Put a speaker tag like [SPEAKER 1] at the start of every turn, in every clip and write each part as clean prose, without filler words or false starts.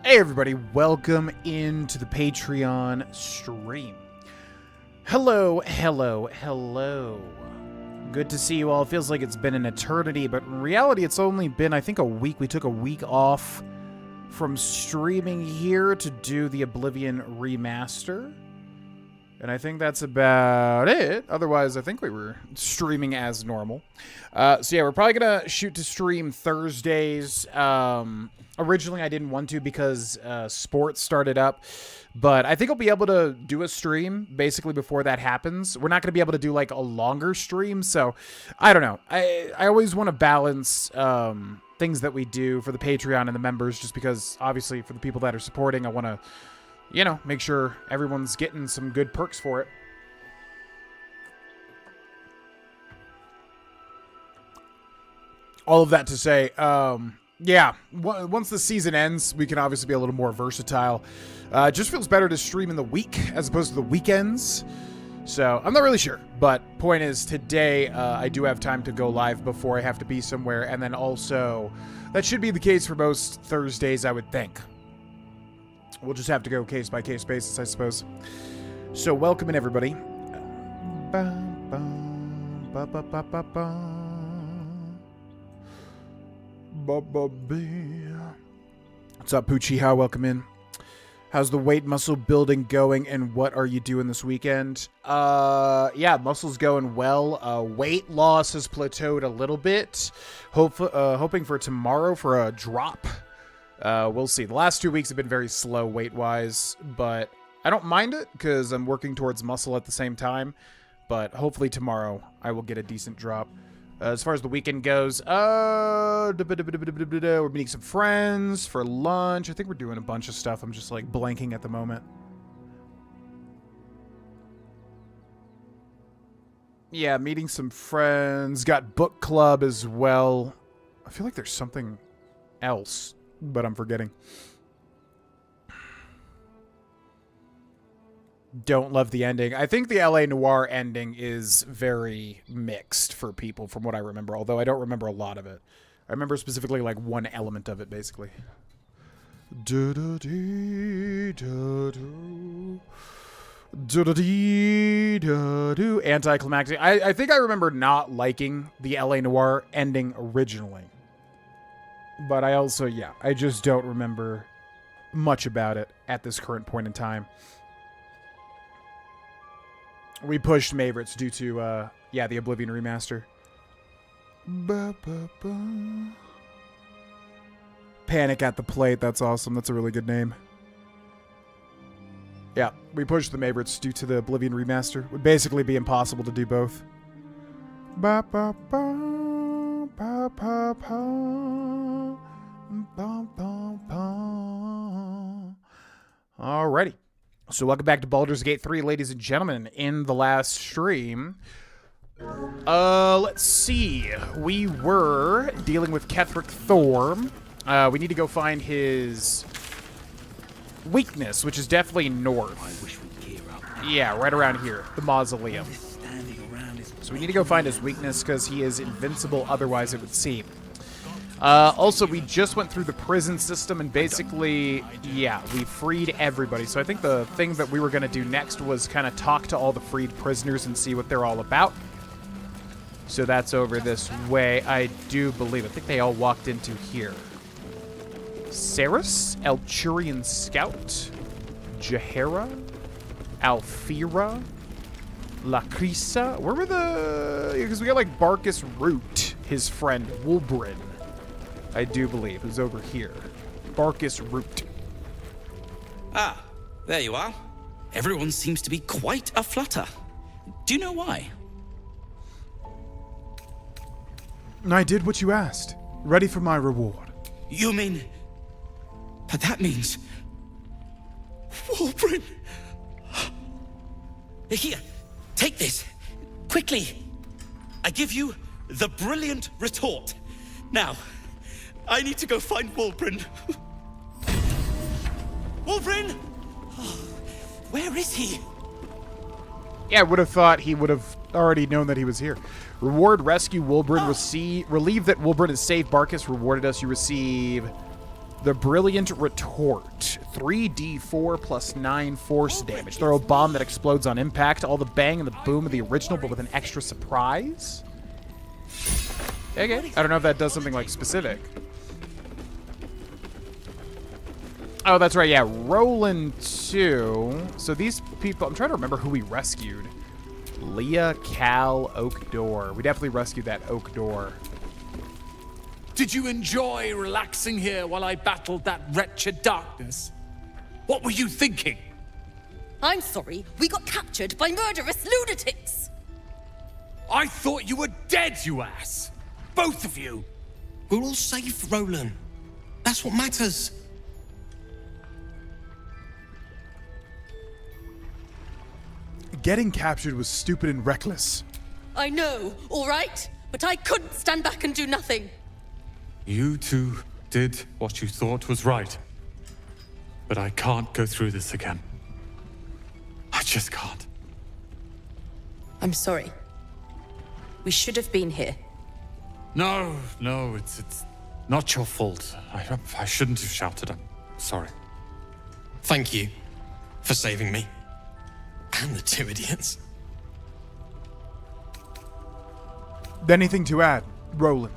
[SPEAKER 1] Hey everybody, welcome into the Patreon stream. Hello. Good to see you all. It feels like it's been an eternity, but in reality it's only been, I think, a week. We took a week off from streaming here to do the Oblivion remaster. And I think that's about it. Otherwise, I think we were streaming as normal. So yeah, we're probably going to shoot to stream Thursdays. Originally, I didn't want to because sports started up. But I think I'll be able to do a stream basically before that happens. We're not going to be able to do like a longer stream. So I don't know. I always want to balance things that we do for the Patreon and the members, just because obviously for the people that are supporting, I want to, you know, make sure everyone's getting some good perks for it. All of that to say, yeah, once the season ends, we can obviously be a little more versatile. It just feels better to stream in the week as opposed to the weekends. So I'm not really sure, but point is today I do have time to go live before I have to be somewhere. And then also that should be the case for most Thursdays, I would think. We'll just have to go case by case basis, I suppose. So welcome in, everybody. What's up, Poochie? How? Welcome in. How's the weight muscle building going, and what are you doing this weekend? Yeah, muscle's going well. Weight loss has plateaued a little bit. Hoping for tomorrow for a drop. We'll see. The last 2 weeks have been very slow weight-wise, but I don't mind it because I'm working towards muscle at the same time. But hopefully tomorrow I will get a decent drop. As far as the weekend goes, we're meeting some friends for lunch. I think we're doing a bunch of stuff. I'm just like blanking at the moment. Yeah, meeting some friends. Got book club as well. I feel like there's something else, but I'm forgetting. Don't love the ending. I think the LA Noire ending is very mixed for people from what I remember, although I don't remember a lot of it. I remember specifically like one element of it, basically. Anticlimactic. I think I remember not liking the LA Noire ending originally. But I also, yeah, I just don't remember much about it at this current point in time. We pushed favorites due to, the Oblivion remaster. Panic at the Plate. That's awesome. That's a really good name. Yeah, we pushed the favorites due to the Oblivion remaster. It would basically be impossible to do both. Alrighty. So welcome back to Baldur's Gate 3, ladies and gentlemen. In the last stream, let's see. We were dealing with Ketheric Thorm. We need to go find his weakness, which is definitely north.
[SPEAKER 2] I wish we'd gear up.
[SPEAKER 1] Yeah, right around here, the mausoleum. So we need to go find his weakness because he is invincible, otherwise it would seem. Also, we just went through the prison system and basically, yeah, we freed everybody. So I think the thing that we were going to do next was kind of talk to all the freed prisoners and see what they're all about. So that's over this way, I do believe. I think they all walked into here. Ceres, Elturian Scout, Jahera, Alfira, Lacrisa. Where were the... Because we got like Barkus Root, his friend, Wulbrin. I do believe, who's over here. Barkus Root.
[SPEAKER 2] Ah, there you are. Everyone seems to be quite aflutter. Do you know why?
[SPEAKER 1] I did what you asked. Ready for my reward.
[SPEAKER 2] You mean... But that means... Wulbrin! Here, take this. Quickly. I give you the brilliant retort. Now, I need to go find Wulbrin. Wulbrin! Oh, where is he?
[SPEAKER 1] Yeah, I would have thought he would have already known that he was here. Reward, rescue Wulbrin. Relieve that Wulbrin is safe. Barkus rewarded us. You receive the brilliant retort. 3d4 plus 9 force damage. Throw a bomb that explodes on impact. All the bang and the boom of the original, but with an extra surprise. Okay. I don't know if that does something like specific. Oh, that's right. Yeah, Roland too. So these people, I'm trying to remember who we rescued. Leah, Cal, Oak Door. We definitely rescued that Oak Door.
[SPEAKER 3] Did you enjoy relaxing here while I battled that wretched darkness? What were you thinking?
[SPEAKER 4] I'm sorry, we got captured by murderous lunatics!
[SPEAKER 3] I thought you were dead, you ass! Both of you!
[SPEAKER 5] We're all safe, Roland. That's what matters.
[SPEAKER 1] Getting captured was stupid and reckless.
[SPEAKER 4] I know, all right? But I couldn't stand back and do nothing.
[SPEAKER 6] You two did what you thought was right. But I can't go through this again. I just can't.
[SPEAKER 4] I'm sorry. We should have been here.
[SPEAKER 6] No, it's not your fault. I shouldn't have shouted. I'm sorry.
[SPEAKER 5] Thank you for saving me. And the two idiots.
[SPEAKER 1] Anything to add, Roland?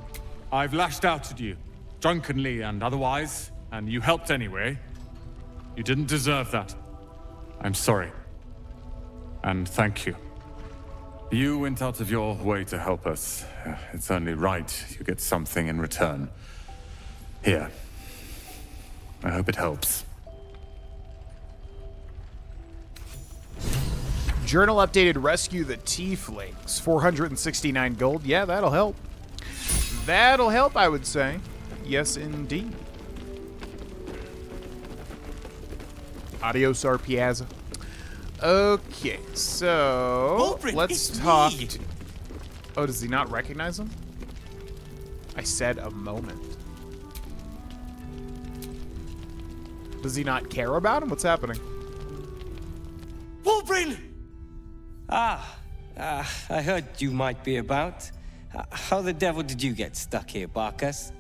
[SPEAKER 6] I've lashed out at you, drunkenly and otherwise, and you helped anyway. You didn't deserve that. I'm sorry. And thank you. You went out of your way to help us. It's only right you get something in return. Here. I hope it helps.
[SPEAKER 1] Journal updated, rescue the tieflings. 469 gold. Yeah, that'll help. That'll help, I would say. Yes, indeed. Adios, Piazza. Okay, so
[SPEAKER 2] Wulbrin,
[SPEAKER 1] let's
[SPEAKER 2] it's
[SPEAKER 1] talk.
[SPEAKER 2] me.
[SPEAKER 1] Oh, does he not recognize him? I said a moment. Does he not care about him? What's happening?
[SPEAKER 2] Wulbrin!
[SPEAKER 7] I heard you might be about. How the devil did you get stuck here, Barkus?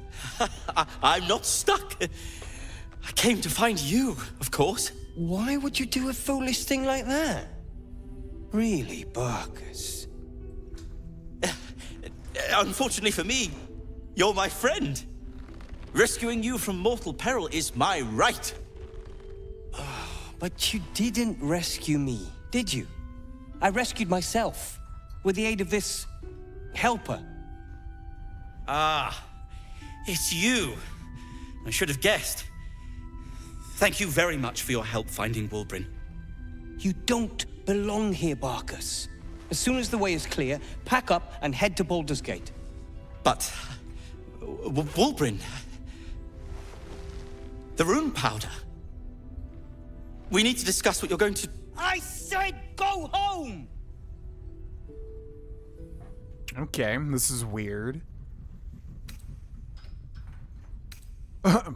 [SPEAKER 2] I'm not stuck. I came to find you, of course.
[SPEAKER 7] Why would you do a foolish thing like that? Really, Barkus?
[SPEAKER 2] Unfortunately for me, you're my friend. Rescuing you from mortal peril is my right.
[SPEAKER 7] But you didn't rescue me, did you? I rescued myself with the aid of this helper.
[SPEAKER 2] Ah, it's you. I should have guessed. Thank you very much for your help finding Wulbrin.
[SPEAKER 7] You don't belong here, Barkus. As soon as the way is clear, pack up and head to Baldur's Gate.
[SPEAKER 2] But... Wulbrin... The rune powder... We need to discuss what you're going to...
[SPEAKER 7] I said go home!
[SPEAKER 1] Okay, this is weird.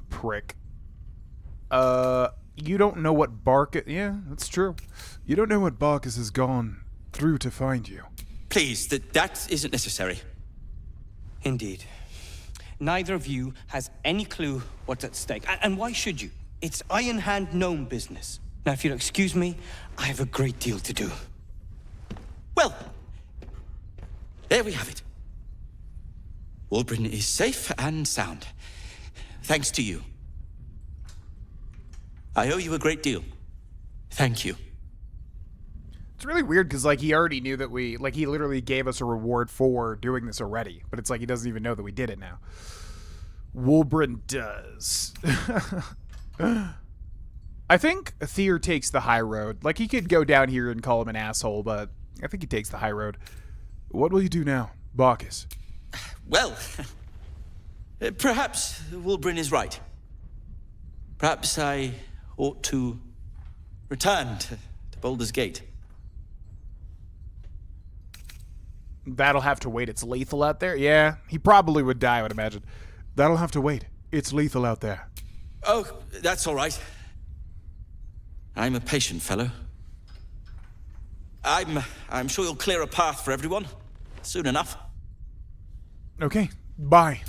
[SPEAKER 1] Prick. You don't know what Barkus... Yeah, that's true. You don't know what Barkus has gone through to find you.
[SPEAKER 2] Please, that isn't necessary.
[SPEAKER 7] Indeed. Neither of you has any clue what's at stake. And why should you? It's Iron Hand gnome business. Now, if you'll excuse me, I have a great deal to do.
[SPEAKER 2] Well, there we have it. Wulbrin is safe and sound. Thanks to you. I owe you a great deal. Thank you.
[SPEAKER 1] It's really weird because, like, he already knew that we... Like, he literally gave us a reward for doing this already. But it's like he doesn't even know that we did it now. Wulbrin does. I think Thir takes the high road. Like, he could go down here and call him an asshole, but I think he takes the high road. What will you do now, Barkus?
[SPEAKER 2] Well, perhaps Wulbrin is right. Perhaps I ought to return to Baldur's Gate.
[SPEAKER 1] That'll have to wait. It's lethal out there? Yeah, he probably would die, I would imagine. That'll have to wait. It's lethal out there.
[SPEAKER 2] Oh, that's all right. I'm a patient fellow. I'm sure you'll clear a path for everyone soon enough.
[SPEAKER 1] Okay, bye.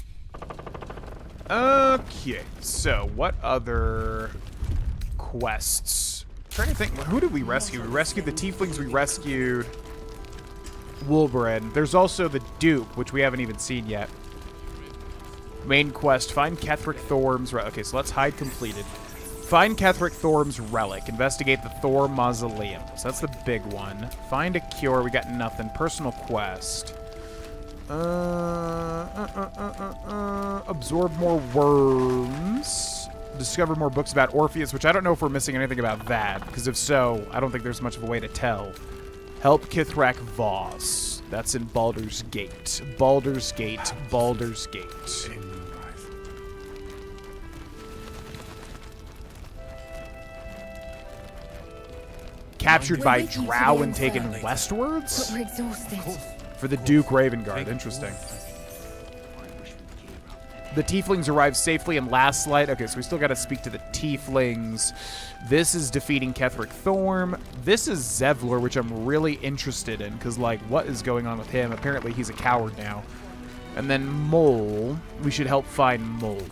[SPEAKER 1] Okay, so what other quests? I'm trying to think, who did we rescue? We rescued the tieflings, we rescued Wulbrin. There's also the dupe, which we haven't even seen yet. Main quest, find Ketheric Thorm's relic. Okay, so let's hide completed. Find Ketheric Thorm's relic. Investigate the Thor Mausoleum. So that's the big one. Find a cure. We got nothing. Personal quest. Absorb more worms. Discover more books about Orpheus, which I don't know if we're missing anything about that, because if so, I don't think there's much of a way to tell. Help Kithrak Voss. That's in Baldur's Gate. Baldur's Gate. Baldur's Gate. Captured by Drow and taken westwards?
[SPEAKER 8] But we're exhausted.
[SPEAKER 1] For the Duke Ravengard. Interesting. The tieflings arrived safely in Last Light. Okay, so we still got to speak to the tieflings. This is defeating Ketheric Thorm. This is Zevlor, which I'm really interested in, because, like, what is going on with him? Apparently he's a coward now. And then Mole. We should help find Mole.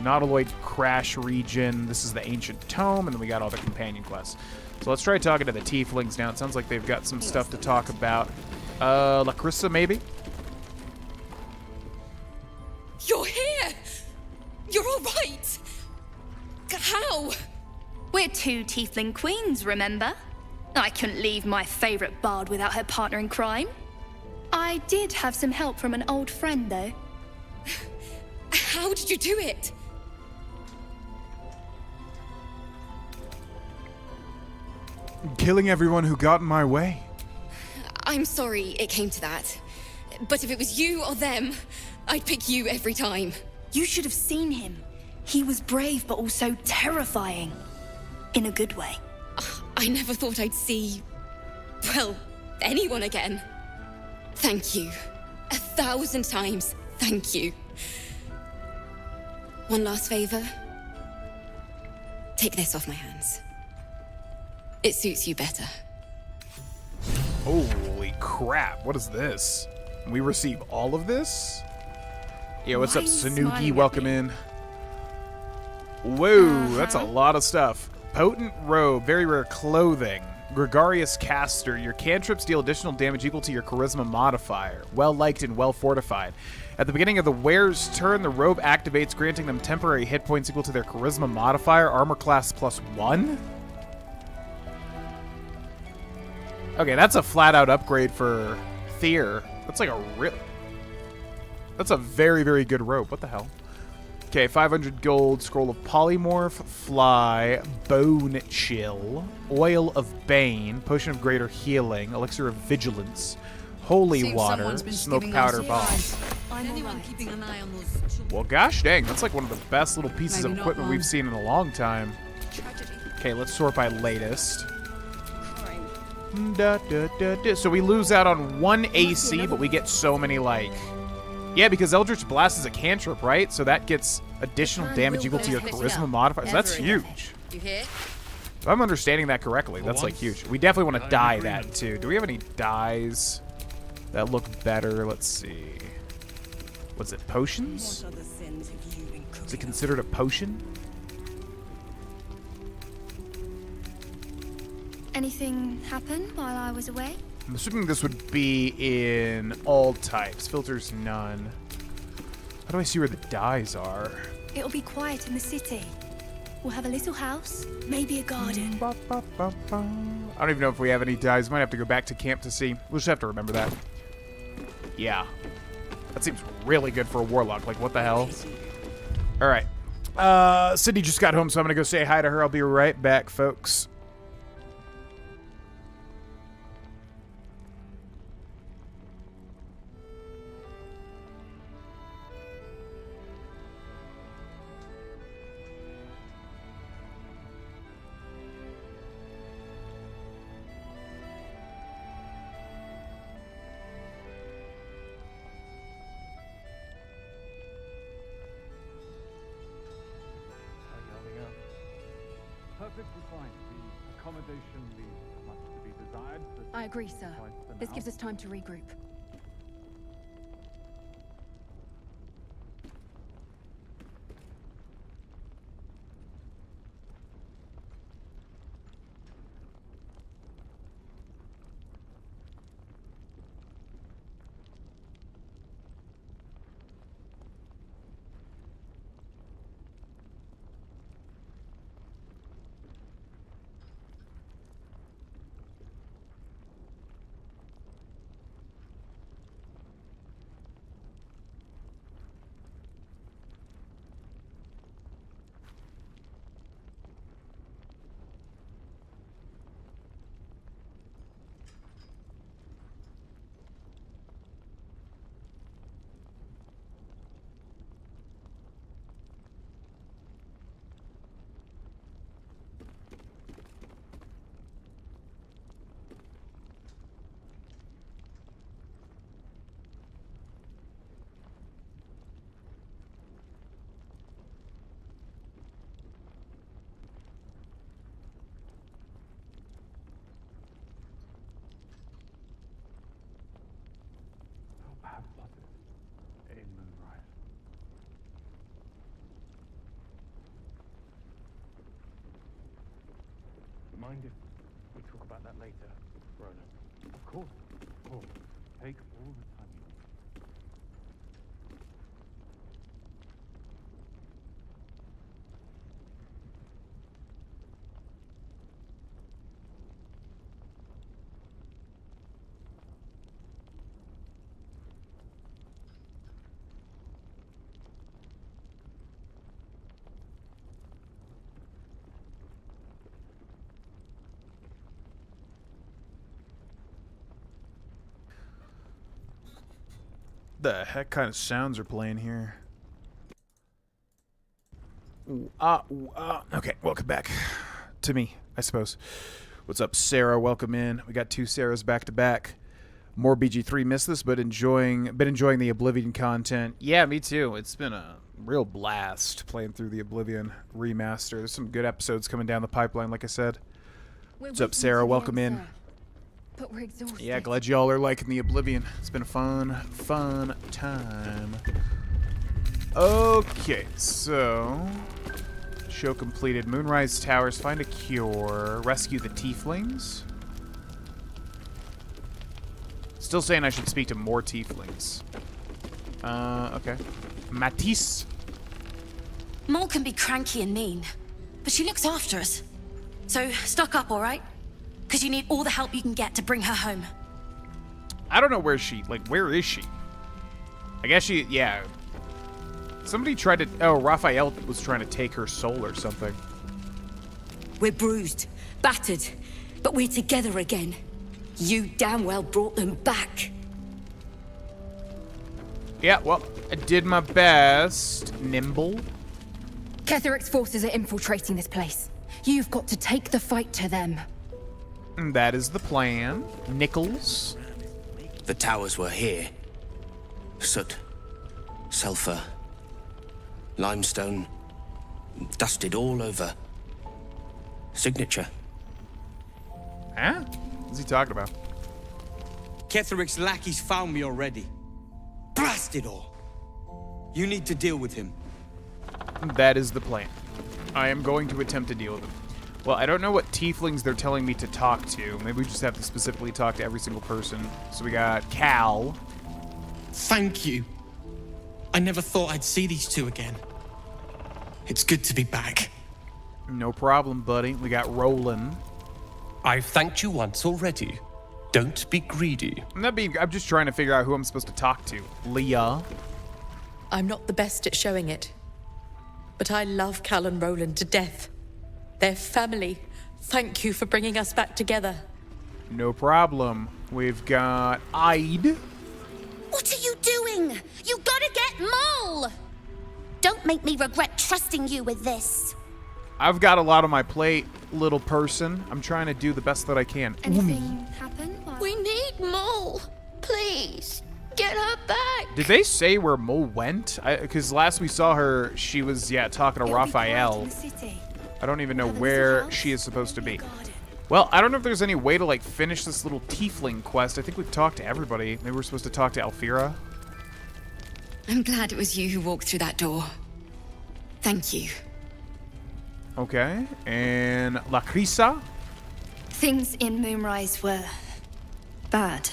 [SPEAKER 1] Nautiloid Crash region. This is the Ancient Tome, and then we got all the companion quests. So let's try talking to the tieflings now. It sounds like they've got some stuff to talk about. Lacrissa, maybe?
[SPEAKER 4] You're here! You're all right! How?
[SPEAKER 8] We're two tiefling queens, remember? I couldn't leave my favorite bard without her partner in crime. I did have some help from an old friend, though.
[SPEAKER 4] How did you do it?
[SPEAKER 1] Killing everyone who got in my way.
[SPEAKER 4] I'm sorry it came to that. But if it was you or them, I'd pick you every time.
[SPEAKER 8] You should have seen him. He was brave, but also terrifying. In a good way.
[SPEAKER 4] I never thought I'd see... well, anyone again. Thank you. 1,000 times, thank you. One last favor. Take this off my hands. It suits you better.
[SPEAKER 1] Holy crap, what is this? We receive all of this? Yo, what's up,
[SPEAKER 8] Why are you
[SPEAKER 1] Sanuki?
[SPEAKER 8] smiling
[SPEAKER 1] Welcome
[SPEAKER 8] at me?
[SPEAKER 1] in. Whoa, that's a lot of stuff. Potent robe, very rare clothing. Gregarious Caster. Your cantrips deal additional damage equal to your charisma modifier. Well liked and well fortified. At the beginning of the wearer's turn, the robe activates, granting them temporary hit points equal to their charisma modifier. Armor class +1. Okay, that's a flat-out upgrade for Thier. That's like a real... That's a very, very good robe. What the hell? Okay, 500 gold, Scroll of Polymorph, Fly, Bone Chill, Oil of Bane, Potion of Greater Healing, Elixir of Vigilance, Holy
[SPEAKER 9] Seems
[SPEAKER 1] Water,
[SPEAKER 9] someone's been
[SPEAKER 1] Smoke
[SPEAKER 9] skimming
[SPEAKER 1] Powder
[SPEAKER 9] those
[SPEAKER 1] Bomb.
[SPEAKER 9] lines.
[SPEAKER 4] Anyone keeping an eye on those children?
[SPEAKER 1] Well, gosh dang, that's like one of the best little pieces
[SPEAKER 9] Maybe
[SPEAKER 1] of
[SPEAKER 9] not
[SPEAKER 1] equipment
[SPEAKER 9] long.
[SPEAKER 1] we've seen in a long time.
[SPEAKER 4] Tragedy.
[SPEAKER 1] Okay, let's sort by latest.
[SPEAKER 4] Crime.
[SPEAKER 1] So we lose out on 1 AC, but we get so many, like... Yeah, because Eldritch Blast is a cantrip, right? So that gets additional damage equal to your charisma modifier. So that's huge.
[SPEAKER 4] You hear?
[SPEAKER 1] If I'm understanding that correctly, that's like huge. We definitely want to dye that too. Do we have any dyes that look better? Let's see. What's it? Potions? Is it considered a potion?
[SPEAKER 8] Anything happen while I was away?
[SPEAKER 1] I'm assuming this would be in all types. Filters, none. How do I see where the dyes are?
[SPEAKER 8] It'll be quiet in the city. We'll have a little house, maybe a garden.
[SPEAKER 1] I don't even know if we have any dyes. Might have to go back to camp to see. We'll just have to remember that. Yeah. That seems really good for a warlock. Like, what the hell? All right. Sydney just got home, so I'm going to go say hi to her. I'll be right back, folks.
[SPEAKER 6] Perfectly fine. The accommodation leaves much to be desired. But
[SPEAKER 9] I agree, sir. This gives us time to regroup.
[SPEAKER 6] perhaps spotted a moonrise. Mind if we talk about that later, Ronan? Of course. Of course. Take all the time you need.
[SPEAKER 1] The heck kind of sounds are playing here? Okay, welcome back to me, I suppose. What's up, Sarah? Welcome in. We got two Sarahs back to back. More BG3 missed this, but enjoying the Oblivion content. Yeah, me too. It's been a real blast playing through the Oblivion remaster. There's some good episodes coming down the pipeline, like I said. What's up, Sarah? Welcome in.
[SPEAKER 9] But we're exhausted.
[SPEAKER 1] Yeah, glad y'all are liking the Oblivion. It's been a fun time. Okay, so... Show completed. Moonrise Towers, find a cure. Rescue the Tieflings. Still saying I should speak to more tieflings. Okay. Matisse.
[SPEAKER 10] Mole can be cranky and mean, but she looks after us. So, stock up, alright? Because you need all the help you can get to bring her home.
[SPEAKER 1] I don't know where where is she? I guess yeah. Somebody tried to, Raphael was trying to take her soul or something.
[SPEAKER 10] We're bruised, battered, but we're together again. You damn well brought them back.
[SPEAKER 1] Yeah, well, I did my best. Nimble.
[SPEAKER 9] Ketheric's forces are infiltrating this place. You've got to take the fight to them.
[SPEAKER 1] And that is the plan. Nichols.
[SPEAKER 2] The towers were here. Soot, sulfur, limestone, dusted all over. Signature.
[SPEAKER 1] Huh? What's he talking about?
[SPEAKER 7] Ketheric's lackeys found me already. Blast it all! You need to deal with him.
[SPEAKER 1] That is the plan. I am going to attempt to deal with him. Well, I don't know what tieflings they're telling me to talk to. Maybe we just have to specifically talk to every single person. So we got Cal.
[SPEAKER 5] Thank you. I never thought I'd see these two again. It's good to be back.
[SPEAKER 1] No problem, buddy. We got Roland.
[SPEAKER 11] I've thanked you once already. Don't be greedy.
[SPEAKER 1] I'm just trying to figure out who I'm supposed to talk to. Leah.
[SPEAKER 12] I'm not the best at showing it, but I love Cal and Roland to death. They're family. Thank you for bringing us back together.
[SPEAKER 1] No problem. We've got Ide.
[SPEAKER 13] What are you doing? You gotta get Mole! Don't make me regret trusting you with this.
[SPEAKER 1] I've got a lot on my plate, little person. I'm trying to do the best that I can.
[SPEAKER 4] Anything happen?
[SPEAKER 13] We need Mole. Please, get her back.
[SPEAKER 1] Did they say where Mole went? Because last we saw her, she was, talking to Raphael. I don't even know where she is supposed to be. Well, I don't know if there's any way to, finish this little tiefling quest. I think we've talked to everybody. Maybe we're supposed to talk to Alfira.
[SPEAKER 4] I'm glad it was you who walked through that door. Thank you.
[SPEAKER 1] Okay, and Lacrisa?
[SPEAKER 8] Things in Moonrise were bad.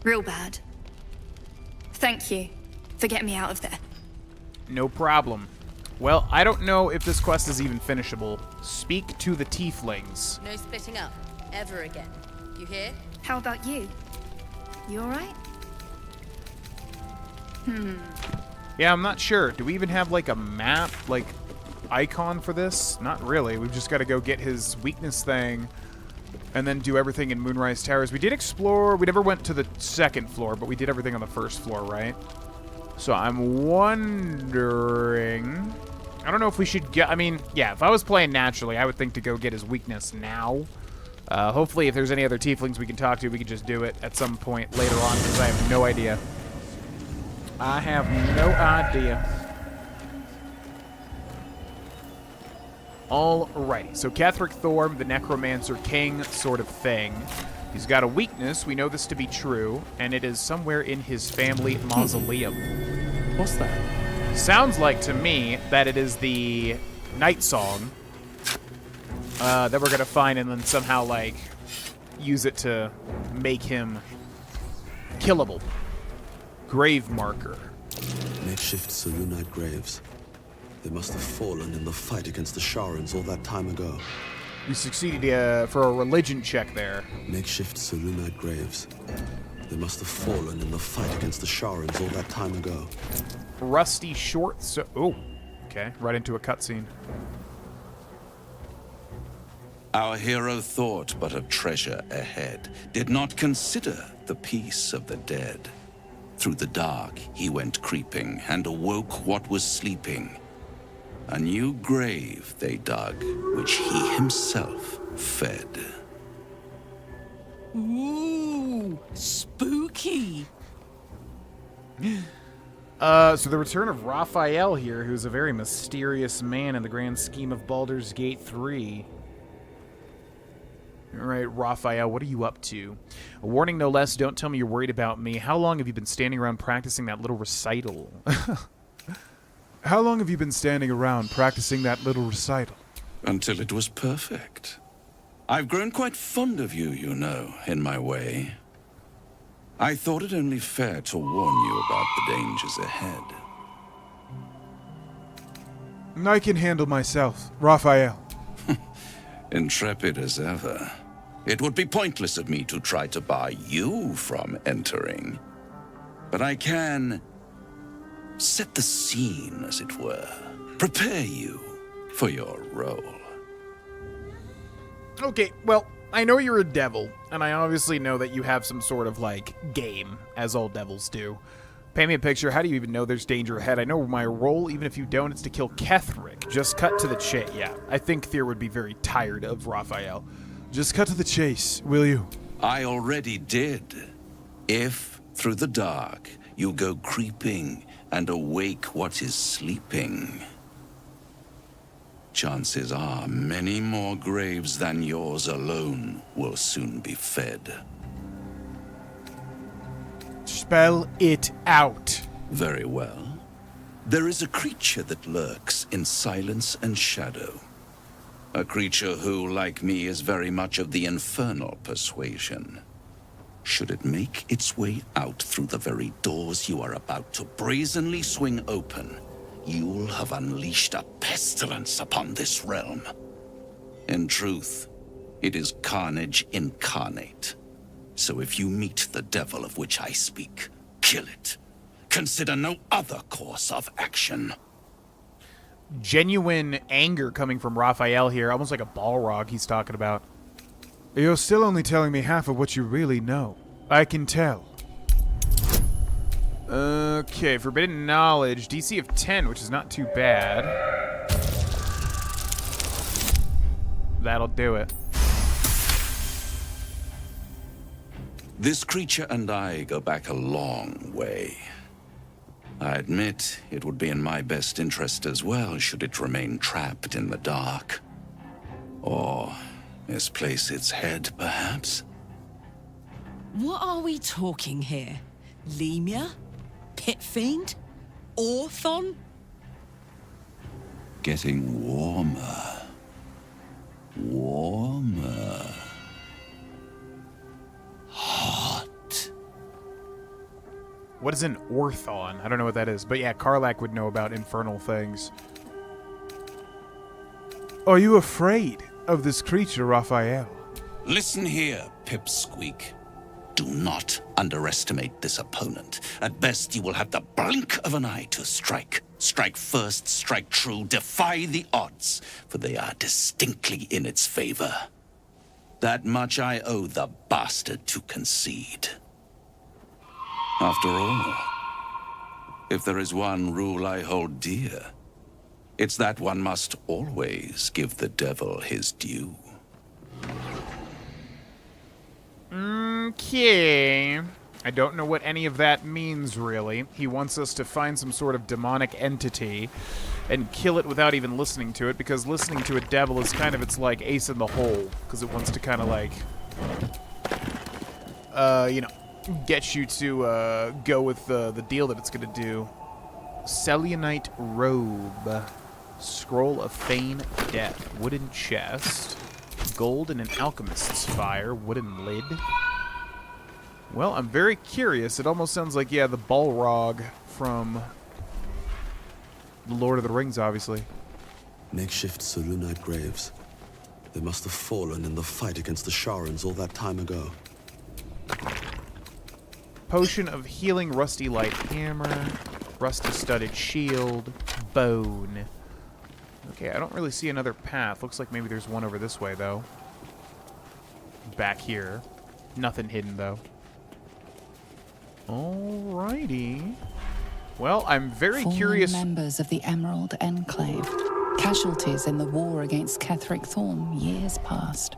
[SPEAKER 8] Real bad. Thank you for getting me out of there.
[SPEAKER 1] No problem. Well, I don't know if this quest is even finishable. Speak to the tieflings.
[SPEAKER 12] No splitting up, ever again. You hear?
[SPEAKER 8] How about you? You alright?
[SPEAKER 1] Yeah, I'm not sure. Do we even have, a map, icon for this? Not really. We've just got to go get his weakness thing and then do everything in Moonrise Towers. We did explore. We never went to the second floor, but we did everything on the first floor, right? So I'm wondering... I don't know if we should get... if I was playing naturally, I would think to go get his weakness now. Hopefully, if there's any other tieflings we can talk to, we can just do it at some point later on, because I have no idea. I have no idea. Alrighty, so Ketheric Thorm, the Necromancer King sort of thing. He's got a weakness, we know this to be true, and it is somewhere in his family mausoleum.
[SPEAKER 11] What's that?
[SPEAKER 1] Sounds like to me that it is the Night Song that we're gonna find and then somehow, use it to make him killable. Grave marker.
[SPEAKER 14] Makeshift Selûnite graves. They must have fallen in the fight against the Sharans all that time ago.
[SPEAKER 1] We succeeded for a religion check there.
[SPEAKER 14] Makeshift Selûnite graves. They must have fallen in the fight against the Sharans all that time ago.
[SPEAKER 1] Rusty short so okay, right into a cutscene.
[SPEAKER 15] Our hero thought but of treasure ahead, did not consider the peace of the dead. Through the dark he went creeping, and awoke what was sleeping. A new grave they dug, which he himself fed.
[SPEAKER 12] Ooh, spooky.
[SPEAKER 1] So the return of Raphael here, who's a very mysterious man in the grand scheme of Baldur's Gate 3. All right, Raphael, what are you up to? A warning, no less. Don't tell me you're worried about me. How long have you been standing around practicing that little recital? How long have you been standing around practicing that little recital?
[SPEAKER 15] Until it was perfect. I've grown quite fond of you, you know, in my way. I thought it only fair to warn you about the dangers ahead.
[SPEAKER 1] I can handle myself, Raphael.
[SPEAKER 15] Intrepid as ever. It would be pointless of me to try to bar you from entering. But I can set the scene, as it were. Prepare you for your role.
[SPEAKER 1] Okay, well, I know you're a devil, and I obviously know that you have some sort of, like, game, as all devils do. Paint me a picture. How do you even know there's danger ahead? I know my role, even if you don't, it's to kill Ketheric. Just cut to the chase. Yeah, I think Tyr would be very tired of Raphael. Just cut to the chase, will you?
[SPEAKER 15] I already did. If, through the dark, you go creeping and awake what is sleeping, chances are many more graves than yours alone will soon be fed.
[SPEAKER 1] Spell it out.
[SPEAKER 15] Very well. There is a creature that lurks in silence and shadow. A creature who, like me, is very much of the infernal persuasion. Should it make its way out through the very doors you are about to brazenly swing open, you'll have unleashed a pestilence upon this realm. In truth, it is carnage incarnate. So if you meet the devil of which I speak, kill it. Consider no other course of action.
[SPEAKER 1] Genuine anger coming from Raphael here, almost like a Balrog he's talking about. You're still only telling me half of what you really know. I can tell. Okay, Forbidden Knowledge, DC of 10, which is not too bad. That'll do it.
[SPEAKER 15] This creature and I go back a long way. I admit it would be in my best interest as well should it remain trapped in the dark. Or misplace its head, perhaps?
[SPEAKER 16] What are we talking here? Lemur? Pit Fiend? Orthon?
[SPEAKER 15] Getting warmer. Warmer. Hot.
[SPEAKER 1] What is an Orthon? I don't know what that is, but yeah, Karlach would know about infernal things. Are you afraid of this creature, Raphael?
[SPEAKER 15] Listen here, Pipsqueak. Do not underestimate this opponent. At best, you will have the blink of an eye to strike. Strike first, strike true, defy the odds, for they are distinctly in its favor. That much I owe the bastard to concede. After all, if there is one rule I hold dear, it's that one must always give the devil his due.
[SPEAKER 1] Okay. I don't know what any of that means, really. He wants us to find some sort of demonic entity and kill it without even listening to it, because listening to a devil is kind of its, like, ace in the hole, because it wants to kind of, like, you know, get you to go with the deal that it's going to do. Selenite Robe. Scroll of Feign Death. Wooden chest. Gold in an alchemist's fire. Wooden lid. Well, I'm very curious. It almost sounds like, yeah, the Balrog from The Lord of the Rings, obviously.
[SPEAKER 14] Makeshift Selûnite graves. They must have fallen in the fight against the Sharans all that time ago.
[SPEAKER 1] Potion of healing, rusty light hammer, rusty studded shield, bone. Okay, I don't really see another path. Looks like maybe there's one over this way, though. Back here. Nothing hidden, though. Alrighty. Well, I'm very curious.
[SPEAKER 17] Members of the Emerald Enclave. Casualties in the war against Ketheric Thorm years past.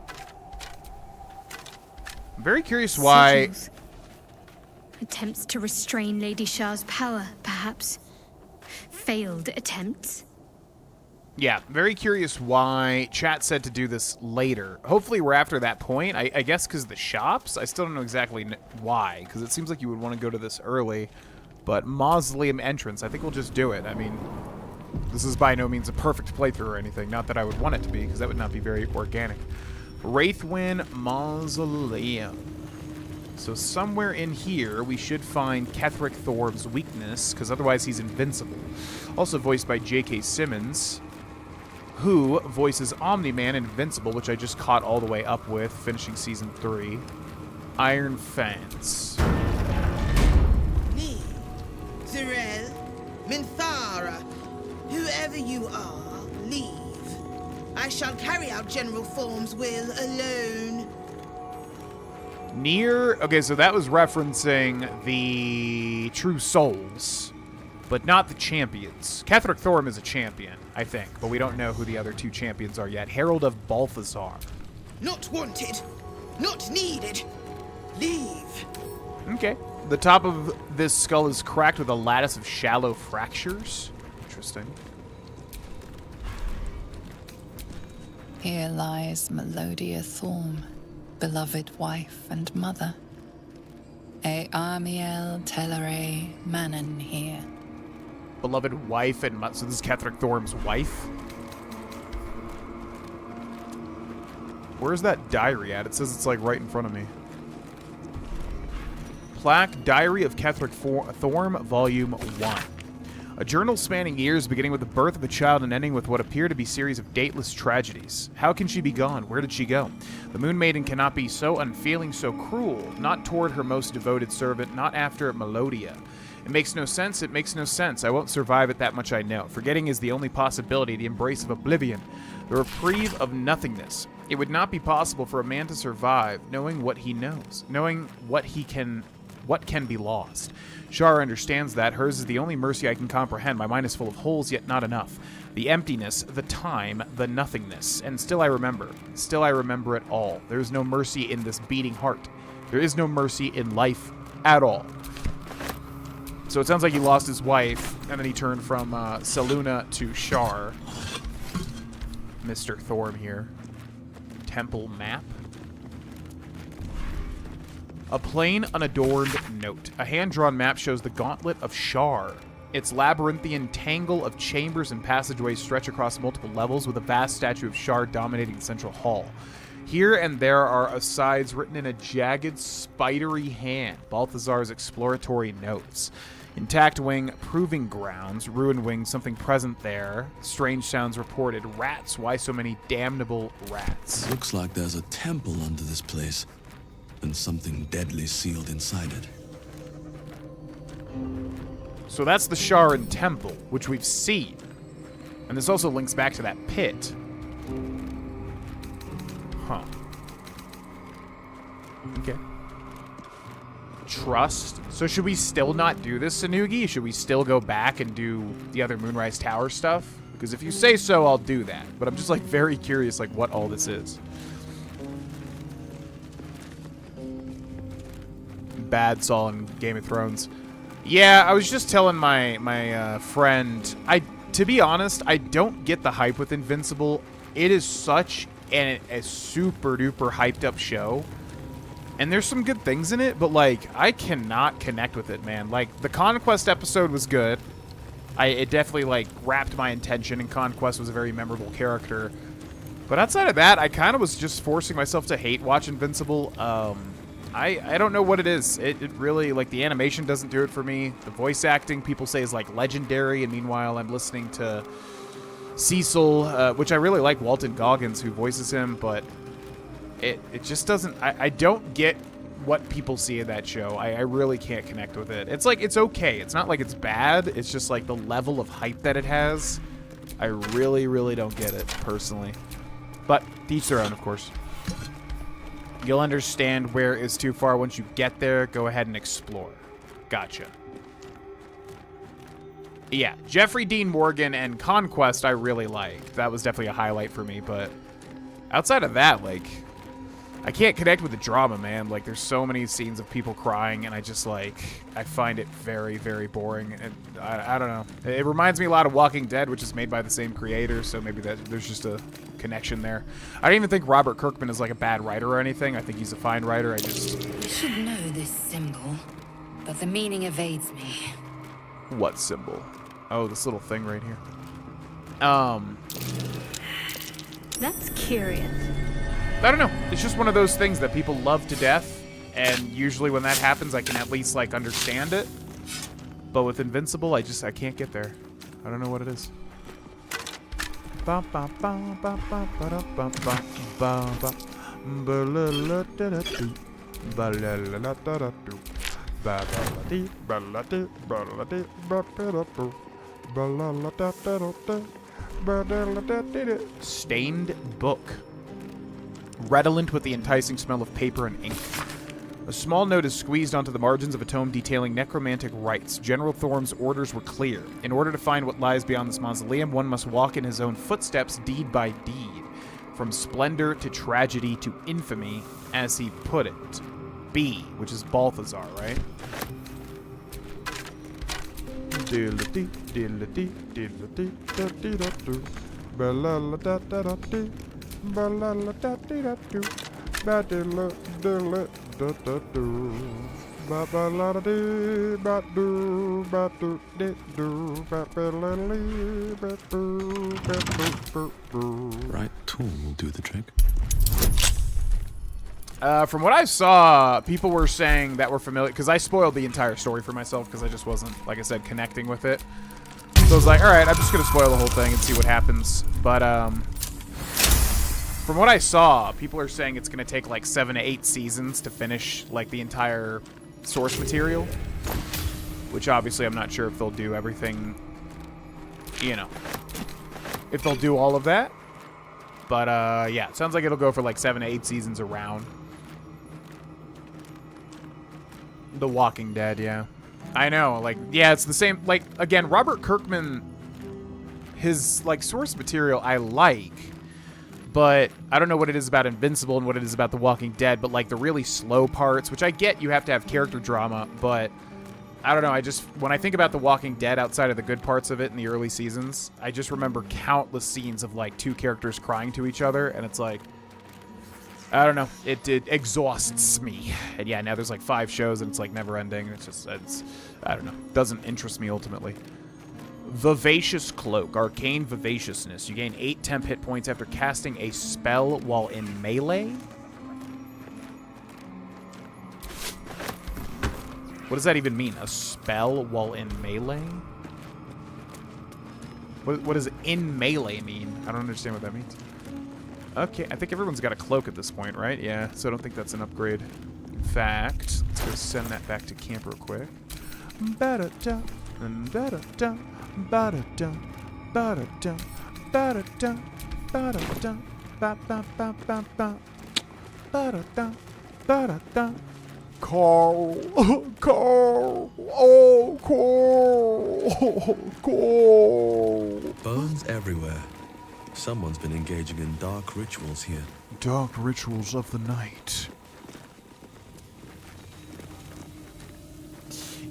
[SPEAKER 1] I'm very curious why...
[SPEAKER 18] Sigils. Attempts to restrain Lady Shah's power, perhaps. Failed attempts.
[SPEAKER 1] Yeah, very curious why chat said to do this later. Hopefully we're after that point. I guess because the shops? I still don't know exactly why, because it seems like you would want to go to this early. But Mausoleum entrance, I think we'll just do it. I mean, this is by no means a perfect playthrough or anything. Not that I would want it to be, because that would not be very organic. Wraithwind Mausoleum. So somewhere in here, we should find Ketheric Thorm's weakness, because otherwise he's invincible. Also voiced by J.K. Simmons, who voices Omni-Man in Invincible, which I just caught all the way up with, finishing Season 3. Iron Fence.
[SPEAKER 19] Me, Zerel, Minthara, whoever you are, leave. I shall carry out General Thorm's will alone.
[SPEAKER 1] Near... Okay, so that was referencing the True Souls, but not the champions. Ketheric Thorm is a champion, I think, but we don't know who the other two champions are yet. Herald of Balthazar.
[SPEAKER 19] Not wanted. Not needed. Leave.
[SPEAKER 1] Okay. The top of this skull is cracked with a lattice of shallow fractures. Interesting.
[SPEAKER 17] Here lies Melodia Thorm, beloved wife and mother. E Amiel Telere Manon here.
[SPEAKER 1] Beloved wife and mother. So this is Ketheric Thorm's wife? Where's that diary at? It says it's like right in front of me. Plaque, Diary of Ketheric Thorm, Volume 1. A journal spanning years, beginning with the birth of a child and ending with what appear to be series of dateless tragedies. How can she be gone? Where did she go? The Moon Maiden cannot be so unfeeling, so cruel. Not toward her most devoted servant, not after Melodia. It makes no sense, it makes no sense. I won't survive it, that much I know. Forgetting is the only possibility, the embrace of oblivion, the reprieve of nothingness. It would not be possible for a man to survive, knowing what he knows, knowing what can be lost. Shara understands that. Hers is the only mercy I can comprehend. My mind is full of holes, yet not enough. The emptiness, the time, the nothingness. And still I remember. Still I remember it all. There is no mercy in this beating heart. There is no mercy in life at all. So it sounds like he lost his wife, and then he turned from Selûne to Shar. Mr. Thorm here. Temple map. A plain, unadorned note. A hand-drawn map shows the Gauntlet of Shar. Its labyrinthian tangle of chambers and passageways stretch across multiple levels, with a vast statue of Shar dominating the central hall. Here and there are asides written in a jagged, spidery hand. Balthazar's exploratory notes. Intact wing, proving grounds. Ruined wing, something present there. Strange sounds reported. Rats, why so many damnable rats?
[SPEAKER 14] Looks like there's a temple under this place, and something deadly sealed inside it.
[SPEAKER 1] So that's the Sharan Temple, which we've seen. And this also links back to that pit. Huh. Okay. Trust. So should we still not do this, Sanugi? Should we still go back and do the other Moonrise Tower stuff? Because if you say so, I'll do that. But I'm just like very curious like what all this is. Bad Saul in Game of Thrones. Yeah, I was just telling my friend, to be honest, I don't get the hype with Invincible. It is such a super duper hyped up show. And there's some good things in it, but like I cannot connect with it, man. Like the Conquest episode was good. It definitely like grabbed my attention, and Conquest was a very memorable character. But outside of that, I kind of was just forcing myself to hate watch Invincible. I don't know what it is. It really, like, the animation doesn't do it for me. The voice acting, people say, is, like, legendary, and meanwhile, I'm listening to Cecil, which I really like, Walton Goggins, who voices him, but it just doesn't... I don't get what people see in that show. I really can't connect with it. It's, like, it's okay. It's not like it's bad. It's just, like, the level of hype that it has. I really, really don't get it, personally. But, to each their own, of course. You'll understand where is too far once you get there. Go ahead and explore. Gotcha. Yeah, Jeffrey Dean Morgan and Conquest I really liked. That was definitely a highlight for me, but outside of that, like, I can't connect with the drama, man. Like, there's so many scenes of people crying, and I just, like, I find it very, very boring. And I don't know. It reminds me a lot of Walking Dead, which is made by the same creator, so maybe there's just a connection there. I don't even think Robert Kirkman is, like, a bad writer or anything. I think he's a fine writer. I
[SPEAKER 20] should know this symbol, but the meaning evades me.
[SPEAKER 1] What symbol? Oh, this little thing right here.
[SPEAKER 18] That's curious.
[SPEAKER 1] I don't know. It's just one of those things that people love to death, And usually when that happens, I can at least, like, understand it. But with Invincible, I can't get there. I don't know what it is. Stained book. Redolent with the enticing smell of paper and ink. A small note is squeezed onto the margins of a tome detailing necromantic rites. General Thorm's orders were clear. In order to find what lies beyond this mausoleum, one must walk in his own footsteps, deed by deed. From splendor to tragedy to infamy, as he put it. B, which is Balthazar, right?
[SPEAKER 14] Right tool will do the trick.
[SPEAKER 1] From what I saw, people were saying that were familiar, because I spoiled the entire story for myself because I just wasn't, like I said, connecting with it. So I was like, alright, I'm just going to spoil the whole thing and see what happens. But, from what I saw, people are saying it's going to take like 7 to 8 seasons to finish like the entire source material. Which obviously I'm not sure if they'll do everything, you know, if they'll do all of that. But, yeah, it sounds like it'll go for like 7 to 8 seasons around. The Walking Dead, yeah. I know, like, yeah, it's the same, like, again, Robert Kirkman, his, like, source material I like, but I don't know what it is about Invincible and what it is about The Walking Dead, but, like, the really slow parts, which I get you have to have character drama, but I don't know, when I think about The Walking Dead outside of the good parts of it in the early seasons, I just remember countless scenes of, like, 2 characters crying to each other, and it's like, I don't know, it exhausts me. And yeah, now there's, like, 5 shows, and it's, like, never ending, I don't know, doesn't interest me ultimately. Vivacious Cloak, Arcane Vivaciousness. You gain 8 temp hit points after casting a spell while in melee. What does that even mean? A spell while in melee? What does in melee mean? I don't understand what that means. Okay, I think everyone's got a cloak at this point, right? Yeah, so I don't think that's an upgrade. In fact, let's go send that back to camp real quick. Ba-da-da, ba-da-da, ba-da-da, ba-da-da, ba-da-da, ba-da-da, ba-ba-ba-ba-ba, ba-da-da, ba-da-da. Carl, Carl, oh, Carl,
[SPEAKER 14] Bones everywhere. Someone's been engaging in dark rituals here.
[SPEAKER 1] Dark rituals of the night.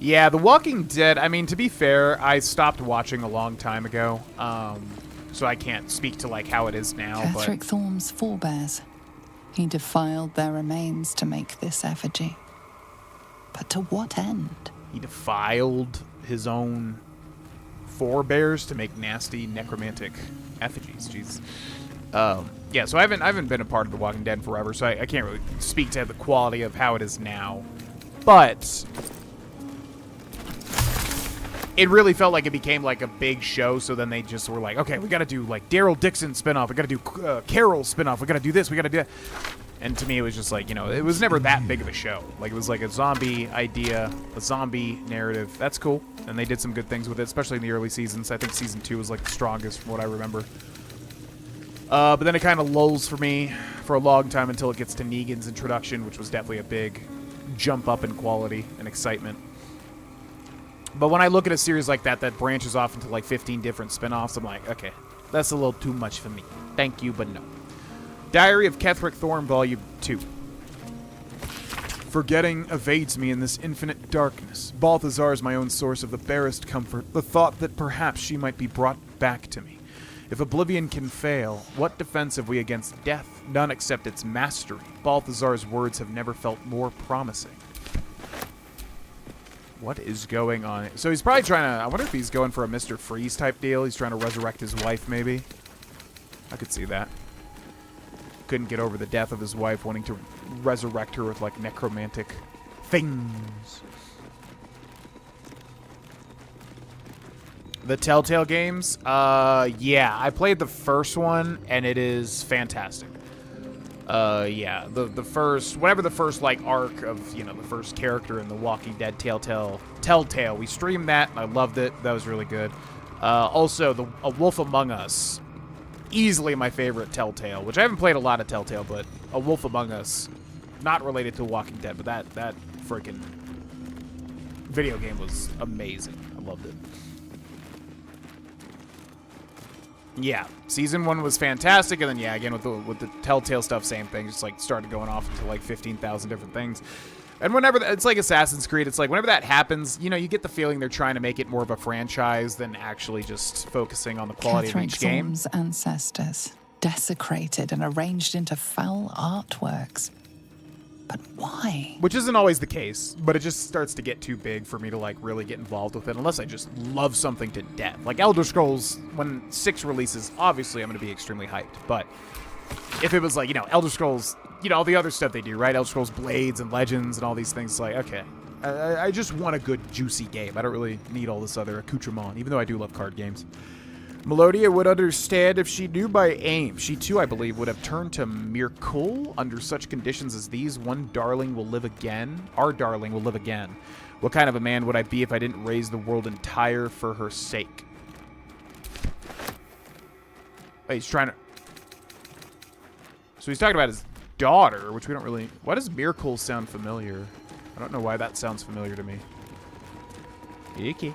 [SPEAKER 1] Yeah, The Walking Dead, I mean, to be fair, I stopped watching a long time ago, so I can't speak to, like, how it is now,
[SPEAKER 17] Ketheric Thorm's forebears. He defiled their remains to make this effigy. But to what end?
[SPEAKER 1] He defiled his own forebears to make nasty necromantic effigies. Jeez. Yeah, so I haven't been a part of The Walking Dead forever, so I can't really speak to the quality of how it is now. But it really felt like it became like a big show, so then they just were like, okay, we gotta do like Daryl Dixon spinoff, we gotta do Carol spinoff, we gotta do this, we gotta do that. And to me, it was just like, you know, it was never that big of a show. Like, it was like a zombie idea, a zombie narrative. That's cool. And they did some good things with it, especially in the early seasons. I think season 2 was like the strongest from what I remember. But then it kind of lulls for me for a long time until it gets to Negan's introduction, which was definitely a big jump up in quality and excitement. But when I look at a series like that that branches off into like 15 different spin-offs, I'm like, okay, that's a little too much for me. Thank you, but no. Diary of Ketheric Thorm, Volume 2. Forgetting evades me in this infinite darkness. Balthazar is my own source of the barest comfort, the thought that perhaps she might be brought back to me. If oblivion can fail, what defense have we against death? None except its mastery. Balthazar's words have never felt more promising. What is going on? So he's probably trying to... I wonder if he's going for a Mr. Freeze type deal. He's trying to resurrect his wife, maybe. I could see that. Couldn't get over the death of his wife, wanting to resurrect her with like necromantic things. The Telltale games, yeah, I played the first one and it is fantastic. Yeah, the first, whatever the first like arc of, you know, the first character in the Walking Dead Telltale, we streamed that and I loved it. That was really good. Also, A Wolf Among Us, easily my favorite Telltale, which I haven't played a lot of Telltale, but A Wolf Among Us, not related to Walking Dead, but that freaking video game was amazing. I loved it. Yeah, season 1 was fantastic, and then yeah, again with the Telltale stuff, same thing. Just like started going off into like 15,000 different things. And whenever it's like Assassin's Creed, it's like whenever that happens, you know, you get the feeling they're trying to make it more of a franchise than actually just focusing on the quality of each game.
[SPEAKER 17] Thorm's ancestors, desecrated and arranged into foul artworks. But why?
[SPEAKER 1] Which isn't always the case, but it just starts to get too big for me to like really get involved with it unless I just love something to death. Like Elder Scrolls, when 6 releases, obviously I'm going to be extremely hyped. But if it was like, you know, Elder Scrolls, you know, all the other stuff they do, right? Elder Scrolls Blades and Legends and all these things, it's like, okay, I just want a good, juicy game. I don't really need all this other accoutrement, even though I do love card games. Melodia would understand if she knew by aim. She too, I believe, would have turned to Mirkul under such conditions as these. One darling will live again. Our darling will live again. What kind of a man would I be if I didn't raise the world entire for her sake? Oh, he's trying to... So he's talking about his daughter, which we don't really... Why does Mirkul sound familiar? I don't know why that sounds familiar to me. Icky.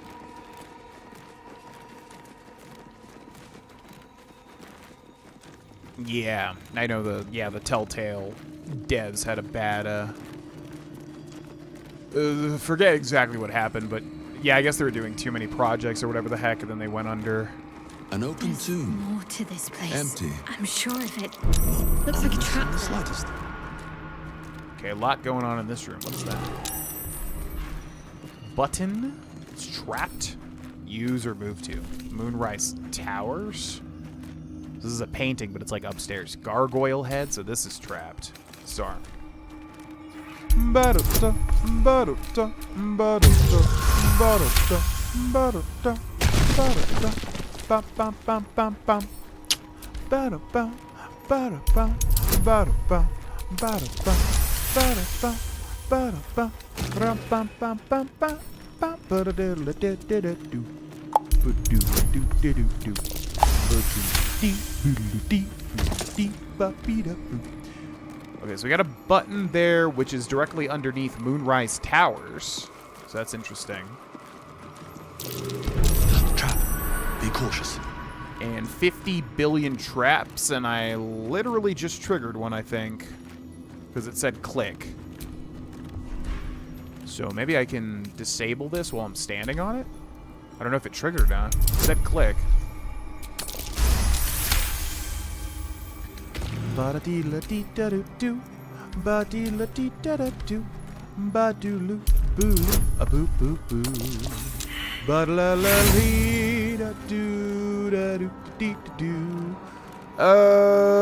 [SPEAKER 1] Yeah, I know the Telltale devs had a bad, forget exactly what happened, but yeah, I guess they were doing too many projects or whatever the heck, and then they went under.
[SPEAKER 14] An open tomb.
[SPEAKER 18] More to this place.
[SPEAKER 14] Empty.
[SPEAKER 18] I'm sure of it. Looks like a trap.
[SPEAKER 14] Slightest.
[SPEAKER 1] Okay, a lot going on in this room. What's that? Button. It's trapped. Use or move to. Moonrise Towers. This is a painting, but it's like upstairs. Gargoyle head, so this is trapped. Disarm. Okay, so we got a button there, which is directly underneath Moonrise Towers. So that's interesting.
[SPEAKER 14] Trap. Be cautious.
[SPEAKER 1] And 50 billion traps, and I literally just triggered one, I think. Because it said click. So maybe I can disable this while I'm standing on it? I don't know if it triggered or not. It said click. Ba-da-dee-la-dee-da-do-do. Ba-dee-la-dee-da-da-do. Ba-doo-loo. Boo. A-boo-boo-boo. Ba-da-la-la-lee-da-do-da-do-dee-da-do.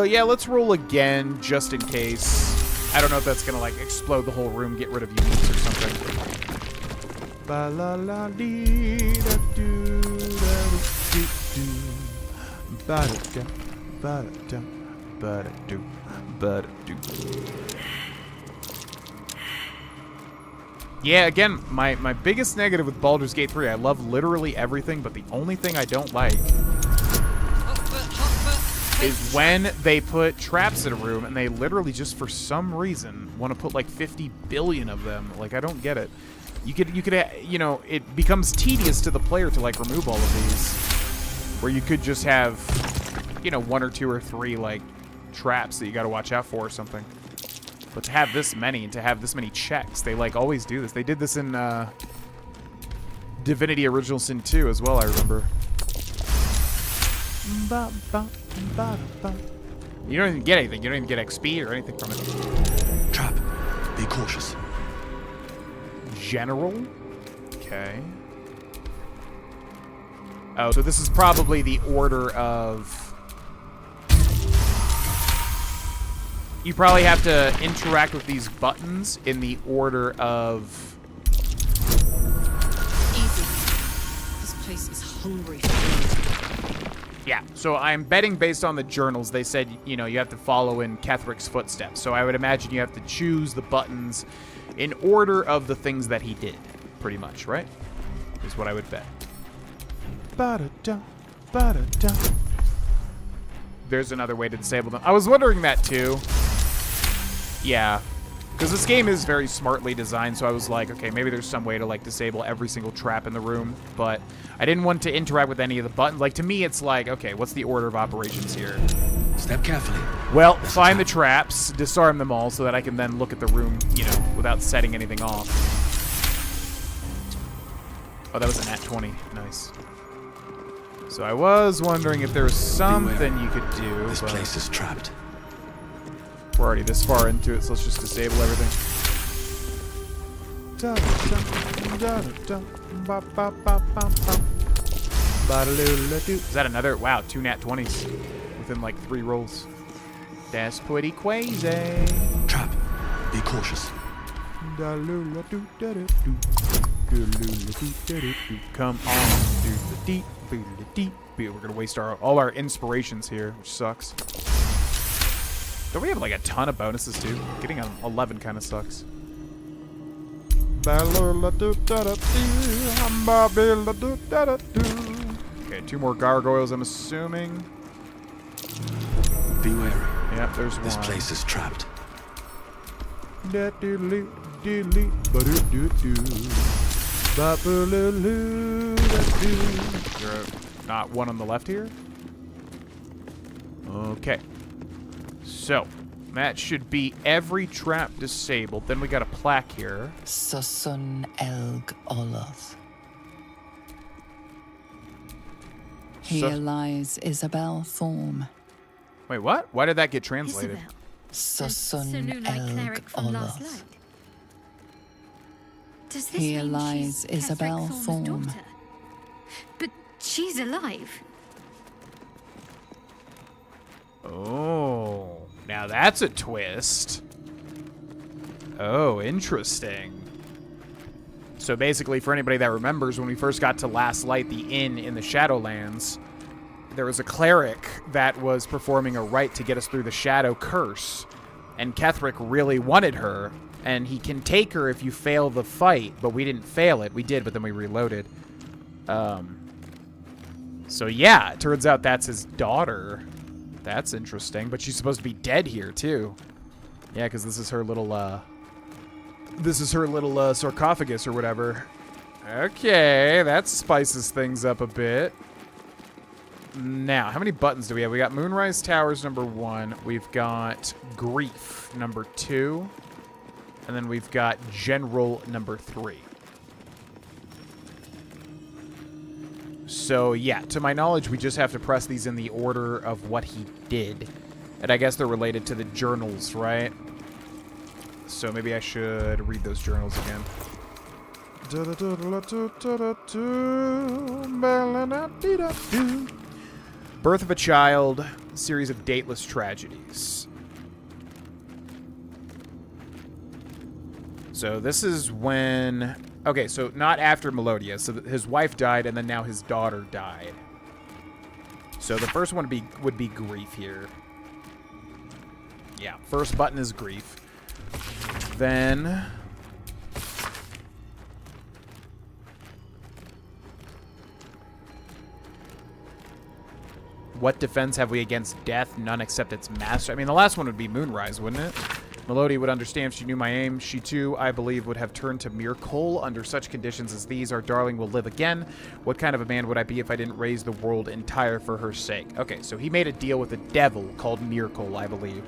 [SPEAKER 1] Yeah, let's roll again, just in case. I don't know if that's gonna, like, explode the whole room, get rid of uniques or something. Ba-la-la-dee-da-do-da-do-dee-do. Ba-da-da. Ba-da-da. Ba-da-do. Ba-da-do. Yeah, again, my biggest negative with Baldur's Gate 3, I love literally everything, but the only thing I don't like is when they put traps in a room and they literally just for some reason want to put like 50 billion of them. Like, I don't get it. You could, you know, it becomes tedious to the player to like remove all of these, where you could just have, you know, 1 or 2 or 3 like traps that you got to watch out for or something. But to have this many and to have this many checks, they like always do this. They did this in Divinity Original Sin 2 as well, I remember. You don't even get anything. You don't even get XP or anything from it.
[SPEAKER 14] Trap. Be cautious.
[SPEAKER 1] General? Okay. Oh, so this is probably the order of... You probably have to interact with these buttons in the order of...
[SPEAKER 16] Easy. This place is hungry for food.
[SPEAKER 1] Yeah, so I'm betting based on the journals, they said, you know, you have to follow in Ketheric's footsteps. So I would imagine you have to choose the buttons in order of the things that he did, pretty much, right? Is what I would bet. Ba-da-da, ba-da-da. There's another way to disable them. I was wondering that too. Yeah, because this game is very smartly designed, so I was like, okay, maybe there's some way to like disable every single trap in the room, but I didn't want to interact with any of the buttons. Like, to me, it's like, okay, what's the order of operations here?
[SPEAKER 14] Step carefully.
[SPEAKER 1] Well, find the traps, disarm them all, so that I can then look at the room, you know, without setting anything off. Oh, that was a nat 20. Nice. So I was wondering if there was something you could do.
[SPEAKER 14] This place is trapped.
[SPEAKER 1] We're already this far into it, so let's just disable everything. Is that another? Wow, 2 nat 20s within like 3 rolls. That's pretty crazy.
[SPEAKER 14] Trap. Be cautious.
[SPEAKER 1] Come on, do the deep. We're gonna waste all our inspirations here, which sucks. Don't we have like a ton of bonuses too? Getting an 11 kind of sucks. Okay, 2 more gargoyles, I'm assuming.
[SPEAKER 14] Be wary.
[SPEAKER 1] Yep, there's one.
[SPEAKER 14] This place is trapped.
[SPEAKER 1] Is there not one on the left here? Okay. So, that should be every trap disabled. Then we got a plaque here.
[SPEAKER 17] Susun Elg Oloth. Here lies Isabel Thorm.
[SPEAKER 1] Wait, what? Why did that get translated?
[SPEAKER 17] Susun Elg Oloth.
[SPEAKER 18] Does this
[SPEAKER 17] Here
[SPEAKER 18] mean
[SPEAKER 17] lies
[SPEAKER 18] she's
[SPEAKER 17] Isabel
[SPEAKER 18] Ketheric
[SPEAKER 17] Thorm.
[SPEAKER 18] Thorm's daughter? But she's alive.
[SPEAKER 1] Oh, now that's a twist. Oh, interesting. So basically, for anybody that remembers, when we first got to Last Light, the inn in the Shadowlands, there was a cleric that was performing a rite to get us through the Shadow Curse. And Ketheric really wanted her, and he can take her if you fail the fight, but we didn't fail it. We did, but then we reloaded. So yeah, it turns out that's his daughter. That's interesting, but she's supposed to be dead here too. Yeah, because this is her little sarcophagus or whatever. Okay, that spices things up a bit. Now, how many buttons do we have? We got Moonrise Towers number 1. We've got Grief number 2. And then we've got General number 3. So, yeah, to my knowledge, we just have to press these in the order of what he did. And I guess they're related to the journals, right? So maybe I should read those journals again. Birth of a Child, series of dateless tragedies. So this is when... Okay, so not after Melodia. So his wife died, and then now his daughter died. So the first one would be Grief here. Yeah, first button is Grief. Then... What defense have we against death? None except its master. I mean, the last one would be Moonrise, wouldn't it? Melodia would understand if she knew my aim. She, too, I believe, would have turned to Myrkul. Under such conditions as these, our darling will live again. What kind of a man would I be if I didn't raise the world entire for her sake? Okay, so he made a deal with a devil called Myrkul, I believe,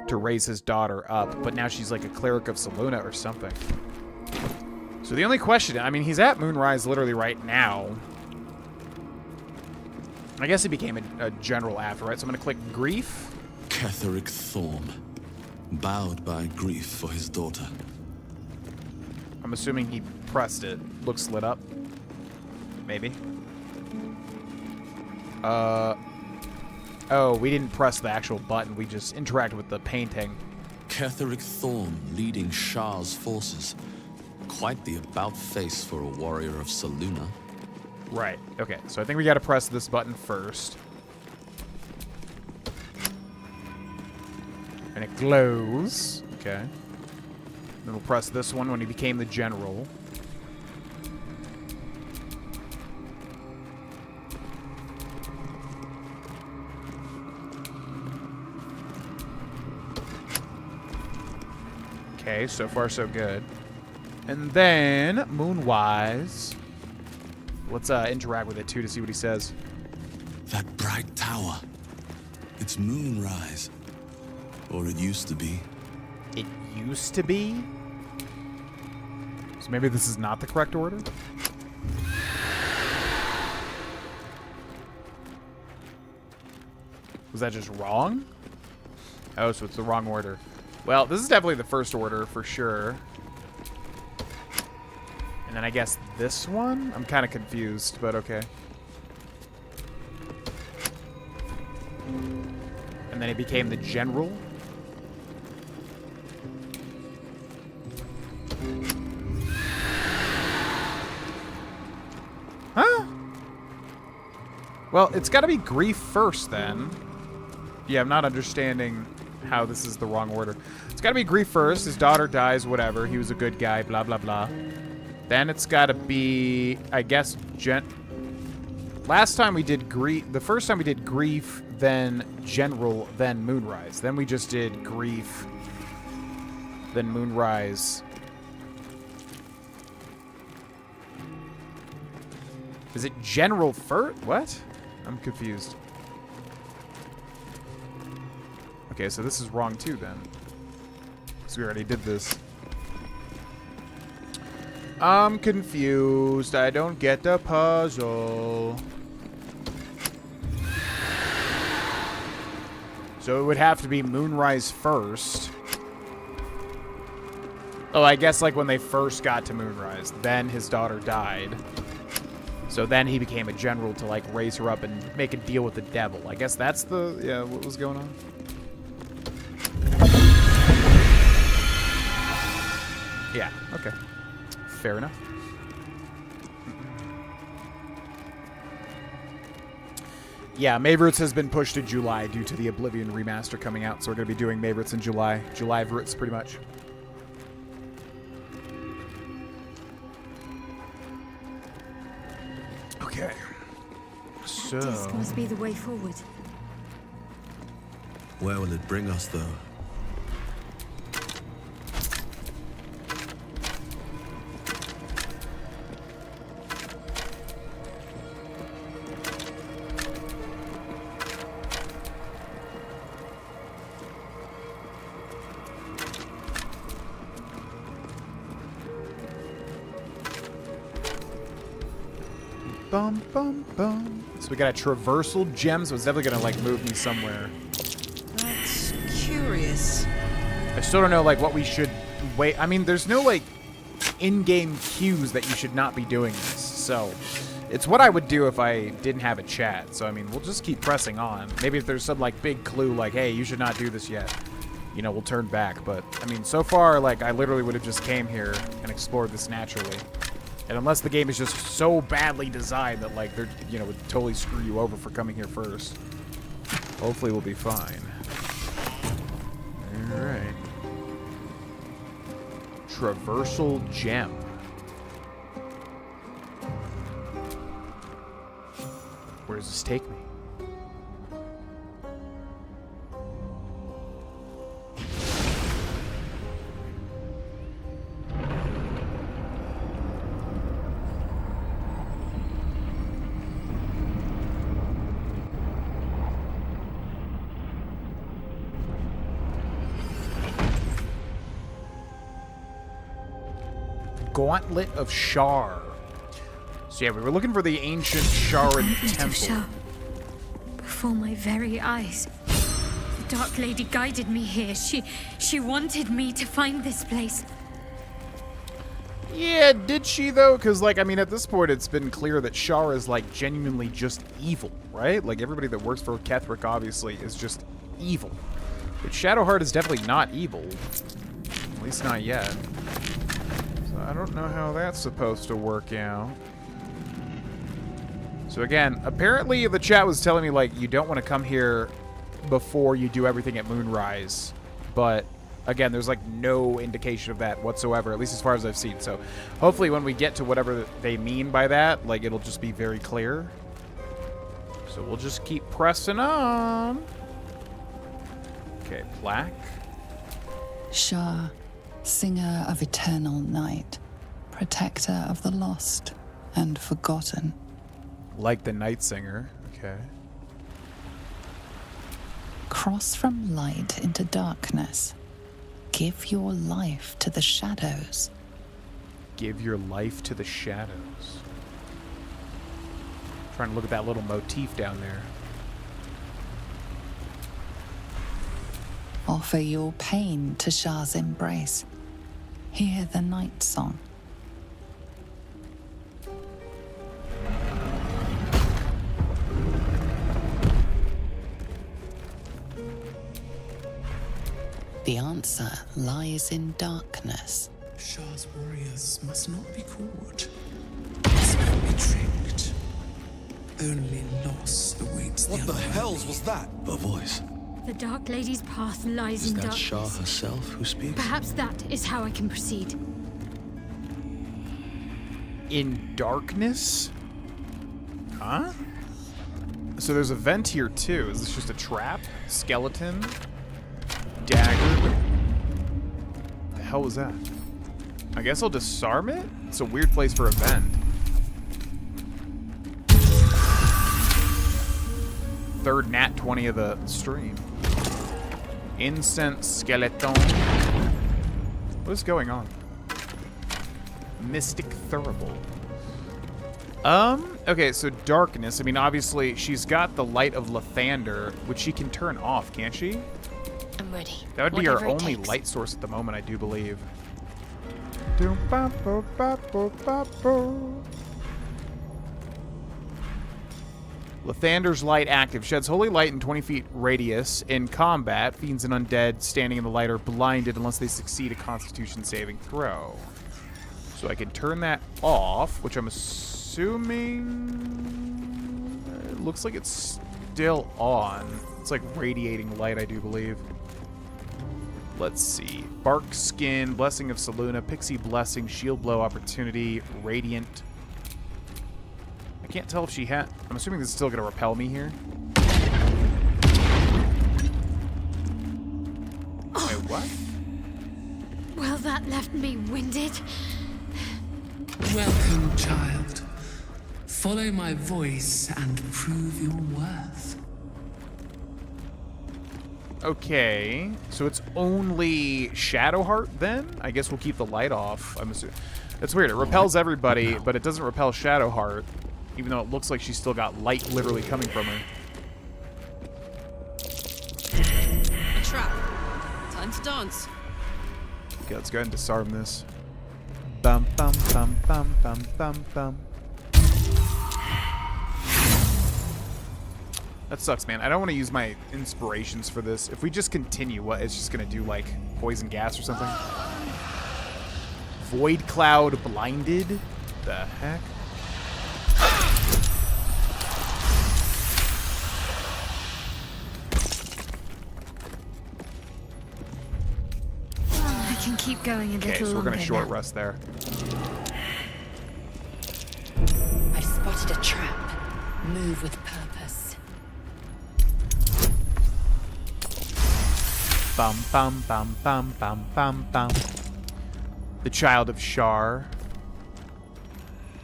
[SPEAKER 1] to raise his daughter up. But now she's like a cleric of Saluna or something. So the only question... I mean, he's at Moonrise literally right now. I guess he became a general after, right? So I'm going to click Grief.
[SPEAKER 14] Ketheric Thorm, bowed by grief for his daughter.
[SPEAKER 1] I'm assuming he pressed it. Looks lit up. Maybe. Oh, we didn't press the actual button. We just interacted with the painting.
[SPEAKER 14] Ketheric Thorm leading Shah's forces. Quite the about-face for a warrior of Selûne.
[SPEAKER 1] Right. Okay, so I think we gotta press this button first. And it glows. Okay. Then we'll press this one when he became the general. Okay, so far so good. And then, Moonwise. Let's interact with it too to see what he says.
[SPEAKER 14] That bright tower. It's moonrise. Or it used to be.
[SPEAKER 1] It used to be? So maybe this is not the correct order? Was that just wrong? Oh, so it's the wrong order. Well, this is definitely the first order for sure. And then I guess this one? I'm kind of confused, but okay. And then he became the general. Huh? Well, it's got to be grief first then. Yeah, I'm not understanding how this is the wrong order. It's got to be grief first. His daughter dies, whatever. He was a good guy, blah, blah, blah. Then it's got to be, I guess, last time we did grief, the first time we did grief, then general, then moonrise. Then we just did grief, then moonrise. Is it general first? What? I'm confused. Okay, so this is wrong too then. Because we already did this. I'm confused. I don't get the puzzle. So it would have to be Moonrise first. Oh, I guess like when they first got to Moonrise, then his daughter died. So then he became a general to like raise her up and make a deal with the devil. I guess that's the, yeah, what was going on? Yeah, okay. Fair enough. Yeah, Mavericks has been pushed to July due to the Oblivion remaster coming out, so we're going to be doing Mavericks in July. July Verits, pretty much. Okay. So...
[SPEAKER 18] This must be the way forward.
[SPEAKER 14] Where will it bring us, though?
[SPEAKER 1] Bum, bum, bum. So we got a traversal gem, so it's definitely gonna like move me somewhere.
[SPEAKER 19] That's curious.
[SPEAKER 1] I still don't know like what we should wait. I mean, there's no like in-game cues that you should not be doing this. So it's what I would do if I didn't have a chat. So I mean, we'll just keep pressing on. Maybe if there's some like big clue like, hey, you should not do this yet, you know, we'll turn back. But I mean, so far, like I literally would have just came here and explored this naturally. And unless the game is just so badly designed that, like, they're, you know, would totally screw you over for coming here first. Hopefully we'll be fine. Alright. Traversal gem. Where does this take me? Gauntlet of Shar. So yeah, we were looking for the ancient Sharan temple.
[SPEAKER 18] Shar. Before my very eyes. The Dark Lady guided me here. She wanted me to find this place.
[SPEAKER 1] Yeah, did she though? Because like, I mean, at this point, it's been clear that Shar is like genuinely just evil, right? Like everybody that works for Ketheric obviously is just evil. But Shadowheart is definitely not evil. At least not yet. So I don't know how that's supposed to work out. So again, apparently the chat was telling me, like, you don't want to come here before you do everything at Moonrise. But again, there's like no indication of that whatsoever, at least as far as I've seen. So hopefully when we get to whatever they mean by that, like, it'll just be very clear. So we'll just keep pressing on. Okay, plaque.
[SPEAKER 17] Shah, singer of eternal night, protector of the lost and forgotten.
[SPEAKER 1] Like the Night Singer. Okay.
[SPEAKER 17] Cross from light into darkness. Give your life to the shadows.
[SPEAKER 1] Give your life to the shadows. Trying to look at that little motif down there.
[SPEAKER 17] Offer your pain to Shah's embrace. Hear the night song. The answer lies in darkness.
[SPEAKER 5] Shah's warriors must not be caught. Must not be tricked. Only loss awaits
[SPEAKER 14] What the hells was that? A voice.
[SPEAKER 18] The Dark Lady's path lies
[SPEAKER 14] Is
[SPEAKER 18] in
[SPEAKER 14] that
[SPEAKER 18] darkness.
[SPEAKER 14] Shah herself who speaks?
[SPEAKER 18] Perhaps that is how I can proceed.
[SPEAKER 1] In darkness? Huh? So there's a vent here too. Is this just a trap? Skeleton? Dagger? What the hell was that? I guess I'll disarm it? It's a weird place for a vent. Third nat 20 of the stream. Incense skeleton. What is going on? Mystic Thurible. Okay, so darkness. I mean, obviously, she's got the light of Lathander, which she can turn off, can't she?
[SPEAKER 10] I'm ready.
[SPEAKER 1] That would be
[SPEAKER 10] Whatever
[SPEAKER 1] our
[SPEAKER 10] it
[SPEAKER 1] only
[SPEAKER 10] takes.
[SPEAKER 1] light source at the moment, I do believe. Lathander's light active. Sheds holy light in 20 feet radius. In combat, fiends and undead standing in the light are blinded unless they succeed a constitution saving throw. So I can turn that off, which I'm assuming... It looks like it's still on. It's like radiating light, I do believe. Let's see. Bark Skin, Blessing of Saluna, Pixie Blessing, Shield Blow Opportunity, Radiant. I can't tell if she had... I'm assuming this is still going to repel me here. Wait, what?
[SPEAKER 18] Well, that left me winded.
[SPEAKER 3] Welcome, child. Follow my voice and prove your worth.
[SPEAKER 1] Okay, so it's only Shadowheart then? I guess we'll keep the light off. I'm assuming. That's weird. It repels everybody, but it doesn't repel Shadowheart, even though it looks like she's still got light literally coming from her.
[SPEAKER 16] A trap. Time to dance.
[SPEAKER 1] Okay, let's go ahead and disarm this. Bum bum bum bum bum bum bum. That sucks, man. I don't want to use my inspirations for this. If we just continue, what, it's just going to do, like, poison gas or something? Void Cloud Blinded? The heck?
[SPEAKER 18] I can keep going a little
[SPEAKER 1] Okay, so we're going to
[SPEAKER 18] longer
[SPEAKER 1] short
[SPEAKER 18] now.
[SPEAKER 1] rest there.
[SPEAKER 20] I've spotted a trap. Move with purpose.
[SPEAKER 1] Bum bum bum bum bum bum bum. The child of Shar.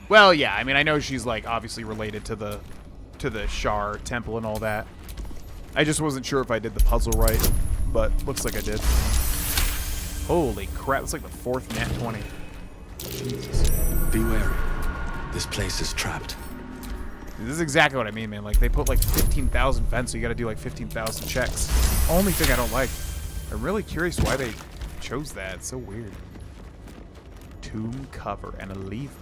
[SPEAKER 1] Well, yeah, I mean, I know she's, like, obviously related to the Shar temple and all that. I just wasn't sure if I did the puzzle right, but looks like I did. Holy crap, it's like the fourth nat 20. Jesus.
[SPEAKER 14] Be wary. This place is trapped.
[SPEAKER 1] This is exactly what I mean, man. Like, they put, like, 15,000 vents, so you gotta do, like, 15,000 checks. Only thing I don't like. I'm really curious why they chose that. It's so weird. Tomb cover and a lever.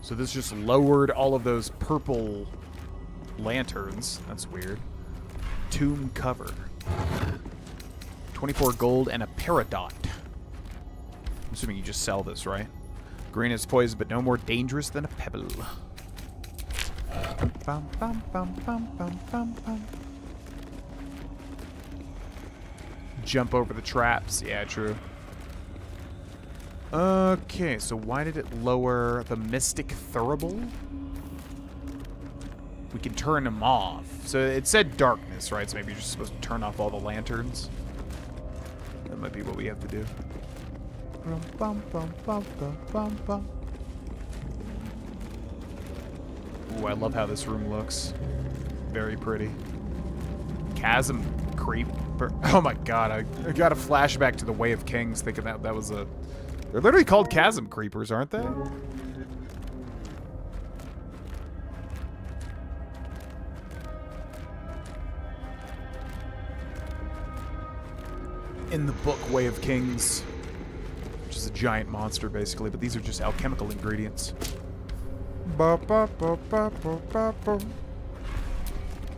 [SPEAKER 1] So this just lowered all of those purple lanterns. That's weird. Tomb cover. 24 gold and a peridot. I'm assuming you just sell this, right? Green is poison, but no more dangerous than a pebble. Bum, bum, bum, bum, bum, bum, bum. Jump over the traps. Yeah, true. Okay, so why did it lower the Mystic Thurible? We can turn them off. So it said darkness, right? So maybe you're just supposed to turn off all the lanterns. That might be what we have to do. Ooh, I love how this room looks. Very pretty. Chasm Creeper. Oh my god, I got a flashback to the Way of Kings thinking that was a... They're literally called Chasm Creepers, aren't they? In the book Way of Kings, which is a giant monster basically, but these are just alchemical ingredients.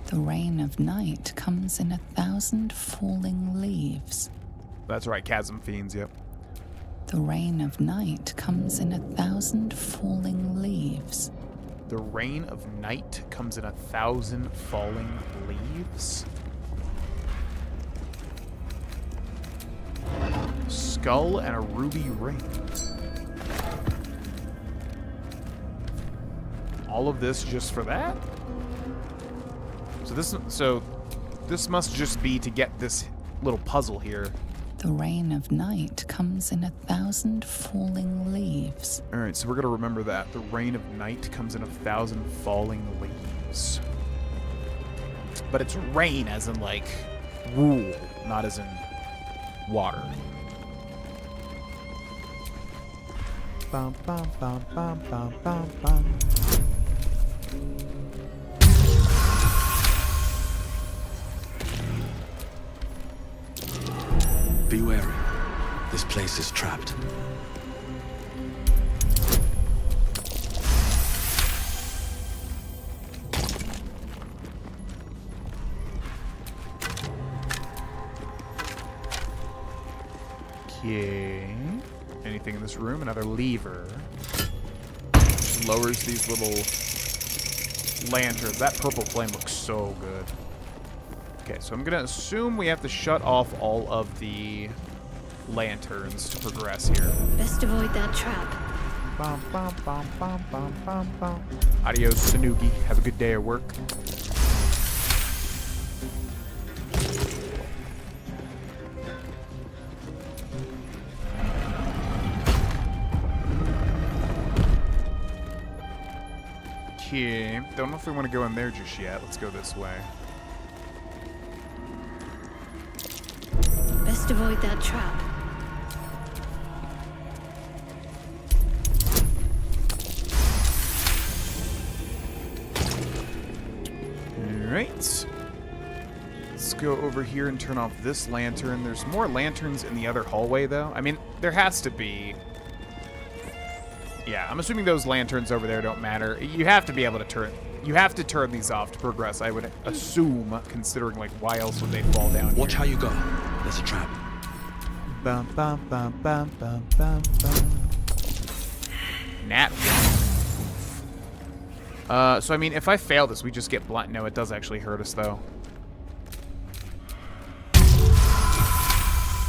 [SPEAKER 17] The rain of night comes in 1,000 falling leaves.
[SPEAKER 1] That's right, Chasm Fiends, yep.
[SPEAKER 17] The rain of night comes in 1,000 falling leaves.
[SPEAKER 1] The rain of night comes in 1,000 falling leaves? Skull and a ruby ring. All of this just for that? So this must just be to get this little puzzle here.
[SPEAKER 17] The rain of night comes in 1,000 falling leaves.
[SPEAKER 1] All right, so we're gonna remember that. The rain of night comes in 1,000 falling leaves. But it's rain as in like rule, not as in water. Bum, bum, bum, bum, bum, bum, bum.
[SPEAKER 14] Be wary. This place is trapped.
[SPEAKER 1] Okay. Anything in this room? Another lever. Lowers these little lanterns. That purple flame looks so good. Okay, so I'm gonna assume we have to shut off all of the lanterns to progress here.
[SPEAKER 18] Best avoid that trap.
[SPEAKER 1] Bum, bum, bum, bum, bum, bum, bum. Adios, Sanugi. Have a good day at work. Okay, don't know if we want to go in there just yet. Let's go this way.
[SPEAKER 18] Best avoid that trap.
[SPEAKER 1] Alright. Let's go over here and turn off this lantern. There's more lanterns in the other hallway, though. I mean, there has to be. Yeah, I'm assuming those lanterns over there don't matter. You have to be able to turn... You have to turn these off to progress, I would assume, considering, like, why else would they fall down
[SPEAKER 14] Watch
[SPEAKER 1] here?
[SPEAKER 14] how you go. There's a trap.
[SPEAKER 1] Bum, bum, bum, bum, bum, bum, bum. Nat. So, I mean, if I fail this, we just get blind. No, it does actually hurt us, though.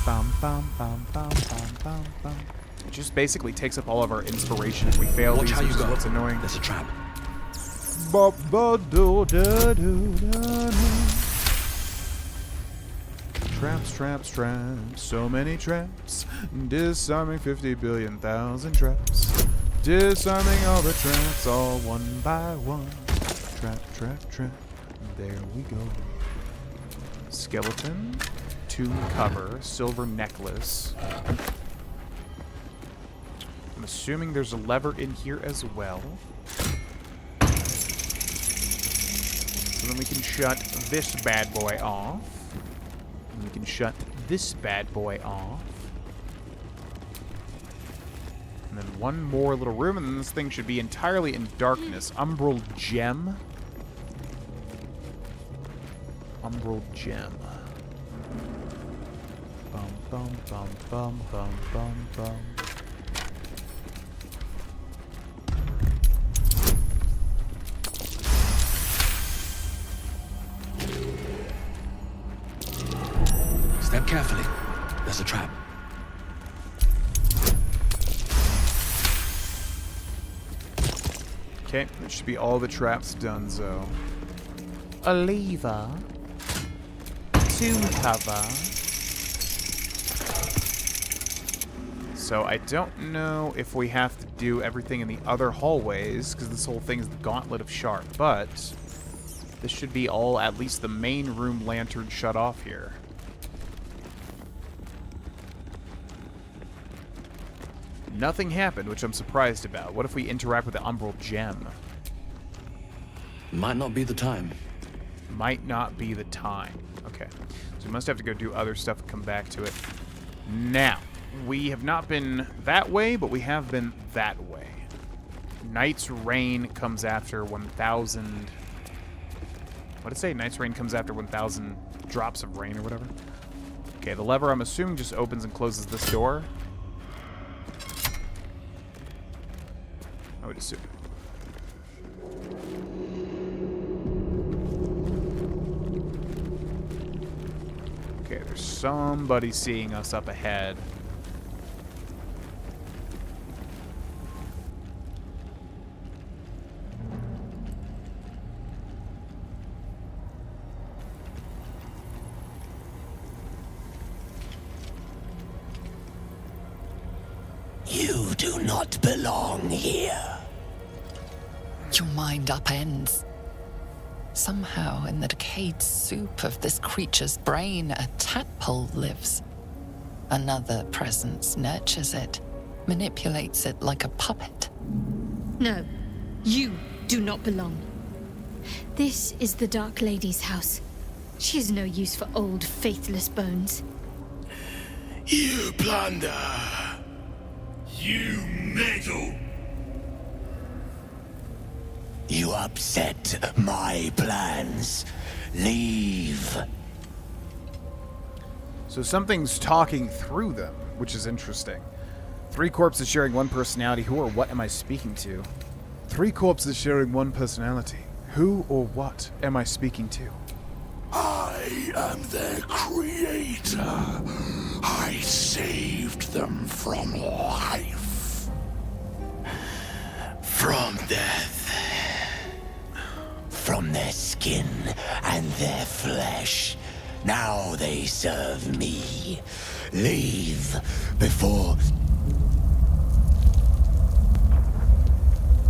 [SPEAKER 1] Bum, bum, bum, bum, bum, bum, bum. It just basically takes up all of our inspiration if we fail
[SPEAKER 14] Watch
[SPEAKER 1] these,
[SPEAKER 14] how you
[SPEAKER 1] which is
[SPEAKER 14] go.
[SPEAKER 1] what's annoying.
[SPEAKER 14] There's a trap.
[SPEAKER 1] Traps, traps, traps, so many traps. Disarming 50 billion thousand traps. Disarming all the traps, all one by one. Trap, trap, trap. There we go. Skeleton, tomb cover, silver necklace. I'm assuming there's a lever in here as well. So then we can shut this bad boy off. And we can shut this bad boy off. And then one more little room, and then this thing should be entirely in darkness. Umbral Gem. Umbral Gem. Bum, bum, bum, bum, bum, bum, bum.
[SPEAKER 14] Step carefully. There's a trap.
[SPEAKER 1] Okay, that should be all the traps done, so. A lever. To cover. So I don't know if we have to do everything in the other hallways, because this whole thing is the Gauntlet of Shark, but this should be all, at least the main room lantern shut off here. Nothing happened, which I'm surprised about. What if we interact with the Umbral Gem?
[SPEAKER 14] Might not be the time.
[SPEAKER 1] Might not be the time. Okay. So we must have to go do other stuff and come back to it. Now, we have not been that way, but we have been that way. Night's Rain comes after 1,000... What did it say? Night's Rain comes after 1,000 drops of rain or whatever. Okay, the lever, I'm assuming, just opens and closes this door. I would assume. Okay, there's somebody seeing us up ahead.
[SPEAKER 21] You do not belong here.
[SPEAKER 17] Your mind upends. Somehow, in the decayed soup of this creature's brain, a tadpole lives. Another presence nurtures it, manipulates it like a puppet.
[SPEAKER 18] No, you do not belong. This is the Dark Lady's house. She is no use for old, faithless bones.
[SPEAKER 21] You plunder. You meddle. You upset my plans. Leave.
[SPEAKER 1] So something's talking through them, which is interesting. 3 corpses sharing one personality. Who or what am I speaking to? 3 corpses sharing one personality. Who or what am I speaking to?
[SPEAKER 21] I am their creator. I saved them from life. From death. From their skin and their flesh. Now they serve me. Leave before...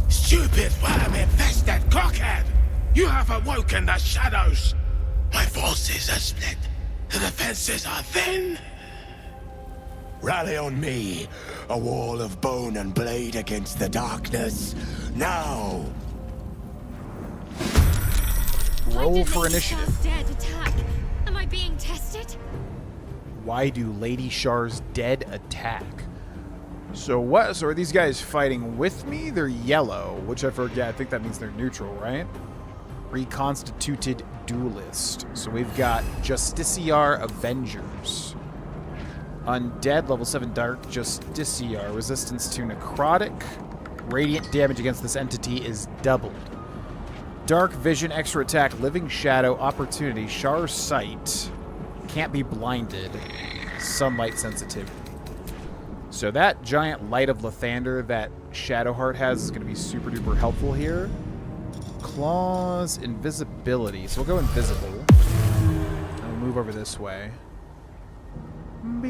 [SPEAKER 21] Stupid worm-infested cockhead! You have awoken the shadows! My forces are split. The defenses are thin. Rally on me. A wall of bone and blade against the darkness. Now!
[SPEAKER 1] Roll for initiative.
[SPEAKER 18] Dead attack. Am I being tested?
[SPEAKER 1] Why do Lady Shar's dead attack? So what? So are these guys fighting with me? They're yellow, which I forget. I think that means they're neutral, right? Reconstituted duelist. So we've got Justiciar Avengers. Undead, level 7 Dark Justiciar. Resistance to necrotic. Radiant damage against this entity is doubled. Dark Vision, extra attack, Living Shadow, Opportunity, Shar's Sight. Can't be blinded. Sunlight sensitivity. So that giant Light of Lathander that Shadowheart has is going to be super duper helpful here. Claws, invisibility. So we'll go invisible. And we'll move over this way. And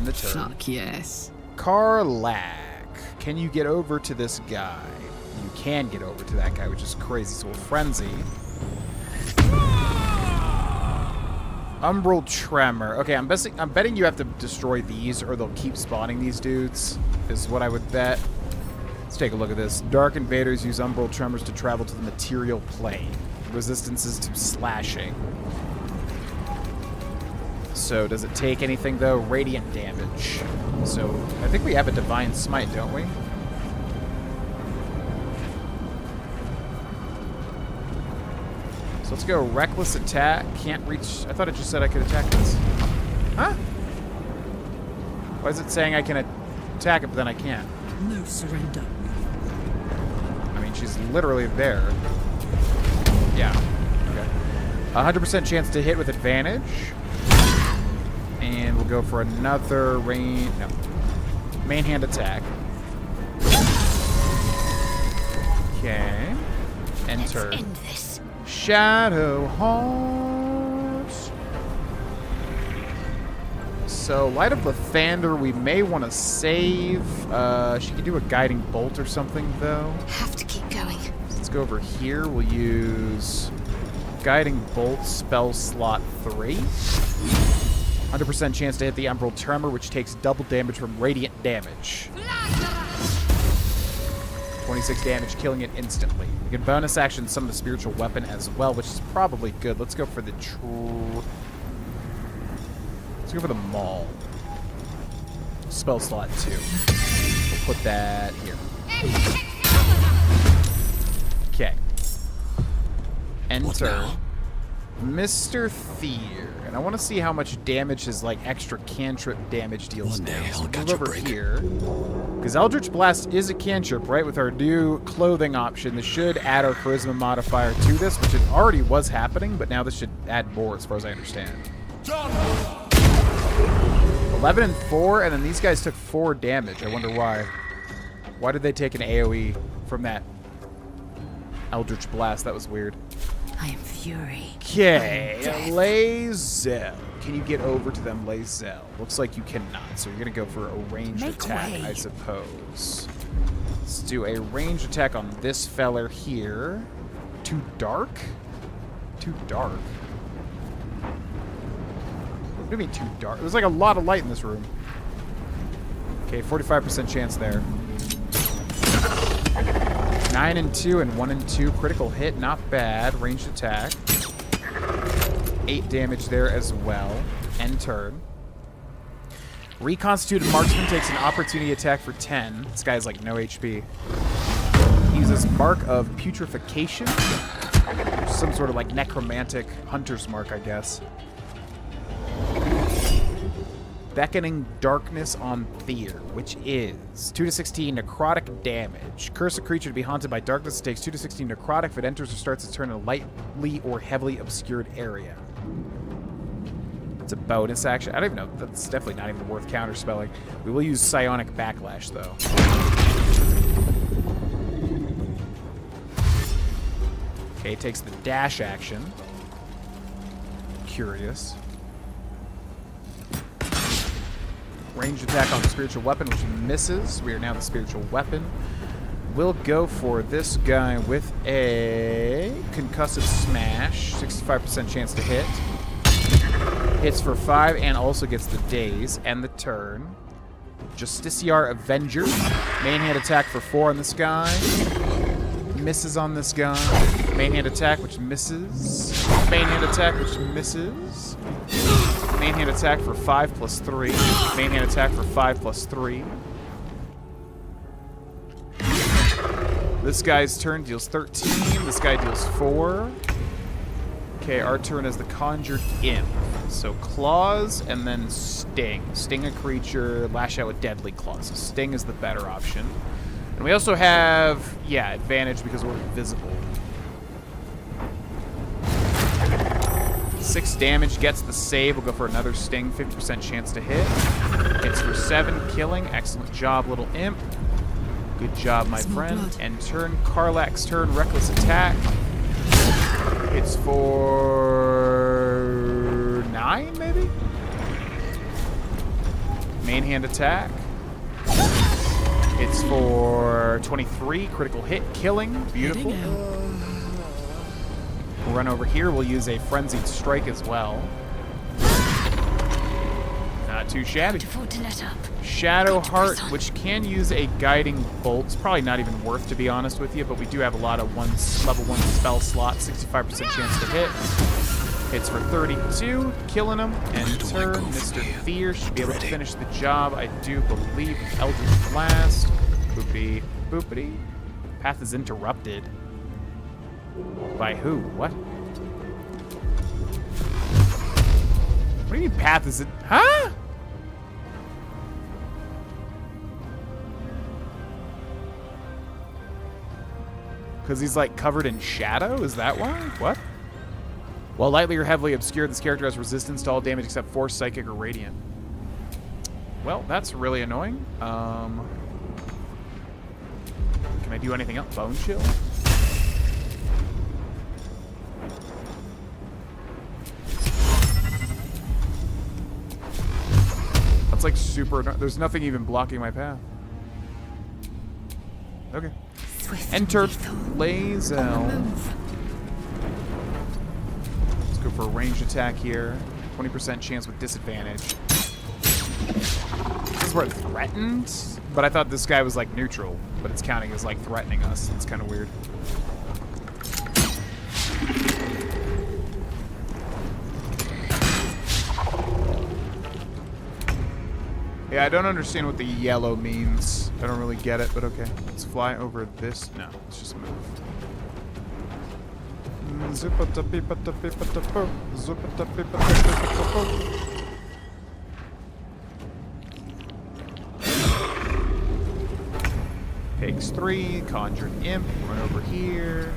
[SPEAKER 1] the turn.
[SPEAKER 5] Fuck yes.
[SPEAKER 1] Karlach. Can you get over to this guy? You can get over to that guy, which is crazy. So we'll frenzy. Umbral Tremor. Okay, I'm betting you have to destroy these or they'll keep spawning these dudes, is what I would bet. Let's take a look at this. Dark Invaders use Umbral Tremors to travel to the material plane. Resistances to slashing. So does it take anything, though? Radiant damage. So I think we have a Divine Smite, don't we? So let's go Reckless Attack. Can't reach... I thought it just said I could attack this. Huh? Why is it saying I can attack it, but then I can't?
[SPEAKER 16] No surrender.
[SPEAKER 1] I mean, she's literally there. Yeah. Okay. 100% chance to hit with advantage. And we'll go for another main hand attack. Okay. Enter.
[SPEAKER 13] Let's end this.
[SPEAKER 1] Shadow Hearts. So, Light of Lathander, we may want to save. She could do a Guiding Bolt or something, though.
[SPEAKER 13] Have to keep going.
[SPEAKER 1] So let's go over here. We'll use Guiding Bolt, spell slot 3. 100% chance to hit the Emerald Tremor, which takes double damage from radiant damage. 26 damage, killing it instantly. We can bonus action summon a spiritual weapon as well, which is probably good. Let's go for the let's go for the Maul. Spell slot 2. We'll put that here. Okay. Enter Mr. Fear. And I want to see how much damage his extra cantrip damage deals now. So move over here. Because Eldritch Blast is a cantrip, right? With our new clothing option, this should add our charisma modifier to this, which it already was happening, but now this should add more as far as I understand. 11 and 4, and then these guys took 4 damage. I wonder why. Why did they take an AoE from that Eldritch Blast? That was weird.
[SPEAKER 10] I am fury.
[SPEAKER 1] Okay, Lae'zel. Can you get over to them, Lae'zel? Looks like you cannot, so you're going to go for a ranged attack, I suppose. Let's do a ranged attack on this feller here. Too dark? Too dark. What do you mean too dark? There's a lot of light in this room. Okay, 45% chance there. 9 and 2 and 1 and 2. Critical hit, not bad. Ranged attack. 8 damage there as well. End turn. Reconstituted Marksman takes an opportunity attack for 10. This guy's no HP. He uses Mark of Putrefaction. Some sort of necromantic hunter's mark, I guess. Beckoning Darkness on Fear, which is 2 to 16 necrotic damage. Curse a creature to be haunted by darkness. It takes 2 to 16 necrotic if it enters or starts its turn in a lightly or heavily obscured area. It's a bonus action. I don't even know. That's definitely not even worth counterspelling. We will use Psionic Backlash, though. Okay, takes the dash action. Curious. Ranged attack on the spiritual weapon, which misses. We are now the spiritual weapon. We'll go for this guy with a concussive smash. 65% chance to hit. Hits for 5 and also gets the daze and the turn. Justiciar Avenger. Main hand attack for 4 on this guy. Misses on this guy. Main hand attack, which misses. Main hand attack, which misses. Main hand attack for 5 plus 3. Main hand attack for 5 plus 3. This guy's turn deals 13. This guy deals 4. Okay, our turn is the Conjured Imp. So Claws and then Sting. Sting a creature, lash out with Deadly Claws. So Sting is the better option. And we also have, advantage because we're invisible. 6 damage, gets the save. We'll go for another Sting, 50% chance to hit. Hits for 7, killing. Excellent job, little imp. Good job, my friend. And turn, Karlak's turn, reckless attack. Hits for 9, maybe? Main hand attack. Hits for 23, critical hit, killing. Beautiful. We'll run over here. We'll use a Frenzied Strike as well. Not too shabby. Shadow Heart, which can use a Guiding Bolt. It's probably not even worth, to be honest with you, but we do have a lot of level 1 spell slots. 65% chance to hit. Hits for 32, killing him. And turn, Mr. Fear should be able to finish the job, I do believe. Eldritch Blast. Boopity, boopity. Path is interrupted. By who? What? What do you mean path is it? Huh? Because he's like covered in shadow? Is that why? What? While lightly or heavily obscured, this character has resistance to all damage except force, psychic, or radiant. Well, that's really annoying. Can I do anything else? Bone chill? That's like super. There's nothing even blocking my path. Okay. Enter Lazel. Let's go for a ranged attack here. 20% chance with disadvantage. This is where it threatened, but I thought this guy was like neutral, but it's counting as like threatening us. It's kind of weird. Yeah, I don't understand what the yellow means. I don't really get it, but okay. Let's fly over this. No, let's just move. Takes 3, conjured imp, run over here.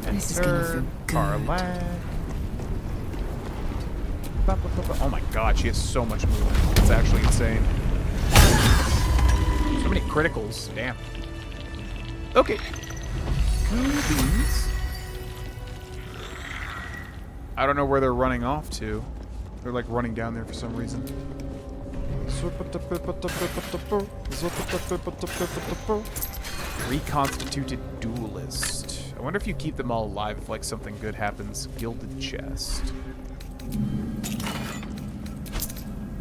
[SPEAKER 1] Enter, Carlac. Oh my god, she has so much movement. It's actually insane. So many criticals, damn. Okay. Movies. I don't know where they're running off to. They're like running down there for some reason. Reconstituted duelist. I wonder if you keep them all alive if like something good happens. Gilded chest.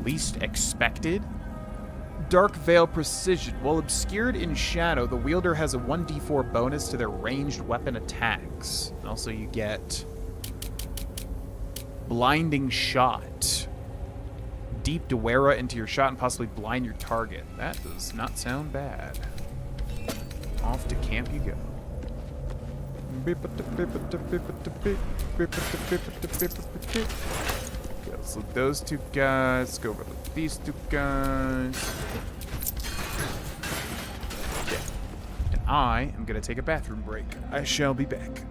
[SPEAKER 1] Least expected. Dark Veil Precision. While obscured in shadow, the wielder has a 1d4 bonus to their ranged weapon attacks. Also, you get Blinding Shot. Deep Dewera into your shot and possibly blind your target. That does not sound bad. Off to camp you go. Okay, let's look those two guys. Let's go over these two guys. Okay. And I am going to take a bathroom break. I shall be back.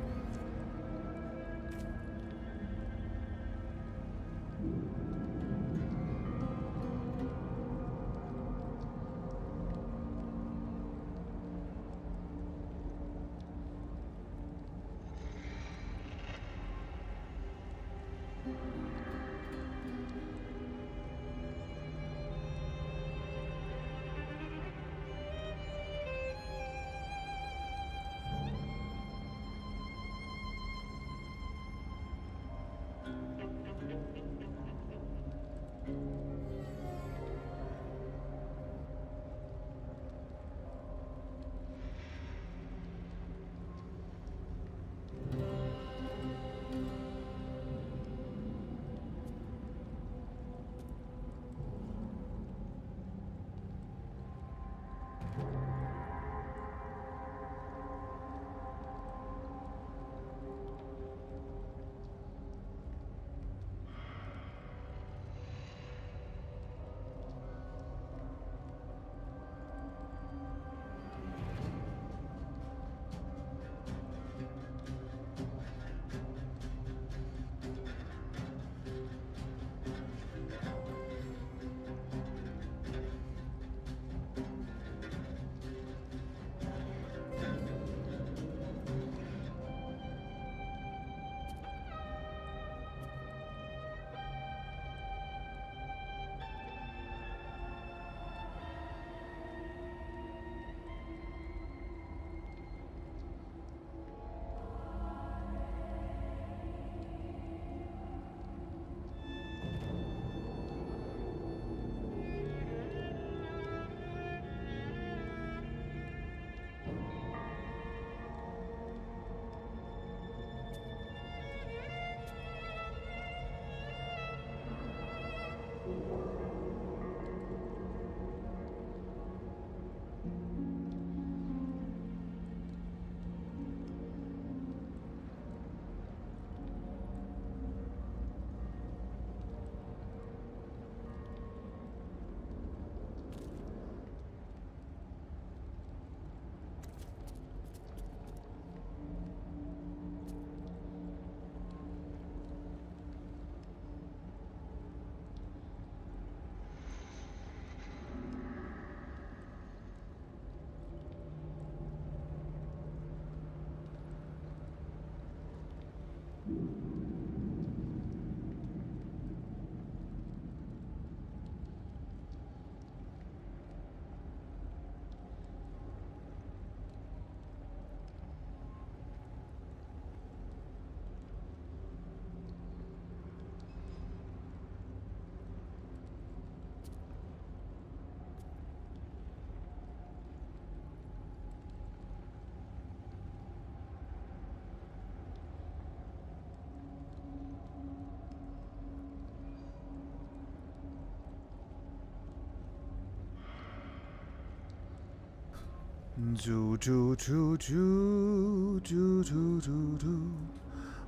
[SPEAKER 1] Do do do do do do do do.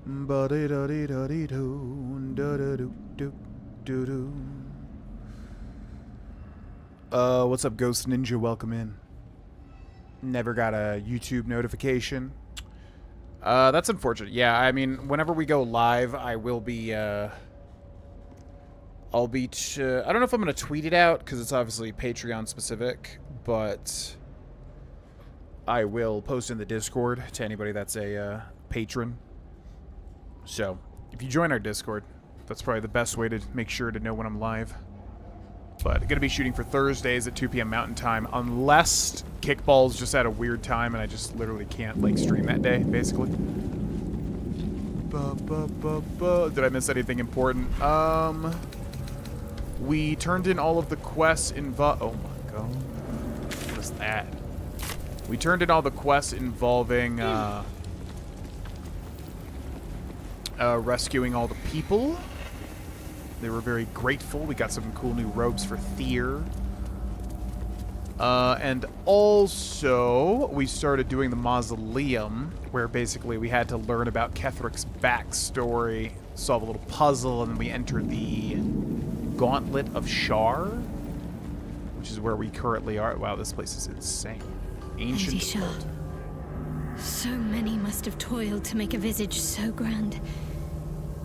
[SPEAKER 1] Ba da da da da do da da do do do do. What's up, Ghost Ninja? Welcome in. Never got a YouTube notification. That's unfortunate. Yeah, I mean, whenever we go live, I will be, I don't know if I'm going to tweet it out, because it's obviously Patreon specific, but I will post in the Discord to anybody that's a, patron. So, if you join our Discord, that's probably the best way to make sure to know when I'm live. But I'm going to be shooting for Thursdays at 2 p.m. Mountain Time, unless Kickball's just at a weird time and I just literally can't, like, stream that day, basically. Did I miss anything important? We turned in all of the quests oh my god. What is that? We turned in all the quests involving, rescuing all the people. They were very grateful. We got some cool new robes for Thier. And also, we started doing the Mausoleum, where basically we had to learn about Ketheric's backstory, solve a little puzzle, and then we entered the Gauntlet of Shar, which is where we currently are. Wow, this place is insane. Ancient.
[SPEAKER 18] Lady Shar. So many must have toiled to make a visage so grand.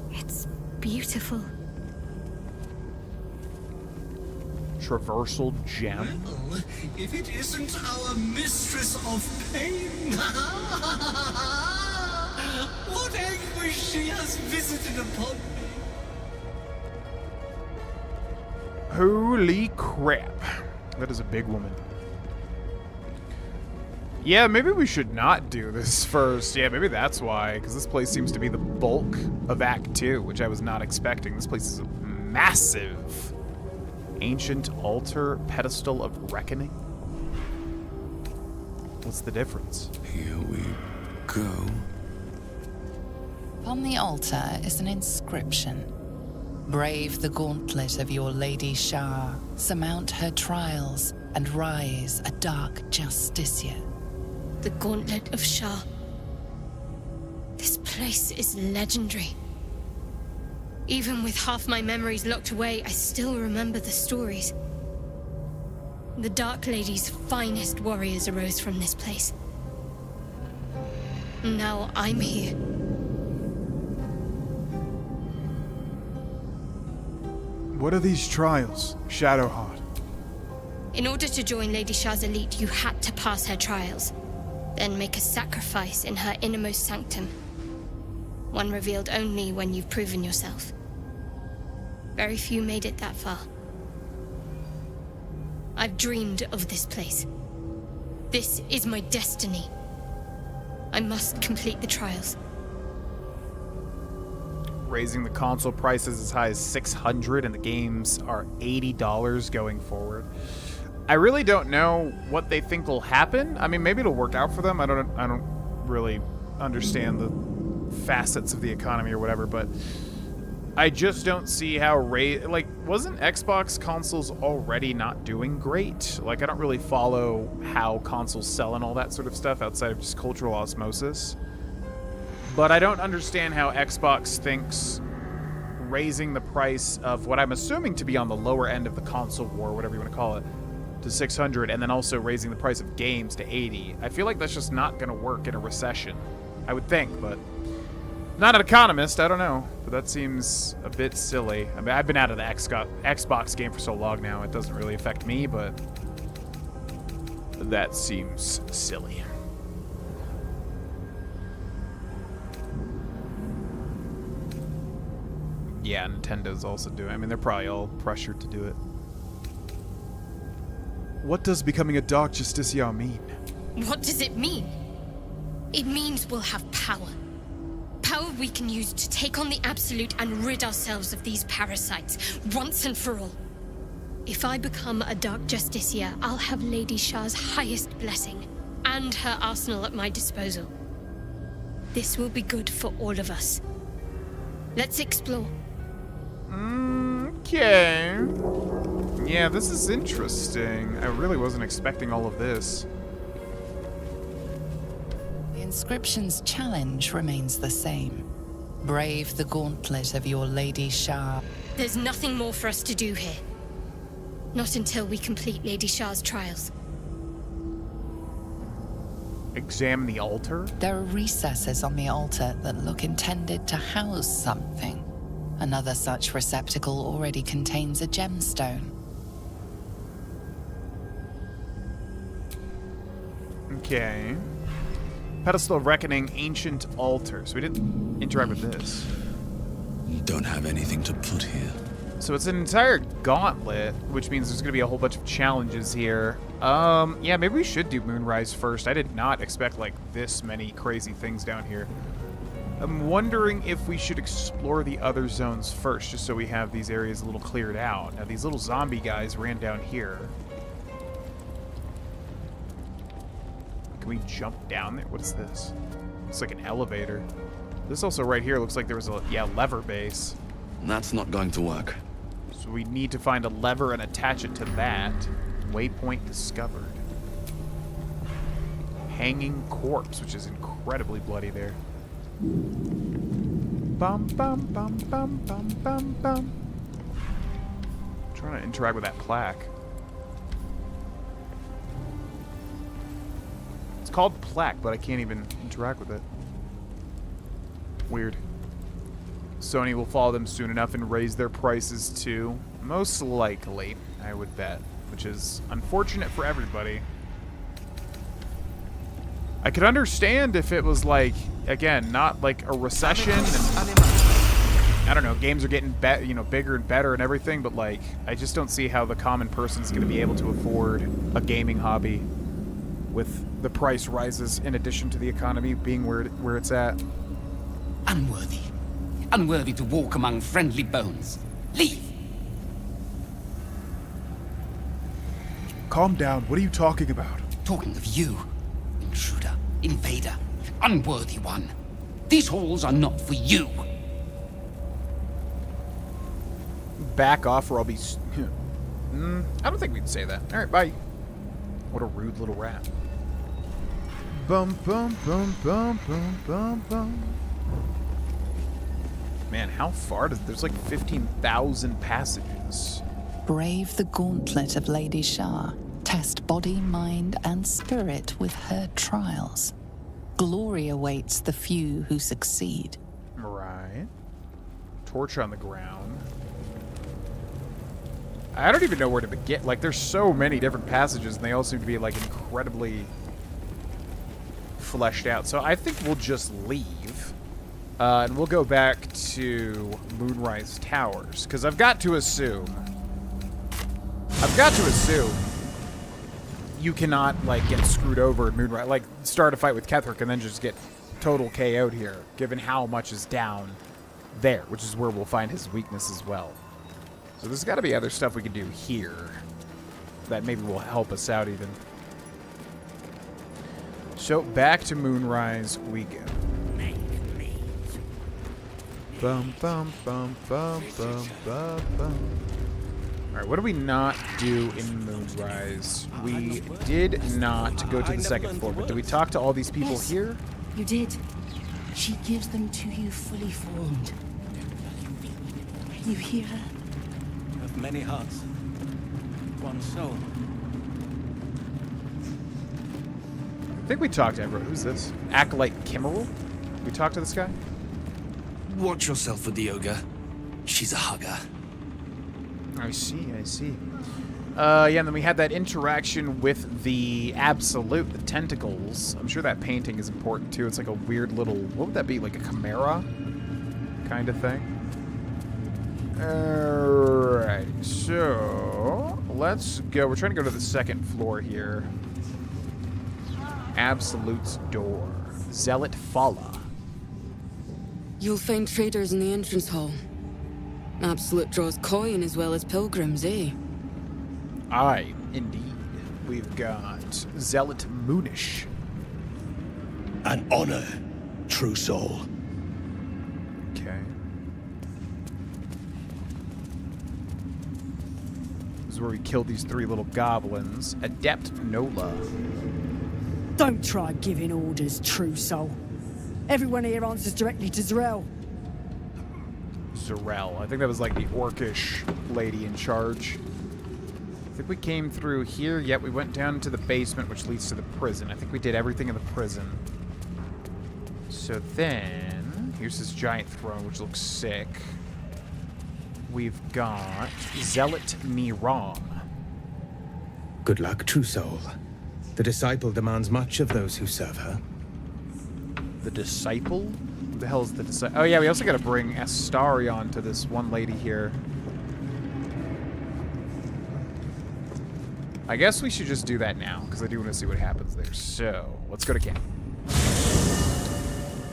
[SPEAKER 18] It's beautiful.
[SPEAKER 1] Traversal gem.
[SPEAKER 6] Well, if it isn't our mistress of pain. What anguish she has visited upon me.
[SPEAKER 1] Holy crap. That is a big woman. Yeah, maybe we should not do this first. Yeah, maybe that's why, because this place seems to be the bulk of Act 2, which I was not expecting. This place is massive. Ancient altar, pedestal of reckoning. What's the difference?
[SPEAKER 14] Here we go.
[SPEAKER 17] On the altar is an inscription. Brave the gauntlet of your Lady Shar, surmount her trials, and rise a dark Justicia.
[SPEAKER 18] The Gauntlet of Shar. This place is legendary. Even with half my memories locked away, I still remember the stories. The Dark Lady's finest warriors arose from this place. Now I'm here.
[SPEAKER 1] What are these trials, Shadowheart?
[SPEAKER 18] In order to join Lady Shar's elite, you had to pass her trials. Then make a sacrifice in her innermost sanctum. One revealed only when you've proven yourself. Very few made it that far. I've dreamed of this place. This is my destiny. I must complete the trials.
[SPEAKER 1] Raising the console prices as high as $600 and the games are $80 going forward. I really don't know what they think will happen. I mean, maybe it'll work out for them. I don't really understand the facets of the economy or whatever, but I just don't see how wasn't Xbox consoles already not doing great? Like, I don't really follow how consoles sell and all that sort of stuff outside of just cultural osmosis. But I don't understand how Xbox thinks raising the price of what I'm assuming to be on the lower end of the console war, whatever you want to call it, to $600, and then also raising the price of games to $80. I feel like that's just not going to work in a recession. I would think, but not an economist, I don't know. But that seems a bit silly. I mean, I've been out of the Xbox game for so long now, it doesn't really affect me, but that seems silly. Yeah, Nintendo's also doing it. I mean, they're probably all pressured to do it. What does becoming a Dark Justicia mean?
[SPEAKER 18] What does it mean? It means we'll have power. Power we can use to take on the Absolute and rid ourselves of these parasites, once and for all. If I become a Dark Justicia, I'll have Lady Shar's highest blessing, and her arsenal at my disposal. This will be good for all of us. Let's explore.
[SPEAKER 1] Okay. Yeah, this is interesting. I really wasn't expecting all of this.
[SPEAKER 17] inscription's challenge remains the same. Brave the gauntlet of your Lady Shah.
[SPEAKER 18] There's nothing more for us to do here. Not until we complete Lady Shah's trials.
[SPEAKER 1] Examine the altar?
[SPEAKER 17] There are recesses on the altar that look intended to house something. Another such receptacle already contains a gemstone.
[SPEAKER 1] Okay. Pedestal of Reckoning, Ancient Altar. So we didn't interact with this.
[SPEAKER 14] You don't have anything to put here.
[SPEAKER 1] So it's an entire gauntlet, which means there's going to be a whole bunch of challenges here. Yeah, maybe we should do Moonrise first. I did not expect, like, this many crazy things down here. I'm wondering if we should explore the other zones first, just so we have these areas a little cleared out. Now, these little zombie guys ran down here. Can we jump down there? What's this? It's like an elevator. This also right here looks like there was a, lever base.
[SPEAKER 14] That's not going to work.
[SPEAKER 1] So we need to find a lever and attach it to that. Waypoint discovered. Hanging corpse, which is incredibly bloody there. Bum bum bum bum bum bum bum. I'm trying to interact with that plaque. It's called plaque, but I can't even interact with it. Weird. Sony will follow them soon enough and raise their prices too. Most likely, I would bet. Which is unfortunate for everybody. I could understand if it was like, again, not like a recession and, I don't know, games are getting bigger and better and everything, but like, I just don't see how the common person's going to be able to afford a gaming hobby with the price rises in addition to the economy being where it's at.
[SPEAKER 9] Unworthy. Unworthy to walk among friendly bones. Leave!
[SPEAKER 1] Calm down. What are you talking about?
[SPEAKER 9] Talking of you. Intruder. Invader. Unworthy one. These halls are not for you.
[SPEAKER 1] Back off or I'll be... I don't think we'd say that. Alright, bye. What a rude little rat. Bum bum bum bum bum bum bum. Man, how far does... There's like 15,000 passages.
[SPEAKER 17] Brave the gauntlet of Lady Shah. Test body, mind, and spirit with her trials. Glory awaits the few who succeed.
[SPEAKER 1] Right. Torch on the ground. I don't even know where to begin. Like, there's so many different passages, and they all seem to be, like, incredibly fleshed out. So I think we'll just leave. And we'll go back to Moonrise Towers. Because I've got to assume you cannot, like, get screwed over at Moonrise. Like, start a fight with Ketherick and then just get total KO'd here, given how much is down there, which is where we'll find his weakness as well. So there's got to be other stuff we can do here that maybe will help us out even. So back to Moonrise we go. Bum bum bum bum bum bum bum. Alright, what do we not do in Moonrise? We did not go to the second floor, but did we talk to all these people here?
[SPEAKER 22] You did. She gives them to you fully formed. You hear her?
[SPEAKER 23] Of many hearts, one soul.
[SPEAKER 1] I think we talked to everyone. Who's this? Acolyte Kimmerl? We talked to this guy?
[SPEAKER 9] Watch yourself with the ogre. She's a hugger.
[SPEAKER 1] I see, I see. Yeah, and then we had that interaction with the Absolute, the tentacles. I'm sure that painting is important, too. It's like a weird little... What would that be? Like a chimera kind of thing? Alright, so... Let's go. We're trying to go to the second floor here. Absolute's door. Zealot Falla.
[SPEAKER 4] You'll find traders in the entrance hall. Absolute draws coin as well as pilgrims, eh?
[SPEAKER 1] Aye, indeed. We've got Zealot Moonish.
[SPEAKER 21] An honor, true soul.
[SPEAKER 1] Okay. This is where we killed these 3 little goblins. Adept Nola.
[SPEAKER 2] Don't try giving orders, true soul. Everyone here answers directly to Zarel.
[SPEAKER 1] Zarel. I think that was like the orcish lady in charge. I think we came through here, yet we went down to the basement, which leads to the prison. I think we did everything in the prison. So then, here's this giant throne, which looks sick. We've got Zealot Miram.
[SPEAKER 7] Good luck, true soul. The disciple demands much of those who serve her.
[SPEAKER 1] The disciple? Who the hell is the disciple? Oh yeah, we also gotta bring Astarion to this one lady here. I guess we should just do that now, because I do want to see what happens there. So, let's go to camp.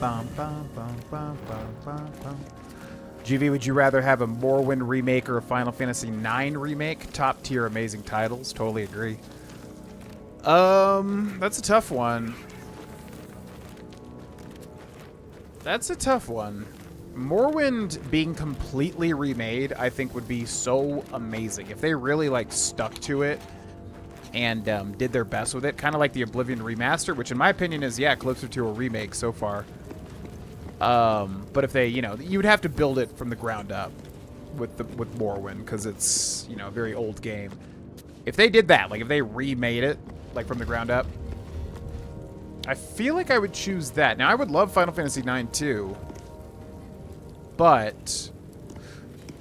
[SPEAKER 1] Bum, bum, bum, bum, bum, bum, bum. GV, would you rather have a Morrowind remake or a Final Fantasy IX remake? Top tier amazing titles. Totally agree. That's a tough one. That's a tough one. Morrowind being completely remade, I think, would be so amazing. If they really, like, stuck to it and did their best with it. Kind of like the Oblivion remaster, which in my opinion is, yeah, closer to a remake so far. But if they, you know, you would have to build it from the ground up with Morrowind, because it's, you know, a very old game. If they did that, like if they remade it, like from the ground up, I feel like I would choose that. Now, I would love Final Fantasy IX too, but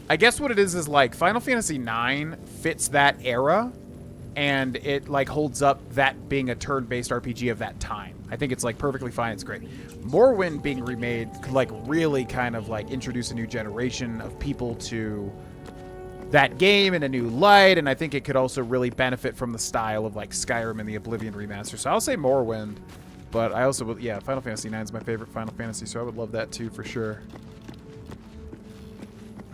[SPEAKER 1] I guess what it is like Final Fantasy IX fits that era, and it like holds up that being a turn-based RPG of that time. I think it's like perfectly fine. It's great. Morrowind being remade could like really kind of like introduce a new generation of people to that game in a new light, and I think it could also really benefit from the style of like Skyrim and the Oblivion remaster. So I'll say Morrowind, but I also would, yeah, Final Fantasy IX is my favorite Final Fantasy, so I would love that too for sure.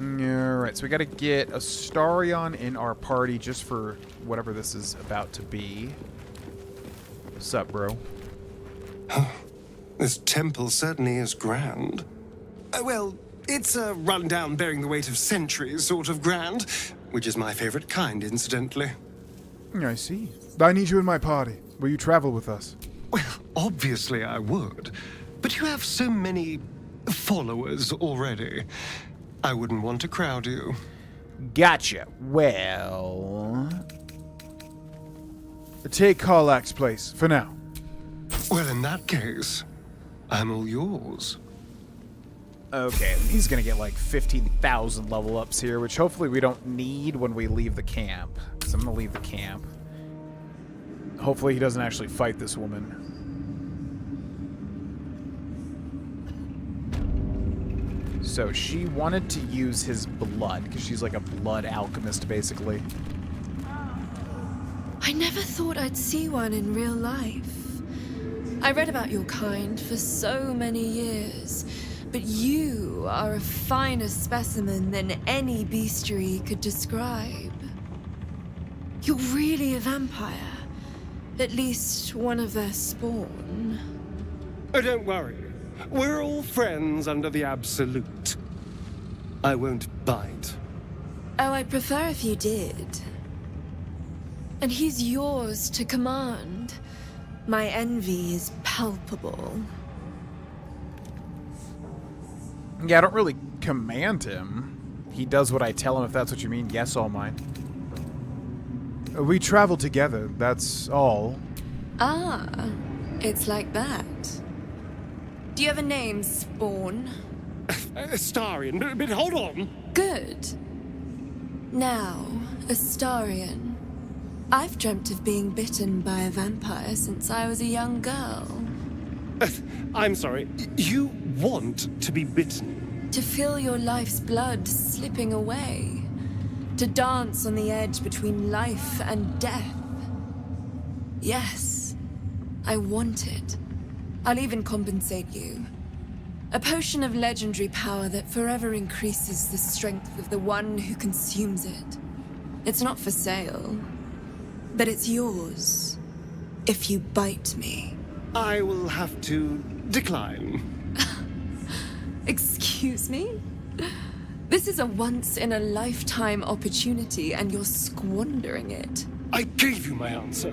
[SPEAKER 1] Alright, so we gotta get Astarion in our party just for whatever this is about to be. What's up, bro?
[SPEAKER 8] This temple certainly is grand. Well, it's a rundown bearing the weight of centuries sort of grand, which is my favorite kind, incidentally.
[SPEAKER 24] I see. I need you in my party. Will you travel with us?
[SPEAKER 8] Well, obviously I would. But you have so many followers already. I wouldn't want to crowd you.
[SPEAKER 1] Gotcha. Well,
[SPEAKER 24] take Karlach's place for now.
[SPEAKER 8] Well, in that case, I'm all yours.
[SPEAKER 1] Okay, he's gonna get like 15,000 level ups here, which hopefully we don't need when we leave the camp. So I'm gonna leave the camp. Hopefully he doesn't actually fight this woman. So she wanted to use his blood, because she's like a blood alchemist, basically.
[SPEAKER 25] I never thought I'd see one in real life. I read about your kind for so many years, but you are a finer specimen than any bestiary could describe. You're really a vampire. At least one of their spawn.
[SPEAKER 8] Oh, don't worry. We're all friends under the Absolute. I won't bite.
[SPEAKER 25] Oh, I'd prefer if you did. And he's yours to command. My envy is palpable.
[SPEAKER 1] Yeah, I don't really command him. He does what I tell him, if that's what you mean. Yes, all mine.
[SPEAKER 24] We travel together, that's all.
[SPEAKER 25] Ah, it's like that. Do you have a name, Spawn?
[SPEAKER 8] Astarion, but hold on.
[SPEAKER 25] Good. Now, Astarion. I've dreamt of being bitten by a vampire since I was a young girl.
[SPEAKER 8] I'm sorry, you want to be bitten?
[SPEAKER 25] To feel your life's blood slipping away. To dance on the edge between life and death. Yes, I want it. I'll even compensate you. A potion of legendary power that forever increases the strength of the one who consumes it. It's not for sale, but it's yours if you bite me.
[SPEAKER 8] I will have to decline.
[SPEAKER 25] Excuse me? This is a once-in-a-lifetime opportunity, and you're squandering it.
[SPEAKER 8] I gave you my answer.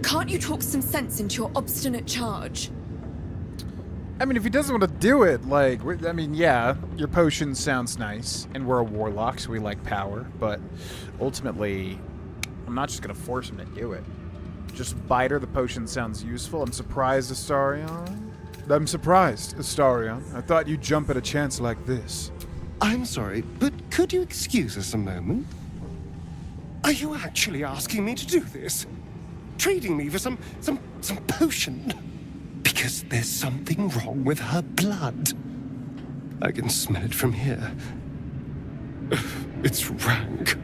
[SPEAKER 25] Can't you talk some sense into your obstinate charge?
[SPEAKER 1] I mean, if he doesn't want to do it, like, I mean, yeah, your potion sounds nice, and we're a warlock, so we like power, but ultimately, I'm not just going to force him to do it. Just biter the potion sounds useful. I'm surprised, Astarion.
[SPEAKER 24] I'm surprised, Astarion. I thought you'd jump at a chance like this.
[SPEAKER 8] I'm sorry, but could you excuse us a moment? Are you actually asking me to do this? Trading me for some potion? Because there's something wrong with her blood. I can smell it from here. It's rank.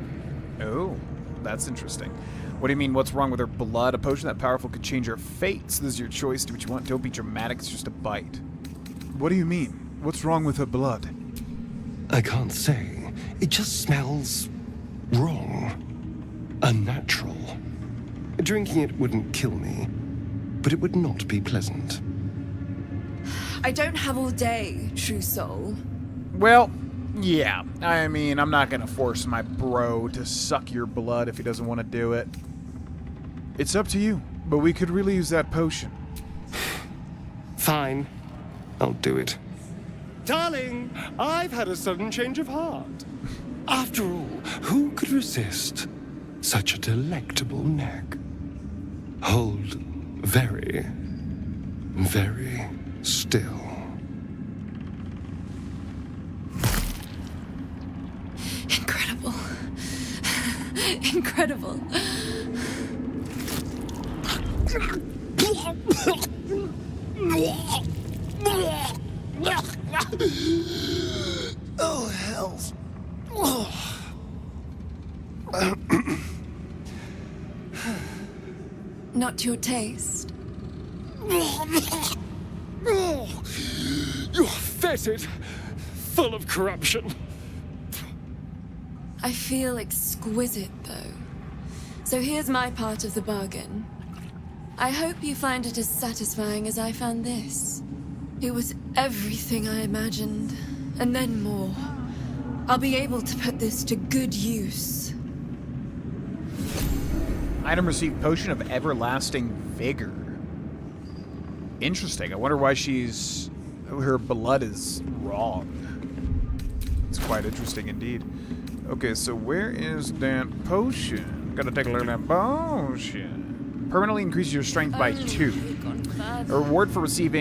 [SPEAKER 1] Oh, that's interesting. What do you mean, what's wrong with her blood? A potion that powerful could change her fate. So this is your choice. Do what you want. Don't be dramatic. It's just a bite.
[SPEAKER 24] What do you mean? What's wrong with her blood?
[SPEAKER 8] I can't say. It just smells wrong. Unnatural. Drinking it wouldn't kill me, but it would not be pleasant.
[SPEAKER 25] I don't have all day, true soul.
[SPEAKER 1] Well, yeah. I mean, I'm not going to force my bro to suck your blood if he doesn't want to do it.
[SPEAKER 24] It's up to you, but we could really use that potion.
[SPEAKER 8] Fine. I'll do it. Darling, I've had a sudden change of heart. After all, who could resist such a delectable neck? Hold very, very still.
[SPEAKER 25] Incredible. Incredible.
[SPEAKER 8] Oh, hells.
[SPEAKER 25] Not to your taste.
[SPEAKER 8] You're fetid, full of corruption.
[SPEAKER 25] I feel exquisite, though. So here's my part of the bargain. I hope you find it as satisfying as I found this. It was everything I imagined, and then more. I'll be able to put this to good use.
[SPEAKER 1] Item received Potion of Everlasting Vigor. Interesting. I wonder why her blood is wrong. It's quite interesting indeed. Okay, so where is that potion? Gotta take a look at that potion. Permanently increases your strength by 2. A reward for received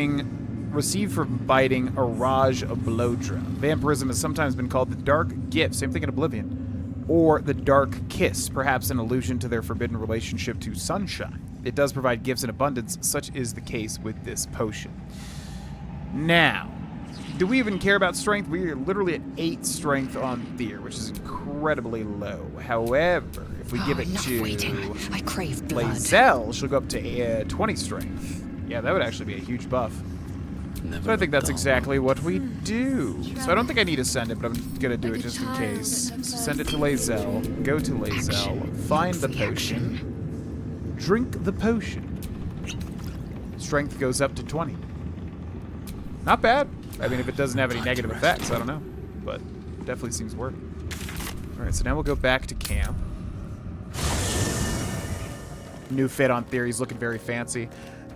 [SPEAKER 1] for biting a Raj of Blodra. Vampirism has sometimes been called the Dark Gift, same thing in Oblivion, or the Dark Kiss, perhaps an allusion to their forbidden relationship to sunshine. It does provide gifts in abundance, such is the case with this potion. Now, do we even care about strength? We are literally at 8 strength on Thea, which is incredibly low. However, if we give it to
[SPEAKER 20] I crave blood.
[SPEAKER 1] Lae'zel, she'll go up to 20 strength. Yeah, that would actually be a huge buff. So I think that's exactly what we do. So I don't think I need to send it, but I'm going to do it just in case. So send it to Lae'zel, go to Lae'zel, find the potion, drink the potion. Strength goes up to 20. Not bad. I mean, if it doesn't have any negative effects, I don't know. But it definitely seems worth it. Alright, so now we'll go back to camp. New fit on Theory's looking very fancy.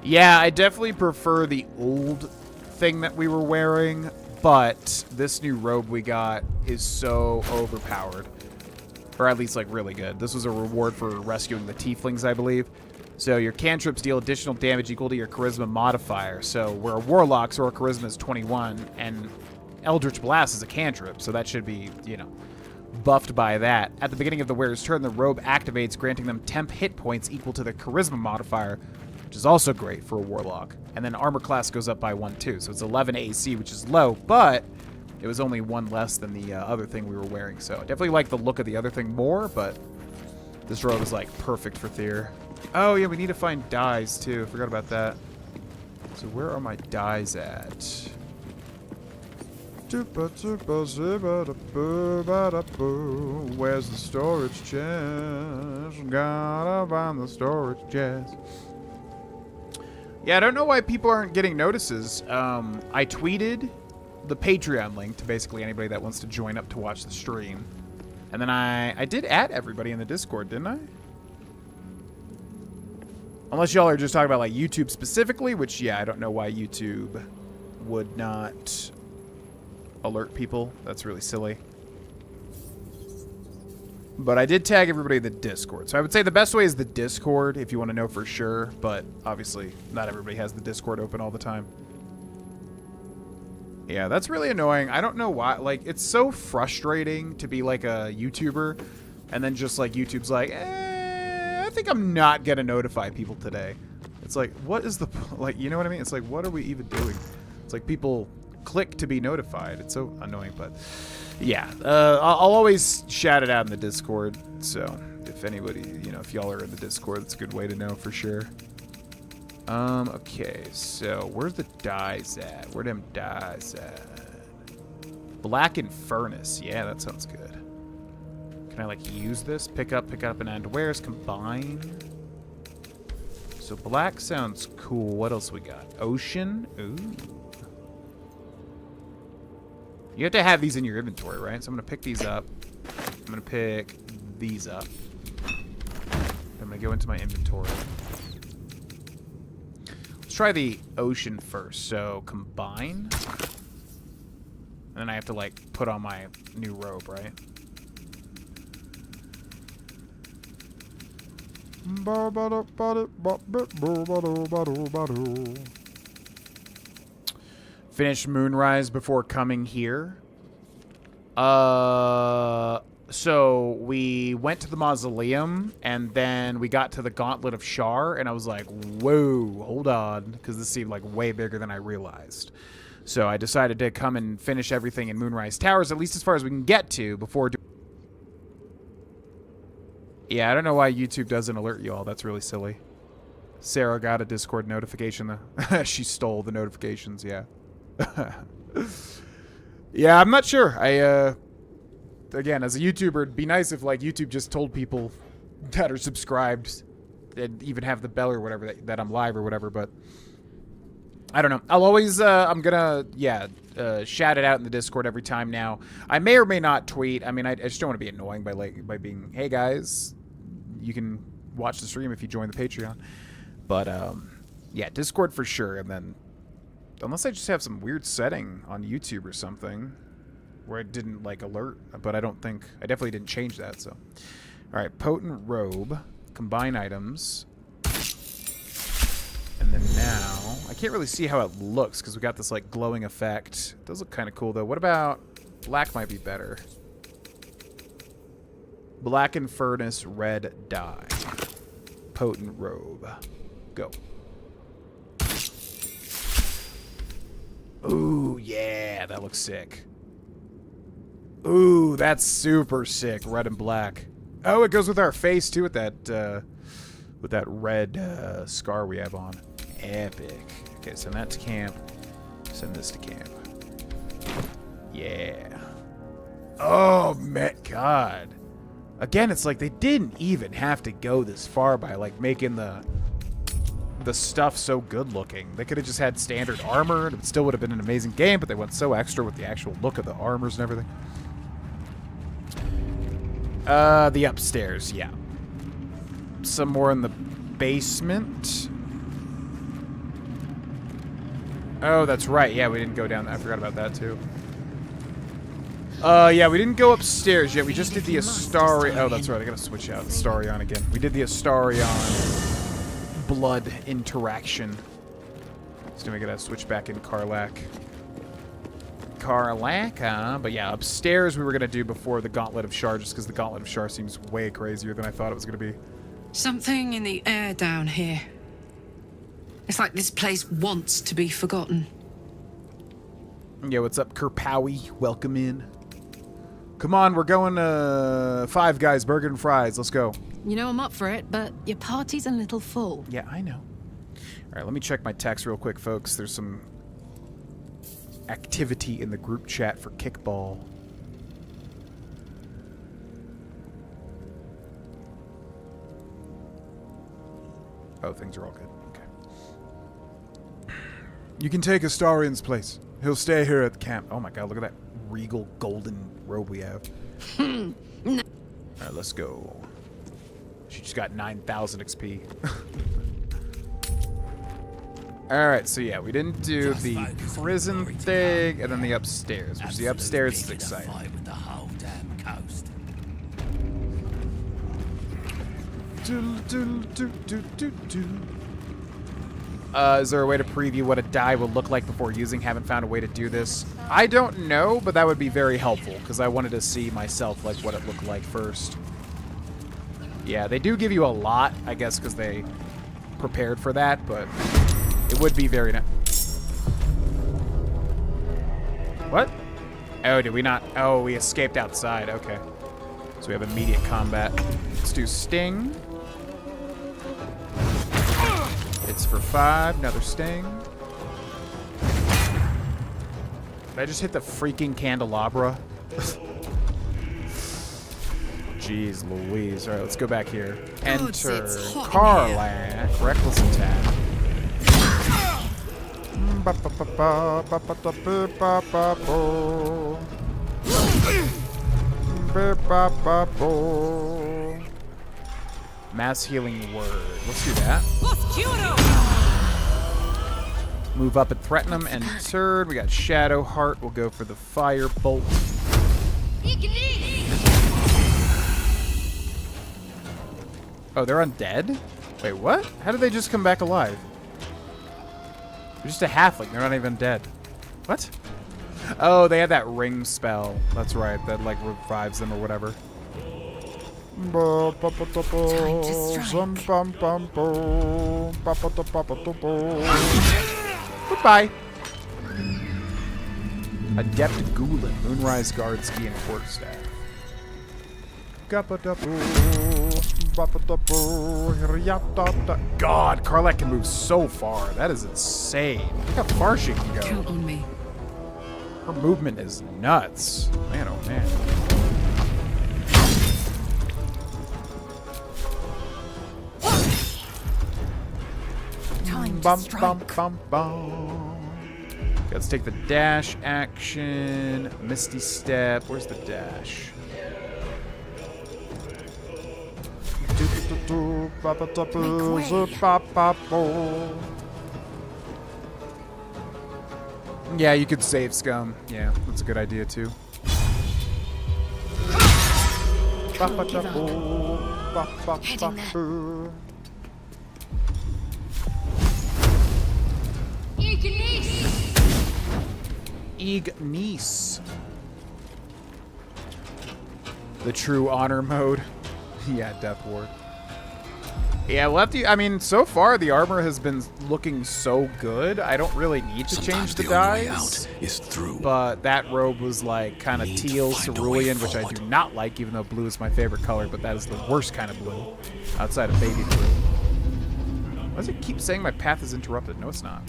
[SPEAKER 1] Yeah, I definitely prefer the old thing that we were wearing, but this new robe we got is so overpowered. Or at least, like, really good. This was a reward for rescuing the tieflings, I believe. So your cantrips deal additional damage equal to your charisma modifier. So we're a warlock, so our charisma is 21, and Eldritch Blast is a cantrip, so that should be, you know, buffed by that. At the beginning of the wearer's turn, the robe activates, granting them temp hit points equal to their charisma modifier, which is also great for a warlock. And then armor class goes up by 1 too, so it's 11 AC, which is low, but it was only 1 less than the other thing we were wearing. So I definitely like the look of the other thing more, but this robe is like perfect for Tyr. Oh yeah, we need to find dyes too. Forgot about that. So where are my dyes at? Where's the storage chest? Gotta find the storage chest. Yeah, I don't know why people aren't getting notices. I tweeted the Patreon link to basically anybody that wants to join up to watch the stream. And then I did add everybody in the Discord, didn't I? Unless y'all are just talking about like YouTube specifically, which yeah, I don't know why YouTube would not alert people. That's really silly. But I did tag everybody in the Discord. So I would say the best way is the Discord if you want to know for sure. But obviously, not everybody has the Discord open all the time. Yeah, that's really annoying. I don't know why. Like, it's so frustrating to be like a YouTuber. And then just like YouTube's like, I think I'm not going to notify people today. It's like, what is the... Like, you know what I mean? It's like, what are we even doing? It's like people click to be notified. It's so annoying, but... Yeah, I'll always shout it out in the Discord, so if anybody, you know, if y'all are in the Discord, that's a good way to know for sure. Okay, so where's the dyes at? Where them dyes at? Blackened Furnace, yeah, that sounds good. Can I, like, use this? Pick up, and add to wares, combine. So black sounds cool. What else we got? Ocean, ooh. You have to have these in your inventory, right? So I'm going to pick these up. I'm going to pick these up. I'm going to go into my inventory. Let's try the ocean first. So combine. And then I have to, like, put on my new robe, right? Finish Moonrise before coming here. So we went to the mausoleum, and then we got to the Gauntlet of Shar, and I was like, whoa, hold on, because this seemed like way bigger than I realized. So I decided to come and finish everything in Moonrise Towers, at least as far as we can get to before doing... Yeah, I don't know why YouTube doesn't alert you all. That's really silly. Sarah got a Discord notification, though. She stole the notifications, yeah. Yeah, I'm not sure. Again, as a YouTuber, it'd be nice if like YouTube just told people that are subscribed and even have the bell or whatever that I'm live or whatever, but I don't know. I'll always I'm gonna shout it out in the Discord every time now. I may or may not tweet. I mean, I just don't want to be annoying by being, hey guys, you can watch the stream if you join the Patreon. But yeah, Discord for sure, and then unless I just have some weird setting on YouTube or something where it didn't, like, alert. But I definitely didn't change that, so. Alright, Potent Robe. Combine items. And then now, I can't really see how it looks because we got this, like, glowing effect. It does look kind of cool, though. What about... Black might be better. Blackened Furnace, red dye. Potent Robe. Go. Ooh, yeah, that looks sick. Ooh, that's super sick. Red and black. Oh, it goes with our face too, with that red scar we have on. Epic. Okay, send that to camp. Send this to camp. Yeah. Oh, man, God. Again, it's like they didn't even have to go this far by like making the stuff so good looking. They could have just had standard armor and it still would have been an amazing game, but they went so extra with the actual look of the armors and everything. The upstairs, yeah. Some more in the basement. Oh, that's right. Yeah, we didn't go down. I forgot about that too. Yeah, we didn't go upstairs yet. We just did the Astarion. Oh, that's right. I gotta switch out Astarion again. We did the Astarion blood interaction. So we gotta switch back in Karlach. But yeah, upstairs we were gonna do before the Gauntlet of Shar, just because the Gauntlet of Shar seems way crazier than I thought it was gonna be.
[SPEAKER 20] Something in the air down here. It's like this place wants to be forgotten.
[SPEAKER 1] Yeah, what's up, Kerpowie? Welcome in. Come on, we're going to Five Guys, Burger and Fries. Let's go.
[SPEAKER 16] You know I'm up for it, but your party's a little full.
[SPEAKER 1] Yeah, I know. All right, let me check my text real quick, folks. There's some activity in the group chat for kickball. Oh, things are all good. Okay. You can take Astarion's place. He'll stay here at the camp. Oh my god, look at that regal golden robe we have. Alright, let's go. She just got 9,000 XP. Alright, so yeah, we didn't do the prison thing and then the upstairs, which the upstairs is exciting.
[SPEAKER 21] With the whole damn coast.
[SPEAKER 1] Is there a way to preview what a die would look like before using? Haven't found a way to do this. I don't know, but that would be very helpful, because I wanted to see myself like what it looked like first. Yeah, they do give you a lot, I guess, because they prepared for that, but it would be very nice. What? Oh, did we not? Oh, we escaped outside. Okay. So we have immediate combat. Let's do Sting. It's for 5. Another Sting. Did I just hit the freaking candelabra? Jeez Louise. Alright, let's go back here. Enter Carlac. Reckless attack. Mass healing word. Let's do that. Move up and threaten them. And turn. We got Shadow Heart. We'll go for the Fire Bolt. Oh, they're undead? Wait, what? How did they just come back alive? They're just a halfling. They're not even dead. What? Oh, they have that ring spell. That's right. That, like, revives them or whatever. Goodbye. Adept Ghoulin, Moonrise Guard, Ski, and Quarterstaff. God, Carlac can move so far. That is insane. Look how far she can go.
[SPEAKER 20] Count on me.
[SPEAKER 1] Her movement is nuts. Man, oh man.
[SPEAKER 17] Time to strike.
[SPEAKER 1] Let's take the dash action. Misty Step. Where's the dash? Yeah, you could save Scum. Yeah, that's a good idea too.
[SPEAKER 18] Heading there.
[SPEAKER 1] Ignis. The true honor mode. Yeah, Death Ward. Yeah, Lefty, I mean, so far the armor has been looking so good. I don't really need to change the dyes.
[SPEAKER 14] Is through.
[SPEAKER 1] But that robe was like kind of teal cerulean, which I do not like, even though blue is my favorite color, but that is the worst kind of blue outside of baby blue. Why does it keep saying my path is interrupted? No, it's not.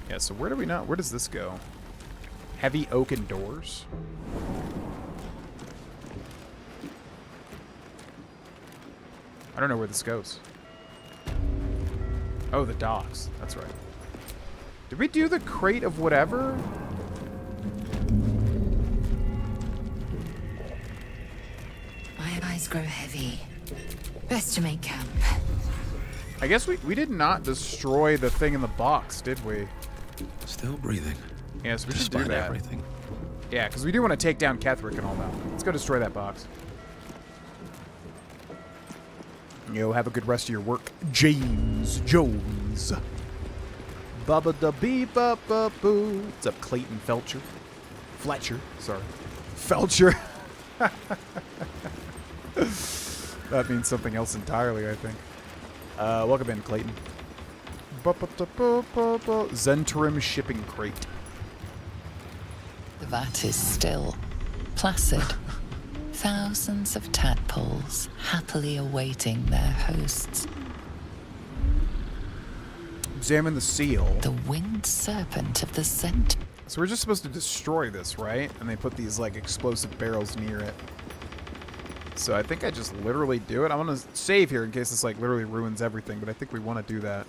[SPEAKER 1] Yeah, so where do we not? Where does this go? Heavy oaken doors? I don't know where this goes. Oh, the docks. That's right. Did we do the crate of whatever?
[SPEAKER 17] My eyes grow heavy. Best to make camp.
[SPEAKER 1] I guess we did not destroy the thing in the box, did we?
[SPEAKER 14] Still breathing.
[SPEAKER 1] Yes, we should do
[SPEAKER 14] Despite
[SPEAKER 1] that.
[SPEAKER 14] everything.
[SPEAKER 1] Yeah, because we do want to take down Ketherick and all that. Let's go destroy that box. Yo, have a good rest of your work, James Jones. Bubba da bee ba ba boo. What's up, Clayton Fletcher, sorry. Felcher. That means something else entirely, I think. Welcome in, Clayton. Zentrim shipping crate.
[SPEAKER 17] The vat is still, placid. Thousands of tadpoles happily awaiting their hosts.
[SPEAKER 1] Examine the seal.
[SPEAKER 17] The winged serpent of the scent.
[SPEAKER 1] So we're just supposed to destroy this, right? And they put these, like, explosive barrels near it. So I think I just literally do it. I'm going to save here in case this, like, literally ruins everything, but I think we want to do that.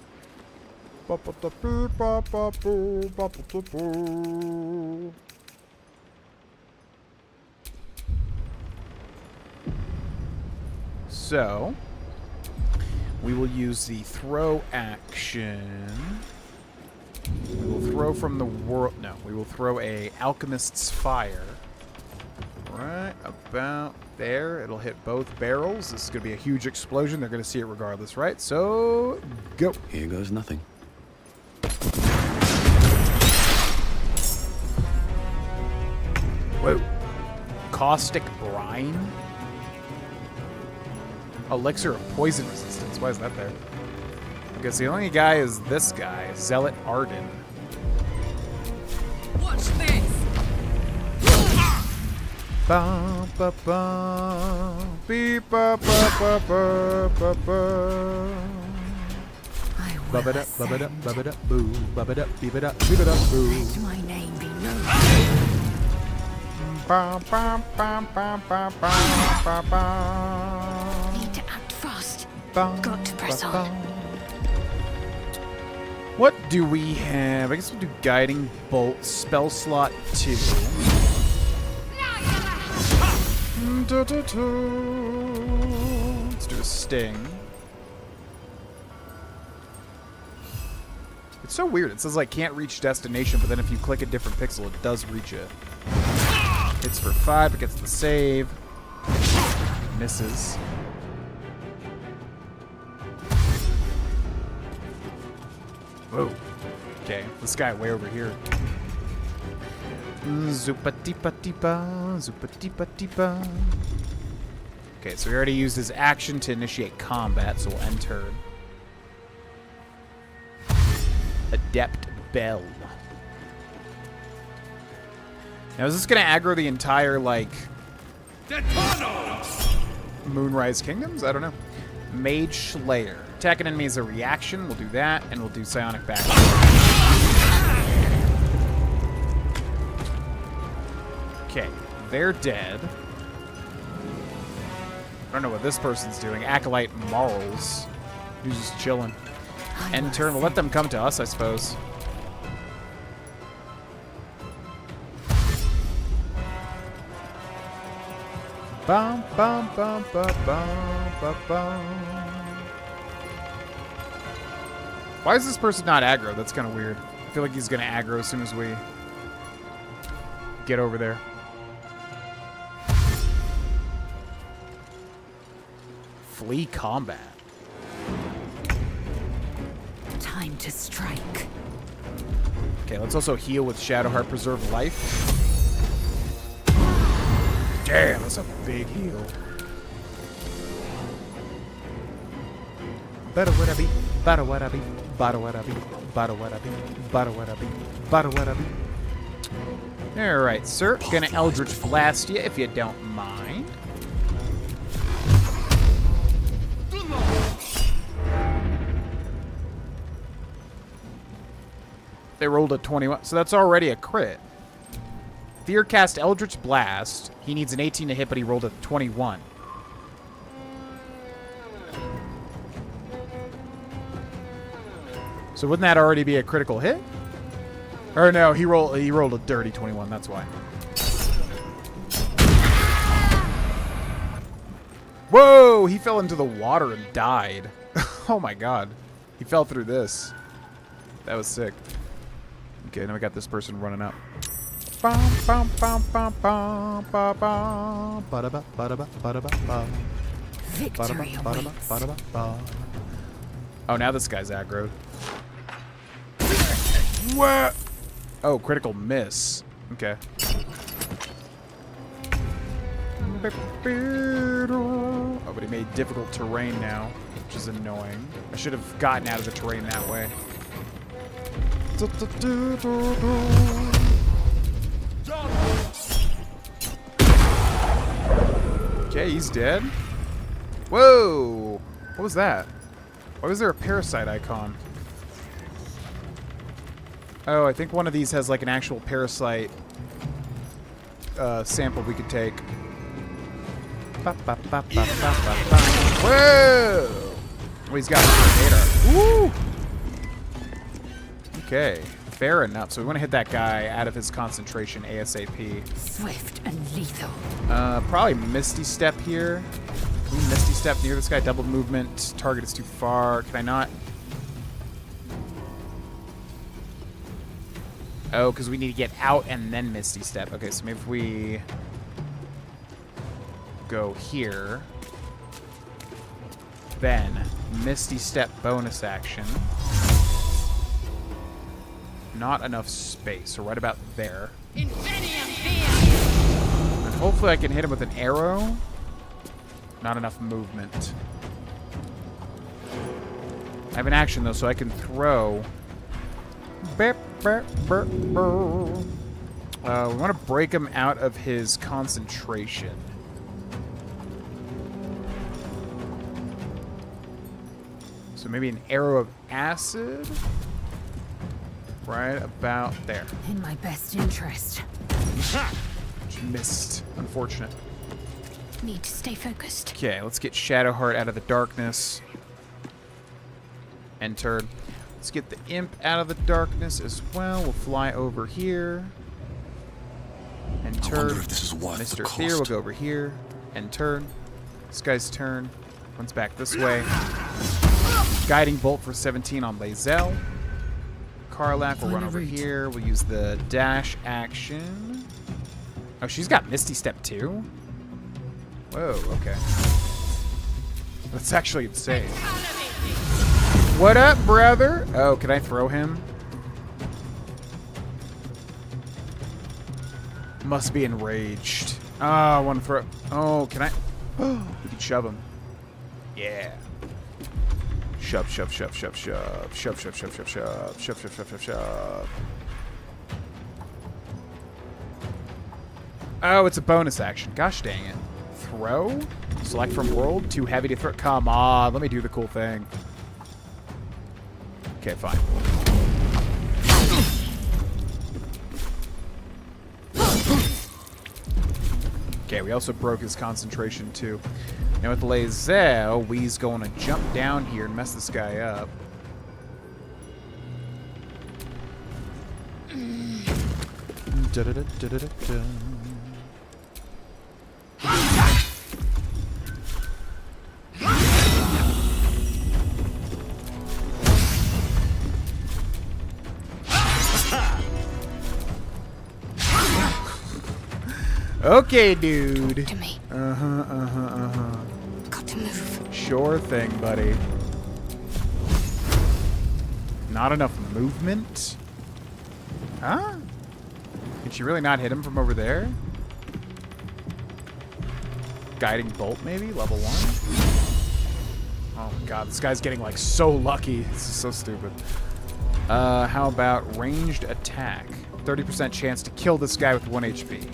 [SPEAKER 1] So, we will use the throw action. We will throw from the world. No, we will throw a Alchemist's Fire. Right about there. It'll hit both barrels. This is going to be a huge explosion. They're going to see it regardless, right? So, go.
[SPEAKER 14] Here goes nothing.
[SPEAKER 1] Whoa. Caustic Brine? Elixir of Poison Resistance. Why is that there? I guess the only guy is this guy, Zealot Arden.
[SPEAKER 16] Watch this!
[SPEAKER 1] Ba ba ba, beep ba ba ba ba ba ba. Bub it up, bub it up, bub it up, boo, bub it up, beep it up, beep it up, boo.
[SPEAKER 2] Let my name be known.
[SPEAKER 1] Ba ba ba ba ba ba ba ba.
[SPEAKER 2] Need to act fast.
[SPEAKER 1] Ba,
[SPEAKER 2] Got to press
[SPEAKER 1] ba,
[SPEAKER 2] on.
[SPEAKER 1] What do we have? I guess we'll do Guiding Bolt, spell slot 2. Let's do a Sting. It's so weird. It says like can't reach destination, but then if you click a different pixel, it does reach it. Hits for 5, it gets the save. Misses. Whoa. Okay, this guy way over here. Zupa-deepa-deepa, zupa-deepa-deepa. Okay, so he already used his action to initiate combat, so we'll end turn. Adept Bell. Now, is this going to aggro the entire, like, Moonrise Kingdoms? I don't know. Mage Slayer. Attack an enemy as a reaction. We'll do that, and we'll do Psionic Back. Okay, they're dead. I don't know what this person's doing. Acolyte Marls. He's just chilling. End turn. We'll let them come to us, I suppose. Bum, bum, bum, bum, bum, bum, bum. Why is this person not aggro? That's kind of weird. I feel like he's going to aggro as soon as we get over there. Flee combat.
[SPEAKER 2] Time to strike.
[SPEAKER 1] Okay, let's also heal with Shadowheart Preserve Life. Damn, that's a big heal. Better what I be, better what I be, better what I be, better what I be, better what I be, better what I be. Alright, sir. Gonna Eldritch Blast you if you don't mind. They rolled a 21, so that's already a crit. Fear cast Eldritch Blast. He needs an 18 to hit, but he rolled a 21. So wouldn't that already be a critical hit? Or no, he rolled a dirty 21, that's why. Whoa, he fell into the water and died. Oh my god. He fell through this. That was sick. Okay, now we got this person running up.
[SPEAKER 2] Victory awaits.
[SPEAKER 1] Oh, now this guy's aggroed. What? Oh, critical miss. Okay. Oh, but he made difficult terrain now, which is annoying. I should have gotten out of the terrain that way. Okay, he's dead. Whoa! What was that? Why was there a parasite icon? Oh, I think one of these has like an actual parasite sample we could take. Whoa! Oh, he's got a tornado. Woo! Okay, fair enough. So we want to hit that guy out of his concentration ASAP.
[SPEAKER 22] Swift and lethal.
[SPEAKER 1] Probably Misty Step here. Can we Misty Step near this guy? Double movement. Target is too far. Can I not? Oh, because we need to get out and then Misty Step. Okay, so maybe if we go here, then Misty Step bonus action. Not enough space, so right about there. And hopefully I can hit him with an arrow. Not enough movement. I have an action though, so I can throw. We want to break him out of his concentration. So maybe an arrow of acid. Right about there.
[SPEAKER 22] In my best interest.
[SPEAKER 1] Which missed. Unfortunate.
[SPEAKER 18] Need to stay focused.
[SPEAKER 1] Okay, let's get Shadowheart out of the darkness. Enter. Let's get the imp out of the darkness as well. We'll fly over here. And turn.
[SPEAKER 14] I wonder if this is worth
[SPEAKER 1] Mr.
[SPEAKER 14] the cost.
[SPEAKER 1] Fear will go over here. And turn. This guy's turn. Runs back this way. Guiding Bolt for 17 on Lae'zel. Karlach will run over here. We'll use the dash action. Oh, she's got Misty Step too? Whoa, okay. That's actually insane. What up, brother? Oh, can I throw him? Must be enraged. Oh, I want to throw. Oh, can I? Oh, we can shove him. Yeah. Shove, shove, shove, shove, shove. Shove, shove, shove, shove, shove. Shove, shove, shove, shove, shove. Oh, it's a bonus action. Gosh dang it. Throw? Select from world? Too heavy to throw? Come on, let me do the cool thing. Okay, fine. Okay, we also broke his concentration too. Now with Lae'zel, we's going to jump down here and mess this guy up. Da-da-da-da-da-da. Okay, dude.
[SPEAKER 18] To me.
[SPEAKER 1] Got to move. Sure thing, buddy. Not enough movement? Huh? Can she really not hit him from over there? Guiding Bolt, maybe? Level 1? Oh my god, this guy's getting like so lucky. This is so stupid. How about ranged attack? 30% chance to kill this guy with 1 HP.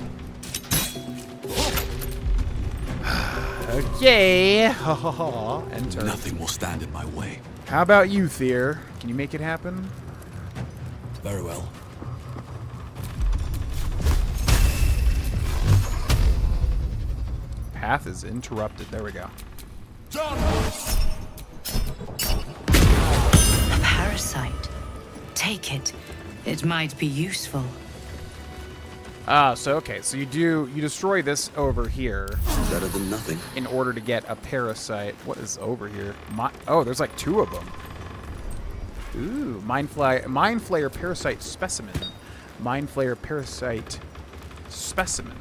[SPEAKER 1] Okay. Enter.
[SPEAKER 14] Nothing will stand in my way.
[SPEAKER 1] How about you, Thier? Can you make it happen?
[SPEAKER 14] Very well.
[SPEAKER 1] Path is interrupted. There we go.
[SPEAKER 22] A parasite. Take it. It might be useful.
[SPEAKER 1] So okay, so you destroy this over here.
[SPEAKER 14] Better than nothing.
[SPEAKER 1] In order to get a parasite. What is over here? Oh, there's like 2 of them. Ooh, Mind Flayer Parasite Specimen. Mind Flayer Parasite Specimen.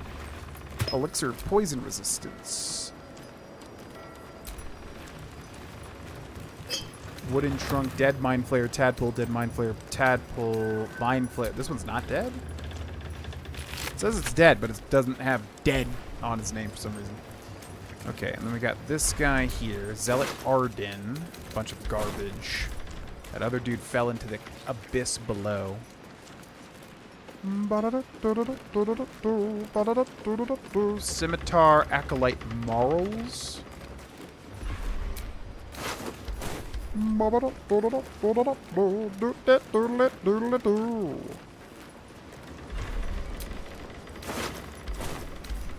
[SPEAKER 1] Elixir of Poison Resistance. Wooden Trunk, Dead Mind Flayer Tadpole, Dead Mind Flayer Tadpole, Mind Flayer. This one's not dead? It says it's dead, but it doesn't have dead on his name for some reason. Okay, and then we got this guy here, Zealot Arden. Bunch of garbage. That other dude fell into the abyss below. Scimitar Acolyte Morals.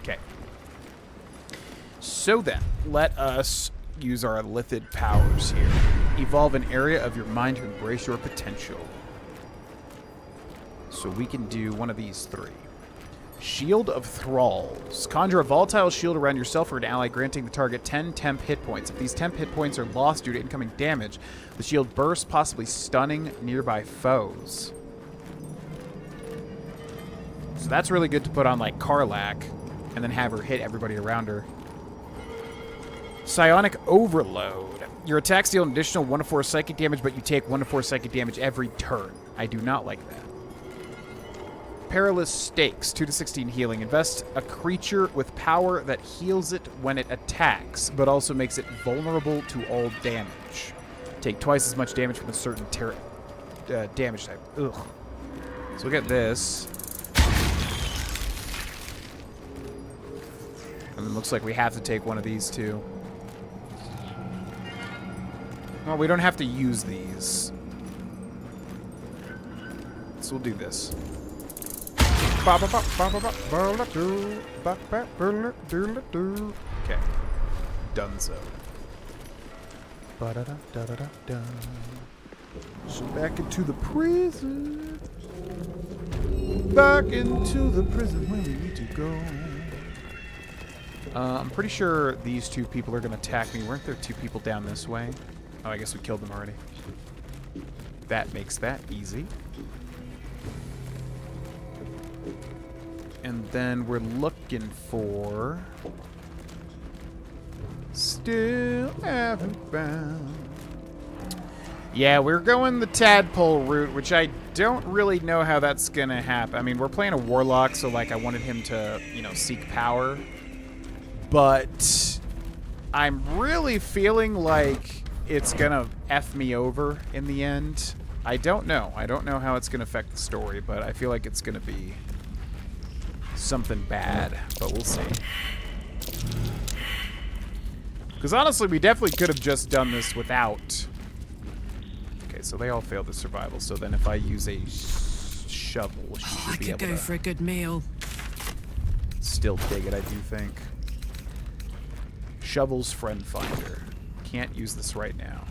[SPEAKER 1] Okay. So then, let us use our Lithid powers here. Evolve an area of your mind to embrace your potential. So we can do one of these three. Shield of Thralls. Conjure a volatile shield around yourself or an ally, granting the target 10 temp hit points. If these temp hit points are lost due to incoming damage, the shield bursts, possibly stunning nearby foes. So that's really good to put on, like, Karlach, and then have her hit everybody around her. Psionic Overload. Your attacks deal an additional 1 to 4 psychic damage, but you take 1 to 4 psychic damage every turn. I do not like that. Perilous Stakes, 2 to 16 healing. Invest a creature with power that heals it when it attacks, but also makes it vulnerable to all damage. Take twice as much damage from a certain damage type. Ugh. So we'll get this. And it looks like we have to take one of these two. Well, we don't have to use these. So we'll do this. Okay. Dunzo. So back into the prison. Back into the prison where we need to go. I'm pretty sure these two people are going to attack me. Weren't there two people down this way? Oh, I guess we killed them already. That makes that easy. And then we're looking for... Still haven't found... Yeah, we're going the tadpole route, which I don't really know how that's going to happen. I mean, we're playing a warlock, so, like, I wanted him to, you know, seek power. But I'm really feeling like it's going to F me over in the end. I don't know. I don't know how it's going to affect the story, but I feel like it's going to be something bad, but we'll see. Because honestly, we definitely could have just done this without. Okay, so they all failed the survival. So then if I use a shovel, she should be able to...
[SPEAKER 20] I could go for a good meal.
[SPEAKER 1] Still dig it, I do think. Shovel's Friend Finder. Can't use this right now.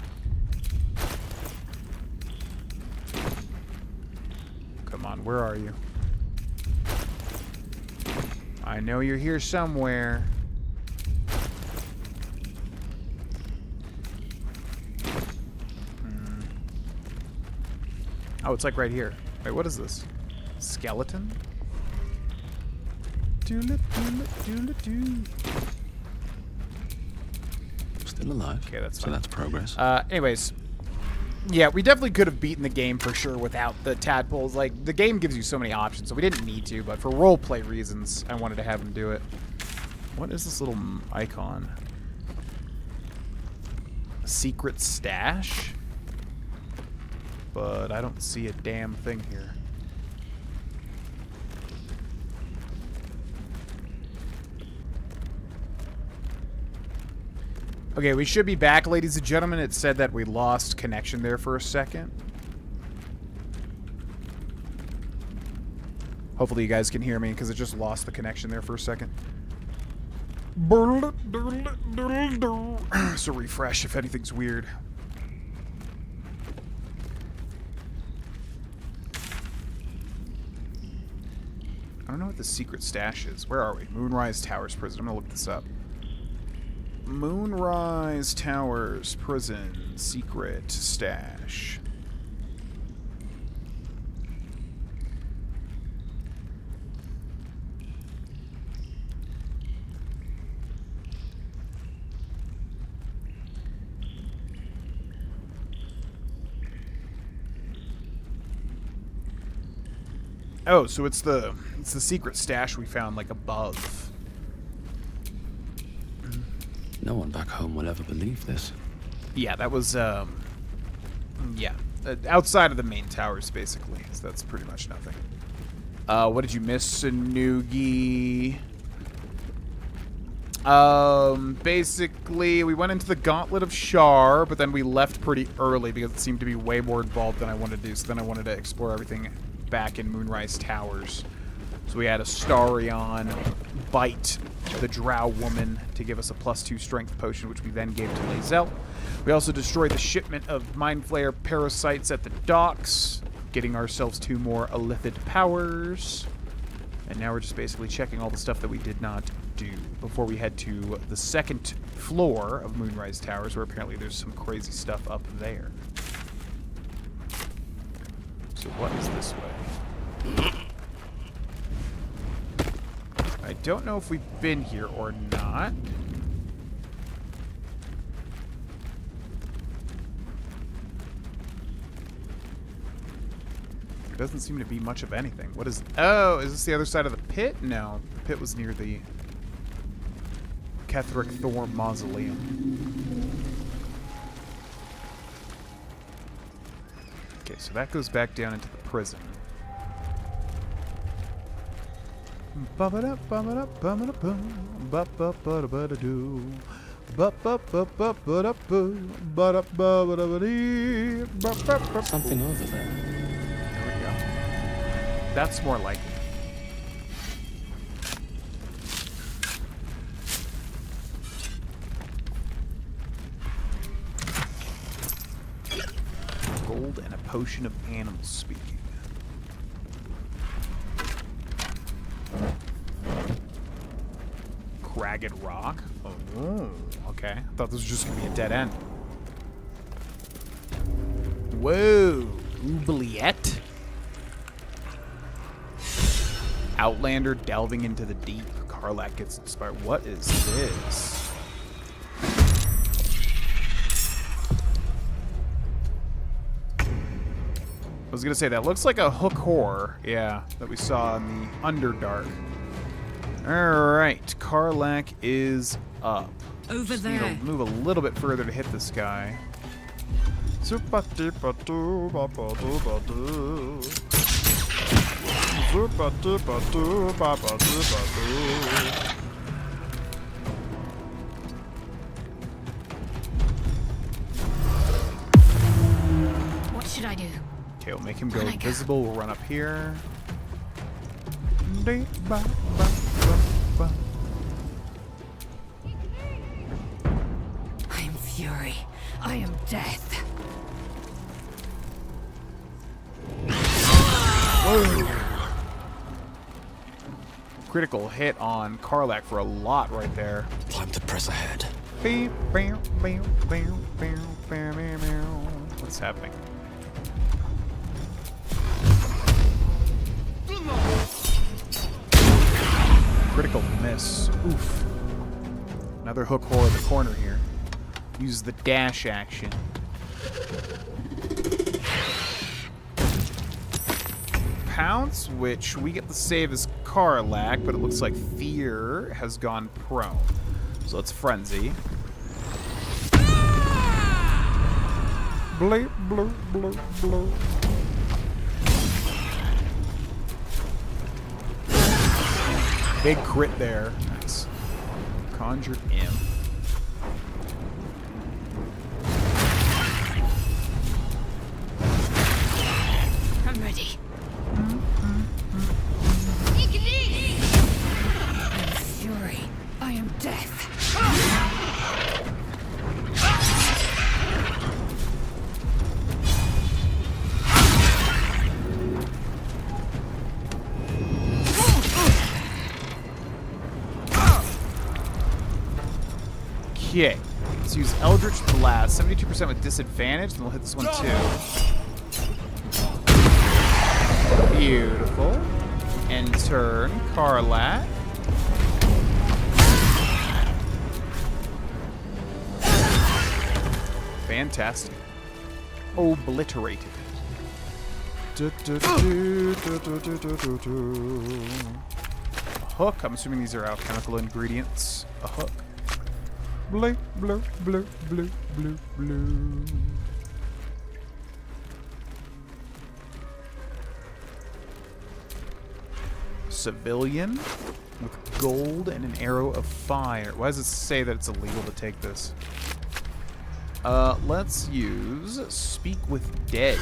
[SPEAKER 1] Come on, where are you? I know you're here somewhere. Oh, it's like right here. Wait, what is this? Skeleton? Doodle-doodle-doodle-doo.
[SPEAKER 14] Still alive.
[SPEAKER 1] Okay, that's
[SPEAKER 14] fine. So that's progress.
[SPEAKER 1] Anyways, yeah, we definitely could have beaten the game for sure without the tadpoles. Like, the game gives you so many options, so we didn't need to, but for roleplay reasons, I wanted to have him do it. What is this little icon? Secret stash? But I don't see a damn thing here. Okay, we should be back, ladies and gentlemen. It said that we lost connection there for a second. Hopefully you guys can hear me, because it just lost the connection there for a second. So refresh if anything's weird. I don't know what the secret stash is. Where are we? Moonrise Towers Prison. I'm gonna look this up. Moonrise Towers Prison Secret Stash. Oh, so it's the secret stash we found like above.
[SPEAKER 14] No one back home will ever believe this.
[SPEAKER 1] Yeah, that was yeah, outside of the main towers basically. So that's pretty much nothing. What did you miss, Sanugi? Basically, we went into the Gauntlet of Shar, but then we left pretty early because it seemed to be way more involved than I wanted to do. So then I wanted to explore everything back in Moonrise Towers. So we had Astarion bite the Drow woman to give us a +2 strength potion, which we then gave to Lae'zel. We also destroyed the shipment of Mind Flayer parasites at the docks. getting ourselves 2 more Illithid powers. And now we're just basically checking all the stuff that we did not do before we head to the 2nd floor of Moonrise Towers, where apparently there's some crazy stuff up there. So what is this way? I don't know if we've been here or not. There doesn't seem to be much of anything. What is... Oh, is this the other side of the pit? No. The pit was near the Ketheric Thorm Mausoleum. Okay, so that goes back down into the prison.
[SPEAKER 23] Something over there.
[SPEAKER 1] There we go. That's more like it. Gold and a potion of animal speaking. Cragged rock? Oh, okay. I thought this was just gonna be a dead end. Whoa! Oubliette? Outlander delving into the deep. Karlach gets inspired. What is this? I was gonna say, that looks like a hook whore, yeah, that we saw in the Underdark. Alright, Karlach is up.
[SPEAKER 2] Over
[SPEAKER 1] Just
[SPEAKER 2] there.
[SPEAKER 1] need to move a little bit further to hit this guy.
[SPEAKER 18] What should I do?
[SPEAKER 1] Okay, we'll make him go invisible. We'll run up here.
[SPEAKER 2] I am fury. I am death.
[SPEAKER 1] Whoa. Critical hit on Karlach for a lot right there.
[SPEAKER 14] Time to press ahead.
[SPEAKER 1] What's happening? Critical miss. Oof. Another hook whore in the corner here. Use the dash action. Pounce, which we get the save as Karlach, but it looks like Fear has gone prone. So let's Frenzy. Bleep, bloop, bloop, bloop. Big crit there. Nice. Conjured Imp.
[SPEAKER 18] I'm ready.
[SPEAKER 2] I am fury. I am death.
[SPEAKER 1] Okay. Let's use Eldritch Blast. 72% with disadvantage, then we'll hit this one too. Beautiful. End turn, Karlach. Fantastic. Obliterated. Hook. I'm assuming these are alchemical ingredients. A hook. Blue, blue, blue, blue, blue, blue. Civilian with gold and an arrow of fire. Why does it say that it's illegal to take this? Let's use Speak with Dead.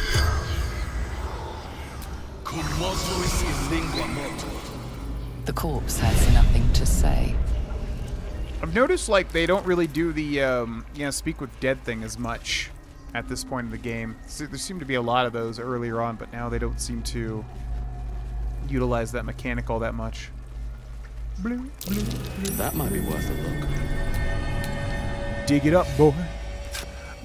[SPEAKER 17] The corpse has nothing to say.
[SPEAKER 1] I've noticed, like, they don't really do the, Speak with Dead thing as much at this point in the game. There seemed to be a lot of those earlier on, but now they don't seem to utilize that mechanic all that much. Blue, blue, blue.
[SPEAKER 14] That might be worth a look.
[SPEAKER 1] Dig it up, boy.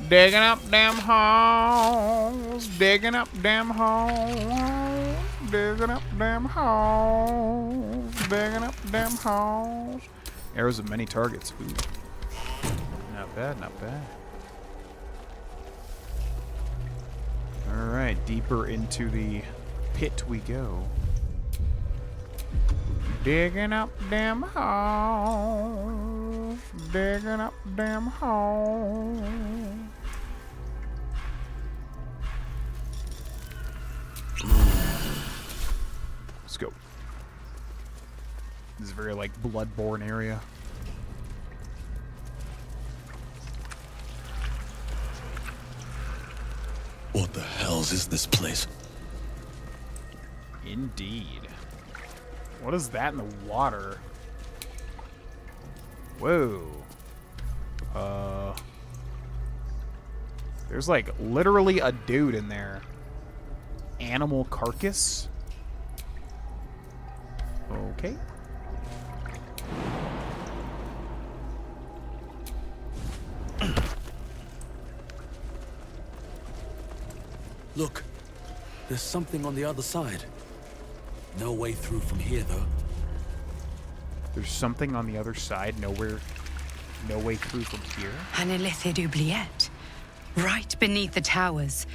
[SPEAKER 1] Digging up damn holes. Digging up damn holes. Digging up damn holes. Digging up damn holes. Arrows of many targets. Ooh. Not bad, not bad. Alright, deeper into the pit we go. Digging up damn holes. Digging up damn holes. Let's go. This is a very, like, bloodborne area.
[SPEAKER 14] What the hells is this place?
[SPEAKER 1] Indeed. What is that in the water? Whoa. There's like literally a dude in there. Animal carcass? Okay.
[SPEAKER 14] Look, there's something on the other side. No way through from here, though.
[SPEAKER 1] There's something on the other side, no way through from here.
[SPEAKER 3] An illithid oubliette. Right beneath the towers.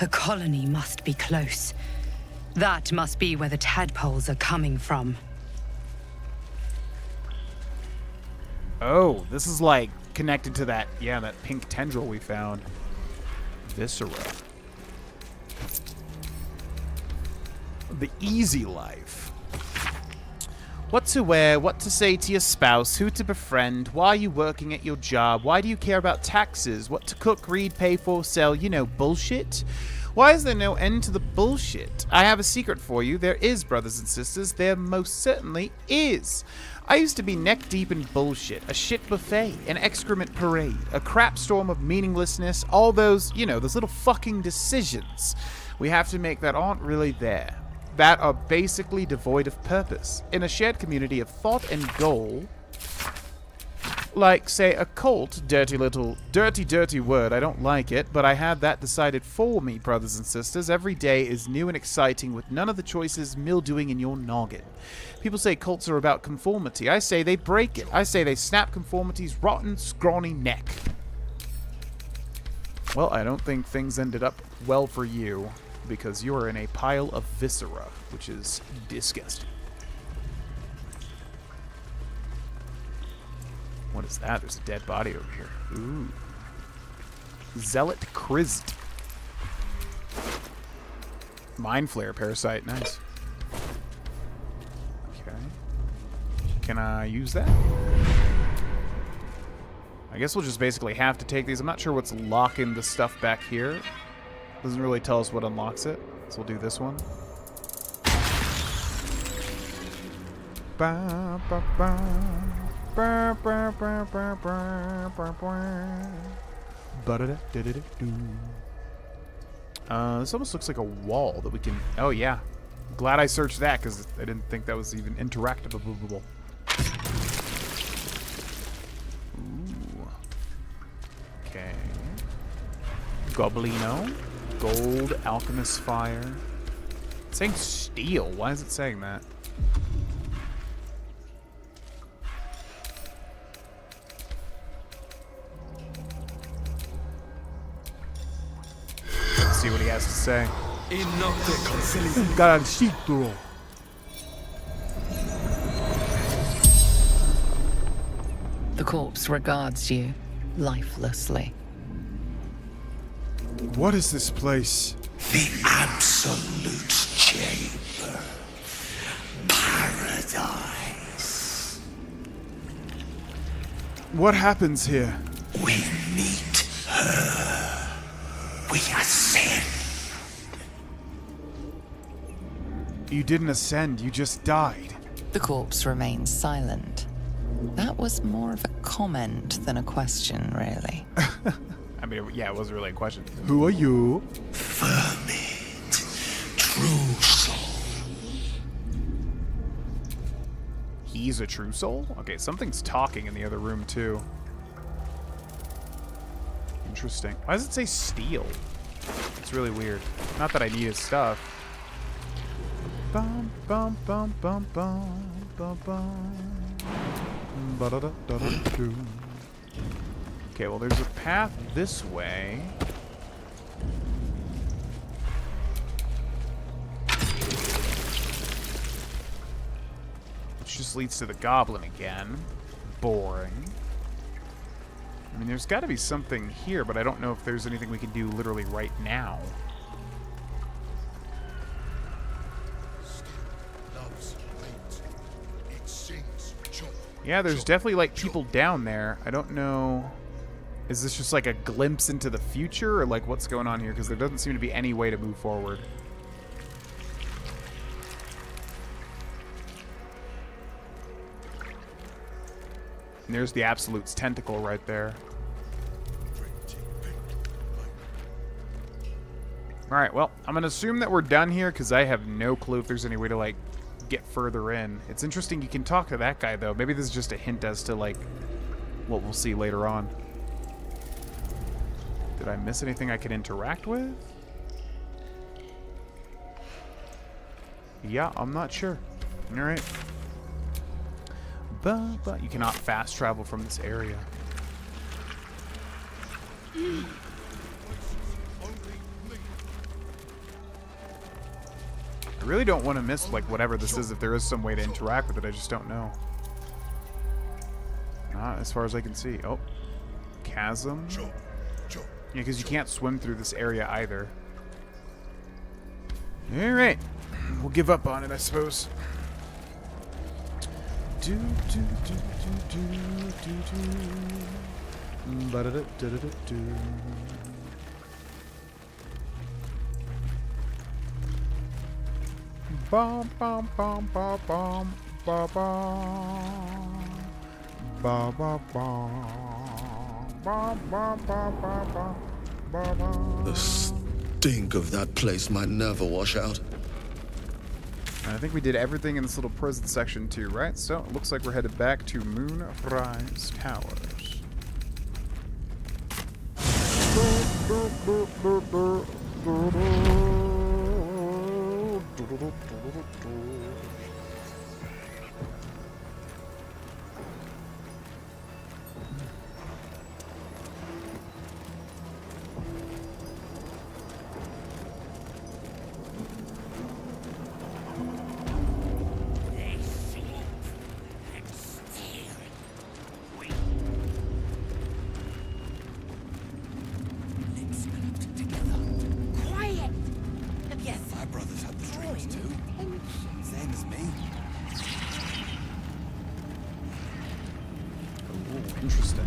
[SPEAKER 3] A colony must be close. That must be where the tadpoles are coming from.
[SPEAKER 1] Oh, this is like connected to that, yeah, that pink tendril we found. Viscera. The easy life. What to wear, what to say to your spouse, who to befriend, why are you working at your job, why do you care about taxes, what to cook, read, pay for, sell, you know, bullshit? Why is there no end to the bullshit? I have a secret for you. There is, brothers and sisters. There most certainly is. I used to be neck deep in bullshit, a shit buffet, an excrement parade, a crap storm of meaninglessness, all those, you know, those little fucking decisions we have to make that aren't really there, that are basically devoid of purpose. In a shared community of thought and goal, like, say, a cult, dirty word, I don't like it, but I had that decided for me, brothers and sisters. Every day is new and exciting with none of the choices mildewing in your noggin. People say cults are about conformity. I say they break it. I say they snap conformity's rotten, scrawny neck. Well, I don't think things ended up well for you, because you are in a pile of viscera, which is disgusting. What is that? There's a dead body over here. Ooh. Zealot Christ. Mind Flare Parasite. Nice. Okay. Can I use that? I guess we'll just basically have to take these. I'm not sure what's locking the stuff back here. Doesn't really tell us what unlocks it. So we'll do this one. Ba, ba, ba. This almost looks like a wall that we can... Oh, yeah. Glad I searched that, because I didn't think that was even interactable. Ooh. Okay. Goblino. Gold, Alchemist Fire. It's saying steel. Why is it saying that? See what he has to say. Garancito.
[SPEAKER 17] The corpse regards you lifelessly.
[SPEAKER 24] What is this place?
[SPEAKER 21] The absolute chamber. Paradise.
[SPEAKER 24] What happens here?
[SPEAKER 21] We meet her. We ascend.
[SPEAKER 24] You didn't ascend, you just died.
[SPEAKER 17] The corpse remains silent. That was more of a comment than a question, really.
[SPEAKER 1] I mean, yeah, it wasn't really a question. Who are you?
[SPEAKER 21] True soul.
[SPEAKER 1] He's a true soul? Okay, something's talking in the other room, too. Interesting. Why does it say steel? It's really weird. Not that I need his stuff. Bum, bum, bum, bum, bum, bum, bum. Ba-da-da-da-da-doo. Okay, well, there's a path this way. Which just leads to the goblin again. Boring. I mean, there's got to be something here, but I don't know if there's anything we can do literally right now. Yeah, there's definitely, like, people down there. I don't know... Is this just, like, a glimpse into the future? Or, like, what's going on here? Because there doesn't seem to be any way to move forward. And there's the Absolute's tentacle right there. Alright, well, I'm going to assume that we're done here, because I have no clue if there's any way to, like, get further in. It's interesting you can talk to that guy, though. Maybe this is just a hint as to, like, what we'll see later on. Did I miss anything I could interact with? Yeah, I'm not sure. Alright. But you cannot fast travel from this area. I really don't want to miss, like, whatever this is. If there is some way to interact with it, I just don't know. Not as far as I can see. Oh. Chasm. Yeah, because you can't swim through this area either. Alright. We'll give up on it, I suppose. Do, do, do, do, do, do. Ba-da-da-da-da-da-do. Bum bum bum bum bum bum bum bum bum bum.
[SPEAKER 14] The stink of that place might never wash out.
[SPEAKER 1] I think we did everything in this little prison section too, right? So it looks like we're headed back to Moonrise Towers. Interesting.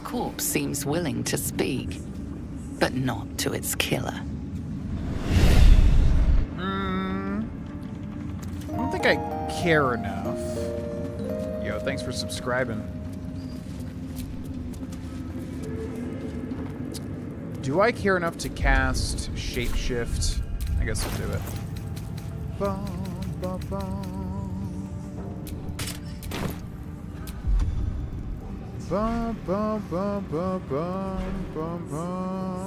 [SPEAKER 17] Corpse seems willing to speak, but not to its killer.
[SPEAKER 1] I don't think I care enough. Yo, thanks for subscribing. Do I care enough to cast Shapeshift? I guess I'll do it. Bum, bum, bum. Bum, bum, bum, bum, bum, bum, bum.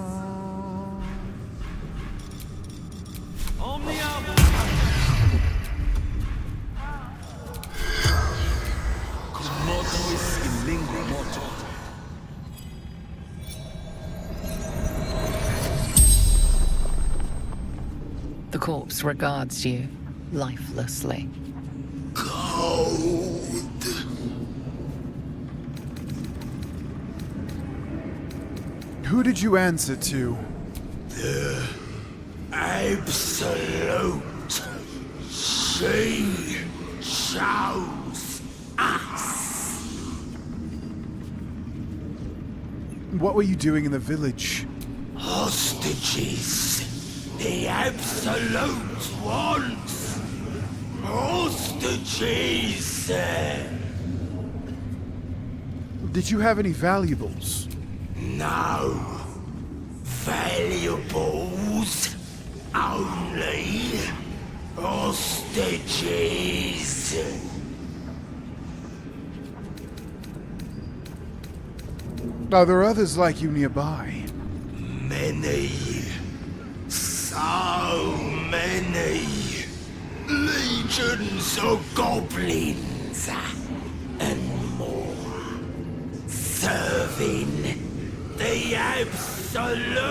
[SPEAKER 21] in lingua mortis.
[SPEAKER 17] The corpse regards you lifelessly.
[SPEAKER 21] Cold.
[SPEAKER 1] Who did you answer to?
[SPEAKER 21] The absolute. She chose us.
[SPEAKER 1] What were you doing in the village?
[SPEAKER 21] Hostages. The absolute wants. Hostages.
[SPEAKER 24] Did you have any valuables?
[SPEAKER 21] No. Valuables. Only hostages.
[SPEAKER 24] Are there others like you nearby?
[SPEAKER 21] Many. So many. Legions of goblins. And more. Serving the Absolute.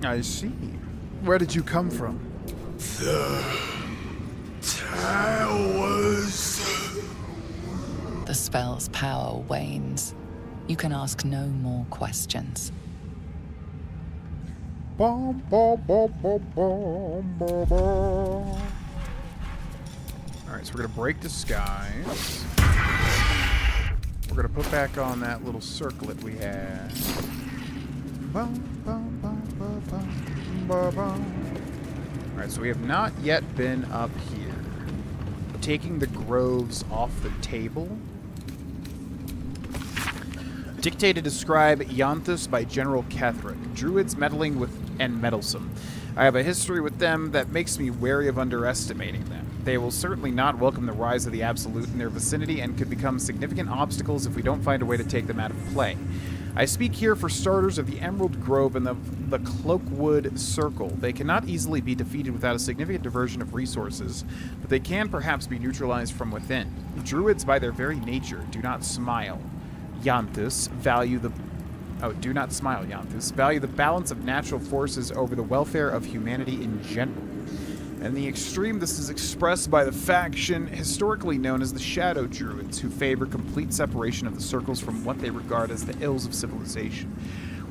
[SPEAKER 1] I see. Where did you come from?
[SPEAKER 21] The towers.
[SPEAKER 17] The spell's power wanes. You can ask no more questions.
[SPEAKER 1] Bum, bum, bum, bum, bum, bum, bum. Alright, so we're gonna break disguise. We're gonna put back on that little circlet we had. Bum, bum, bum, bum, bum, bum, bum. Alright, so we have not yet been up here. Taking the groves off the table. Dictated to describe Ianthus by General Ketherick. Druids meddling with and meddlesome. I have a history with them that makes me wary of underestimating them. They will certainly not welcome the rise of the Absolute in their vicinity and could become significant obstacles if we don't find a way to take them out of play. I speak here for starters of the Emerald Grove and the Cloakwood Circle. They cannot easily be defeated without a significant diversion of resources, but they can perhaps be neutralized from within. Druids, by their very nature, do not smile. Ianthus value the balance of natural forces over the welfare of humanity in general. In the extreme, this is expressed by the faction historically known as the Shadow Druids, who favor complete separation of the circles from what they regard as the ills of civilization.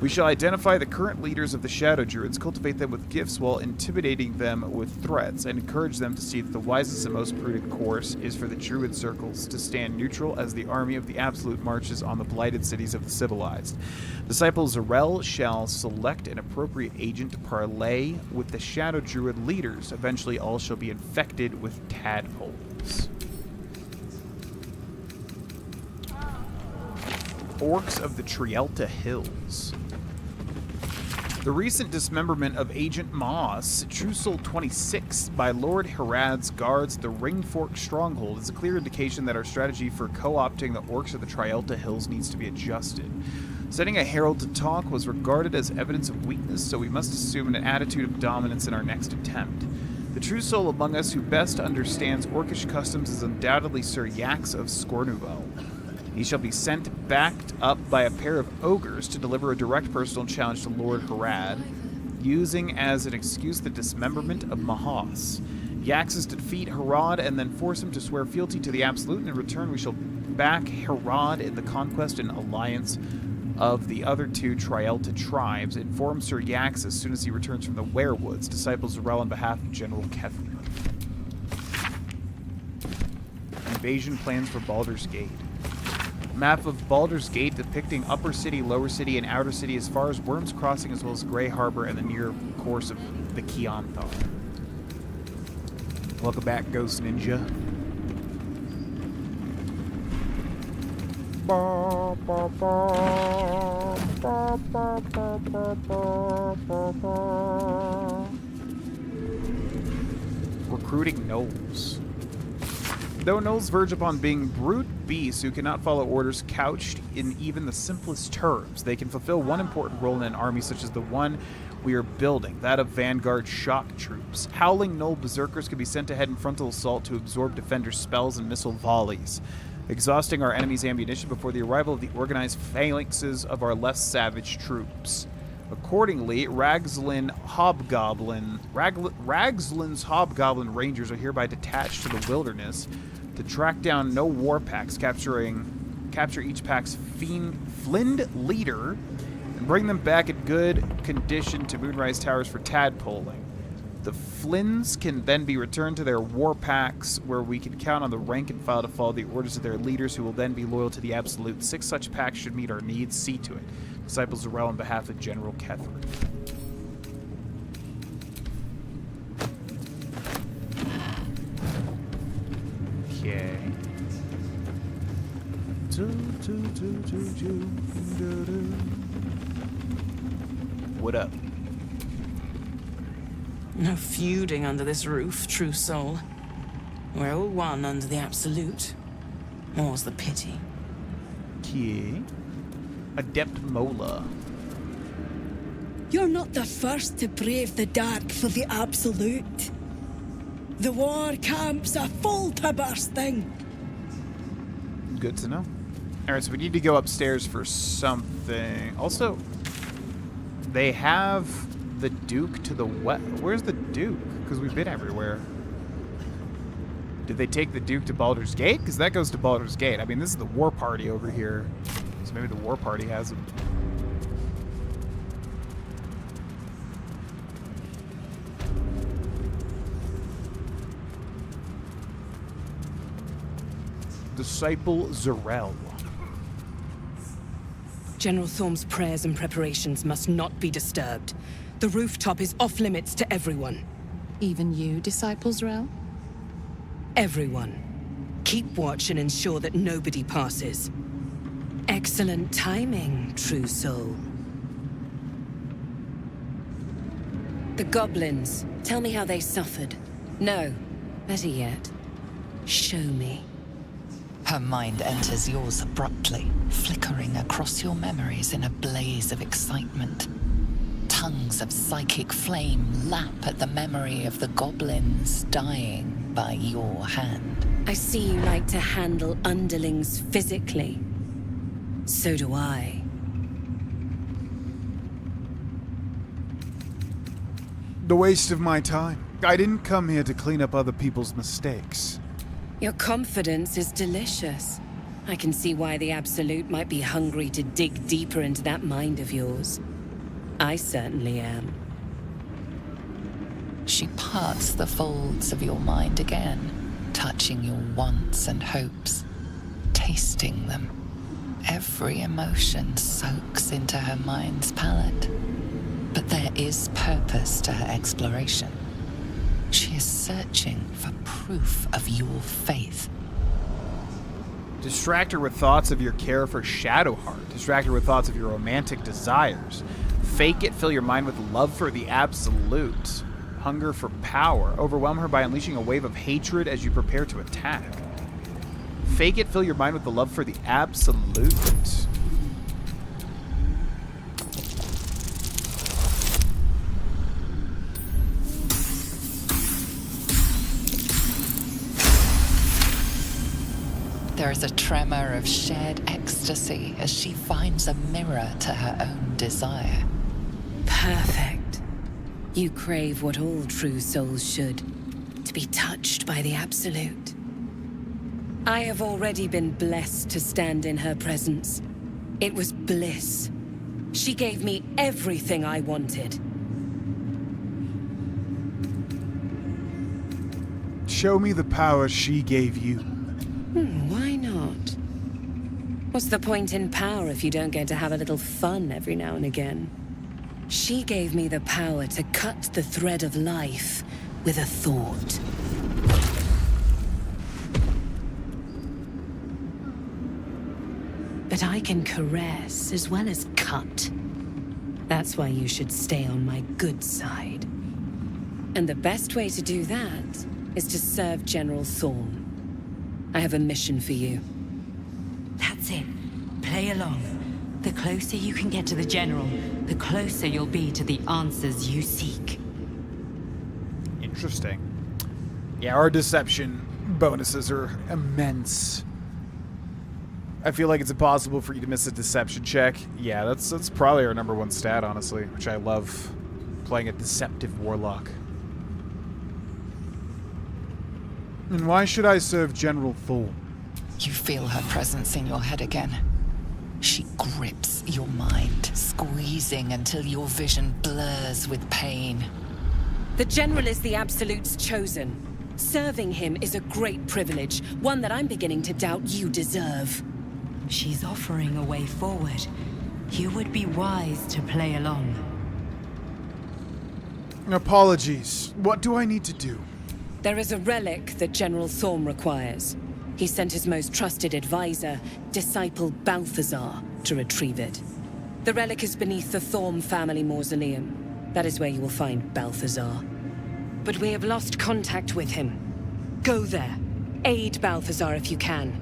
[SPEAKER 1] We shall identify the current leaders of the Shadow Druids, cultivate them with gifts while intimidating them with threats, and encourage them to see that the wisest and most prudent course is for the Druid circles to stand neutral as the army of the Absolute marches on the blighted cities of the civilized. Disciple Zarel shall select an appropriate agent to parley with the Shadow Druid leaders. Eventually all shall be infected with tadpoles. Orcs of the Trielta Hills. The recent dismemberment of Agent Moss, True Soul 26, by Lord Herad's guards at the Ringfork Stronghold is a clear indication that our strategy for co-opting the Orcs of the Trielta Hills needs to be adjusted. Sending a herald to talk was regarded as evidence of weakness, so we must assume an attitude of dominance in our next attempt. The true soul among us who best understands Orcish customs is undoubtedly Sir Yax of Scornuvel. He shall be sent backed up by a pair of ogres to deliver a direct personal challenge to Lord Herad, using as an excuse the dismemberment of Mahas. Yax is to defeat Herad and then force him to swear fealty to the Absolute, and in return we shall back Herad in the conquest and alliance of the other two Trielta tribes. Inform Sir Yax as soon as he returns from the Werewoods. Disciples Zarel on behalf of General Ketherick. Invasion plans for Baldur's Gate. Map of Baldur's Gate depicting Upper City, Lower City, and Outer City as far as Worm's Crossing, as well as Grey Harbor and the near course of the Keonthar. Welcome back, Ghost Ninja. Recruiting gnolls. Though gnolls verge upon being brute beasts who cannot follow orders couched in even the simplest terms, they can fulfill one important role in an army such as the one we are building, that of Vanguard shock troops. Howling gnoll berserkers can be sent ahead in frontal assault to absorb defenders' spells and missile volleys, exhausting our enemy's ammunition before the arrival of the organized phalanxes of our less savage troops. Accordingly, Ragslin's Hobgoblin Rangers are hereby detached to the wilderness to track down no war packs, capture each pack's Flind leader, and bring them back in good condition to Moonrise Towers for tadpoling. The Flinds can then be returned to their war packs, where we can count on the rank and file to follow the orders of their leaders, who will then be loyal to the Absolute. 6 such packs should meet our needs. See to it. Disciples Zarel on behalf of General Ketherick. Okay. What up?
[SPEAKER 22] No feuding under this roof, true soul. We're all one under the Absolute. More's the pity.
[SPEAKER 1] Okay. Adept Mola.
[SPEAKER 2] You're not the first to brave the dark for the Absolute. The war camps are full to bursting.
[SPEAKER 1] Good to know. Alright, so we need to go upstairs for something. Also, they have the Duke to the west. Where's the Duke? Because we've been everywhere. Did they take the Duke to Baldur's Gate? Because that goes to Baldur's Gate. I mean, this is the war party over here. So maybe the war party has him. Disciple Zarel.
[SPEAKER 22] General Thorm's prayers and preparations must not be disturbed. The rooftop is off limits to everyone.
[SPEAKER 17] Even you, Disciple Zarel?
[SPEAKER 22] Everyone. Keep watch and ensure that nobody passes. Excellent timing, true soul. The goblins. Tell me how they suffered. No. Better yet, show me.
[SPEAKER 17] Her mind enters yours abruptly, flickering across your memories in a blaze of excitement. Tongues of psychic flame lap at the memory of the goblins dying by your hand.
[SPEAKER 22] I see you like to handle underlings physically. So do I.
[SPEAKER 24] The waste of my time. I didn't come here to clean up other people's mistakes.
[SPEAKER 22] Your confidence is delicious. I can see why the Absolute might be hungry to dig deeper into that mind of yours. I certainly am.
[SPEAKER 17] She parts the folds of your mind again, touching your wants and hopes, tasting them. Every emotion soaks into her mind's palate. But there is purpose to her exploration. She is searching for proof of your faith.
[SPEAKER 1] Distract her with thoughts of your care for Shadowheart. Distract her with thoughts of your romantic desires. Fake it, fill your mind with love for the Absolute. Hunger for power. Overwhelm her by unleashing a wave of hatred as you prepare to attack. Fake it, fill your mind with the love for the Absolute.
[SPEAKER 17] There is a tremor of shared ecstasy as she finds a mirror to her own desire.
[SPEAKER 22] Perfect. You crave what all true souls should, to be touched by the Absolute. I have already been blessed to stand in her presence. It was bliss. She gave me everything I wanted.
[SPEAKER 24] Show me the power she gave you.
[SPEAKER 22] Why not? What's the point in power if you don't get to have a little fun every now and again? She gave me the power to cut the thread of life with a thought. But I can caress as well as cut. That's why you should stay on my good side. And the best way to do that is to serve General Thorm. I have a mission for you.
[SPEAKER 3] That's it. Play along. The closer you can get to the General, the closer you'll be to the answers you seek.
[SPEAKER 1] Interesting. Yeah, our deception bonuses are immense. I feel like it's impossible for you to miss a deception check. Yeah, that's probably our #1 stat, honestly, which I love, playing a deceptive warlock.
[SPEAKER 24] And why should I serve General Thorm?
[SPEAKER 17] You feel her presence in your head again. She grips your mind, squeezing until your vision blurs with pain.
[SPEAKER 22] The General is the Absolute's chosen. Serving him is a great privilege, one that I'm beginning to doubt you deserve.
[SPEAKER 3] She's offering a way forward. You would be wise to play along.
[SPEAKER 24] Apologies. What do I need to do?
[SPEAKER 22] There is a relic that General Thorm requires. He sent his most trusted advisor, disciple Balthazar, to retrieve it. The relic is beneath the Thorm family mausoleum. That is where you will find Balthazar. But we have lost contact with him. Go there, aid Balthazar if you can,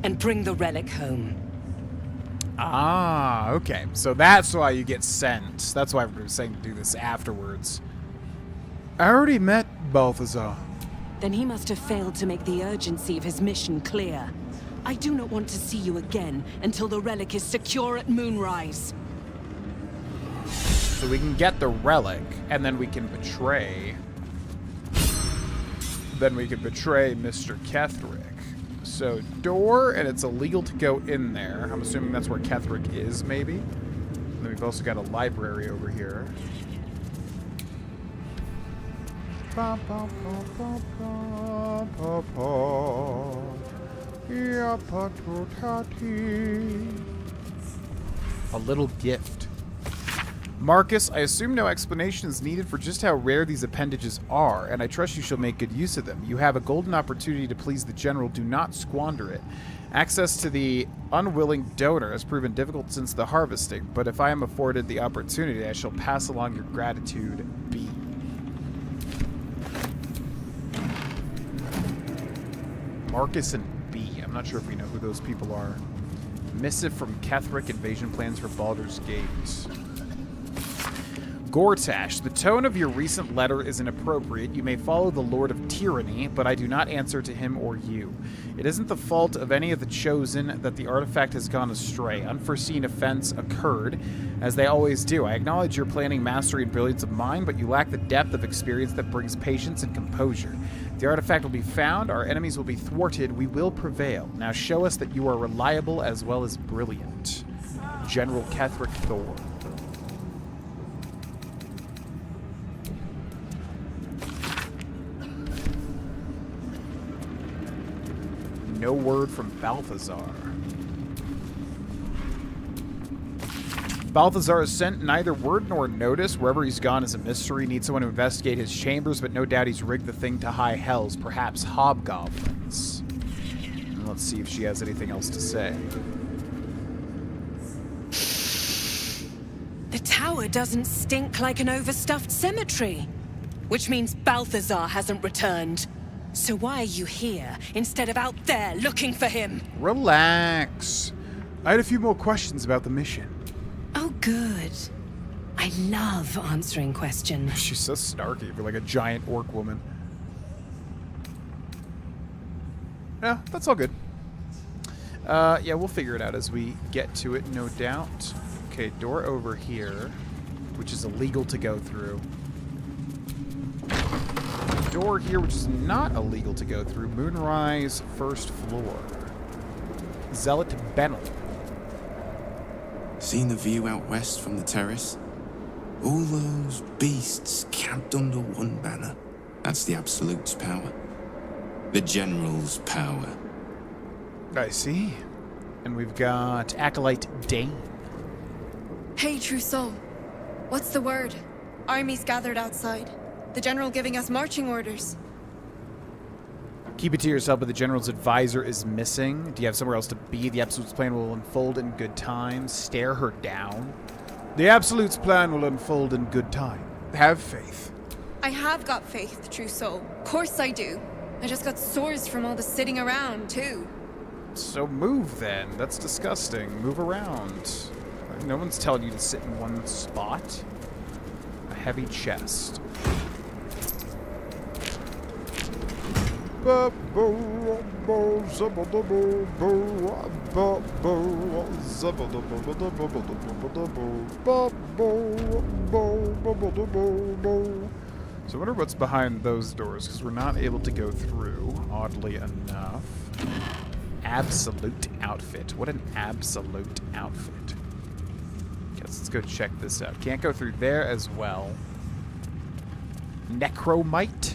[SPEAKER 22] and bring the relic home.
[SPEAKER 1] Ah, okay. So that's why you get sent. That's why we're saying to do this afterwards.
[SPEAKER 24] I already met Balthazar.
[SPEAKER 22] Then he must have failed to make the urgency of his mission clear. I do not want to see you again until the relic is secure at moonrise.
[SPEAKER 1] So we can get the relic, and then we can betray... Mr. Ketherick. So, door, and it's illegal to go in there. I'm assuming that's where Ketherick is, maybe? And then we've also got a library over here. A little gift. Marcus, I assume no explanation is needed for just how rare these appendages are, and I trust you shall make good use of them. You have a golden opportunity to please the general. Do not squander it. Access to the unwilling donor has proven difficult since the harvesting, but if I am afforded the opportunity, I shall pass along your gratitude. B. Marcus and B. I'm not sure if we know who those people are. Missive from Ketherick, invasion plans for Baldur's Gate. Gortash, the tone of your recent letter is inappropriate. You may follow the Lord of Tyranny, but I do not answer to him or you. It isn't the fault of any of the Chosen that the artifact has gone astray. Unforeseen events occurred, as they always do. I acknowledge your planning, mastery, and brilliance of mind, but you lack the depth of experience that brings patience and composure. The artifact will be found, our enemies will be thwarted, we will prevail. Now show us that you are reliable as well as brilliant. General Ketherick Thor. No word from Balthazar. Balthazar has sent neither word nor notice. Wherever he's gone is a mystery. Need someone to investigate his chambers, but no doubt he's rigged the thing to high hells, perhaps hobgoblins. And let's see if she has anything else to say.
[SPEAKER 22] The tower doesn't stink like an overstuffed cemetery, which means Balthazar hasn't returned. So why are you here instead of out there looking for him?
[SPEAKER 1] Relax.
[SPEAKER 24] I had a few more questions about the mission.
[SPEAKER 22] Oh, good. I love answering questions.
[SPEAKER 1] She's so snarky for like a giant orc woman. Yeah, that's all good. Yeah, we'll figure it out as we get to it, no doubt. Okay, door over here, which is illegal to go through. Door here, which is not illegal to go through. Moonrise, first floor. Zealot Bennel.
[SPEAKER 5] Seen the view out west from the terrace? All those beasts camped under one banner. That's the Absolute's power. The General's power.
[SPEAKER 1] I see. And we've got Acolyte Dane.
[SPEAKER 25] Hey, True Soul. What's the word? Armies gathered outside. The General giving us marching orders.
[SPEAKER 1] Keep it to yourself, but the General's advisor is missing. Do you have somewhere else to be? The Absolute's plan will unfold in good time. Stare her down.
[SPEAKER 24] The Absolute's plan will unfold in good time. Have faith.
[SPEAKER 25] I have got faith, True Soul. Of course I do. I just got sores from all the sitting around, too.
[SPEAKER 1] So move, then. That's disgusting. Move around. No one's telling you to sit in one spot. A heavy chest. So I wonder what's behind those doors, because we're not able to go through, oddly enough. Absolute outfit. What an absolute outfit. Guess let's go check this out. Can't go through there as well. Necromite.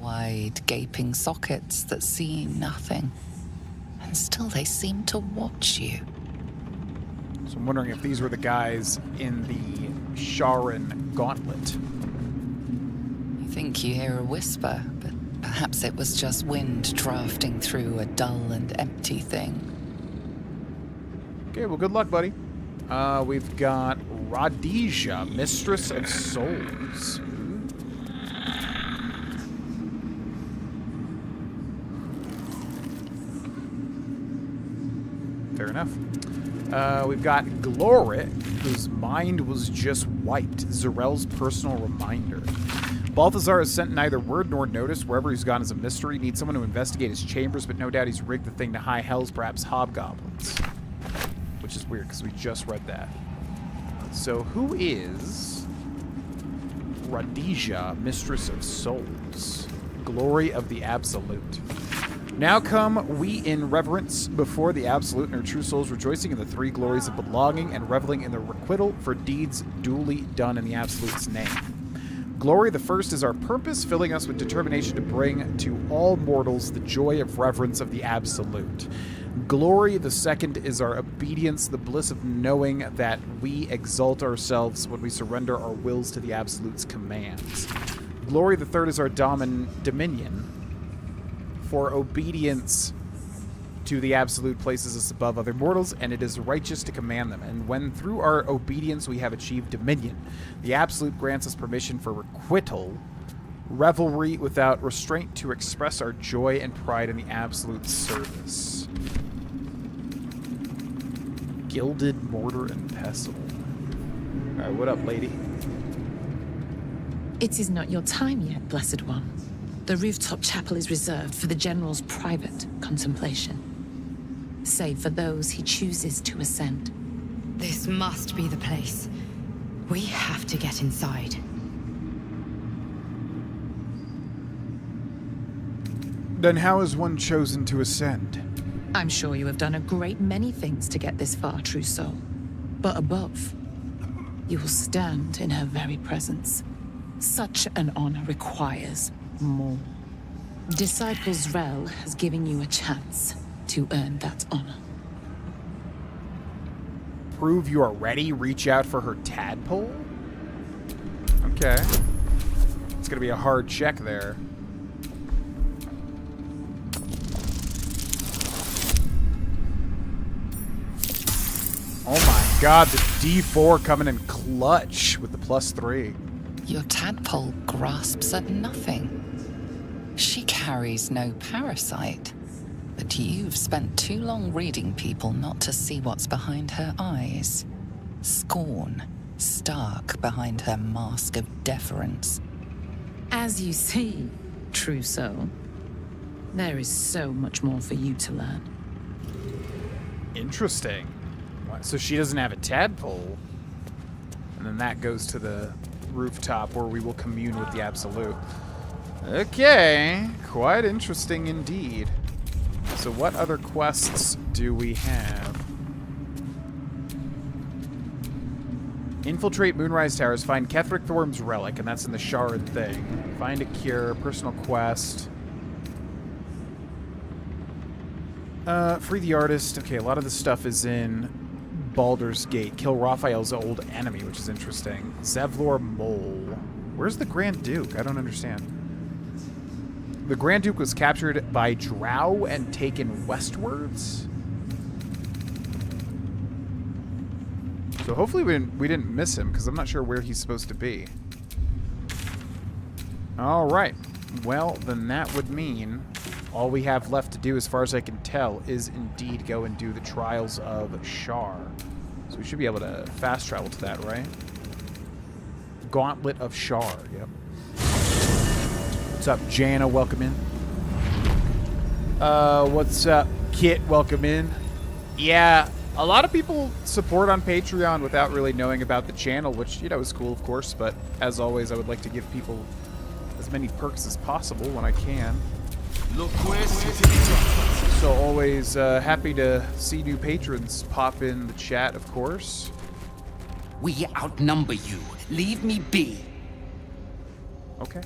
[SPEAKER 17] Wide, gaping sockets that see nothing. And still they seem to watch you.
[SPEAKER 1] So I'm wondering if these were the guys in the Sharon Gauntlet.
[SPEAKER 17] You think you hear a whisper, but Perhaps it was just wind drafting through a dull and empty thing.
[SPEAKER 1] Okay, well, good luck, buddy. We've got Rhodesia, Mistress of Souls. Fair enough. We've got Glorit, whose mind was just wiped. Zarel's personal reminder. Balthazar has sent neither word nor notice. Wherever he's gone is a mystery. Needs someone to investigate his chambers, but no doubt he's rigged the thing to high hells, perhaps hobgoblins. Which is weird, because we just read that. So who is Rhodesia, Mistress of Souls? Glory of the Absolute. Now come we in reverence before the Absolute and our true souls, rejoicing in the three glories of belonging and reveling in the requital for deeds duly done in the Absolute's name. Glory the first is our purpose, filling us with determination to bring to all mortals the joy of reverence of the Absolute. Glory the second is our obedience, the bliss of knowing that we exalt ourselves when we surrender our wills to the Absolute's commands. Glory the third is our dominion, for obedience to the Absolute places us above other mortals, and it is righteous to command them. And when through our obedience we have achieved dominion, the Absolute grants us permission for requital, revelry without restraint, to express our joy and pride in the Absolute's service. Gilded mortar and pestle. Alright, what up, lady?
[SPEAKER 11] It is not your time yet, Blessed One. The rooftop chapel is reserved for the General's private contemplation, save for those he chooses to ascend.
[SPEAKER 3] This must be the place. We have to get inside.
[SPEAKER 24] Then how is one chosen to ascend?
[SPEAKER 11] I'm sure you have done a great many things to get this far, true soul. But above, you will stand in her very presence. Such an honor requires more. Disciple Zrel has given you a chance to earn that honor.
[SPEAKER 1] Prove you are ready. Reach out for her tadpole? Okay. It's gonna be a hard check there. Oh my god, the D4 coming in clutch with the +3.
[SPEAKER 17] Your tadpole grasps at nothing. She carries no parasite, but you've spent too long reading people not to see what's behind her eyes. Scorn, stark behind her mask of deference.
[SPEAKER 11] As you see, true soul, there is so much more for you to learn.
[SPEAKER 1] Interesting. So she doesn't have a tadpole. And then that goes to the rooftop where we will commune with the Absolute. Okay, quite interesting indeed. So what other quests do we have? Infiltrate Moonrise Towers, find Ketheric Thorm's relic, and that's in the Shard thing. Find a cure, personal quest. Free the artist. Okay, a lot of this stuff is in Baldur's Gate. Kill Raphael's old enemy, which is interesting. Zevlor Mole. Where's the Grand Duke? I don't understand. The Grand Duke was captured by Drow and taken westwards. So hopefully we didn't miss him, because I'm not sure where he's supposed to be. Alright. Well, then that would mean all we have left to do, as far as I can tell, is indeed go and do the Trials of Shar. So we should be able to fast travel to that, right? Gauntlet of Shar, yep. What's up, Jana? Welcome in. What's up, Kit? Welcome in. Yeah, a lot of people support on Patreon without really knowing about the channel, which, you know, is cool, of course, but as always, I would like to give people as many perks as possible when I can. So always happy to see new patrons pop in the chat, of course.
[SPEAKER 9] We outnumber you. Leave me be.
[SPEAKER 1] Okay.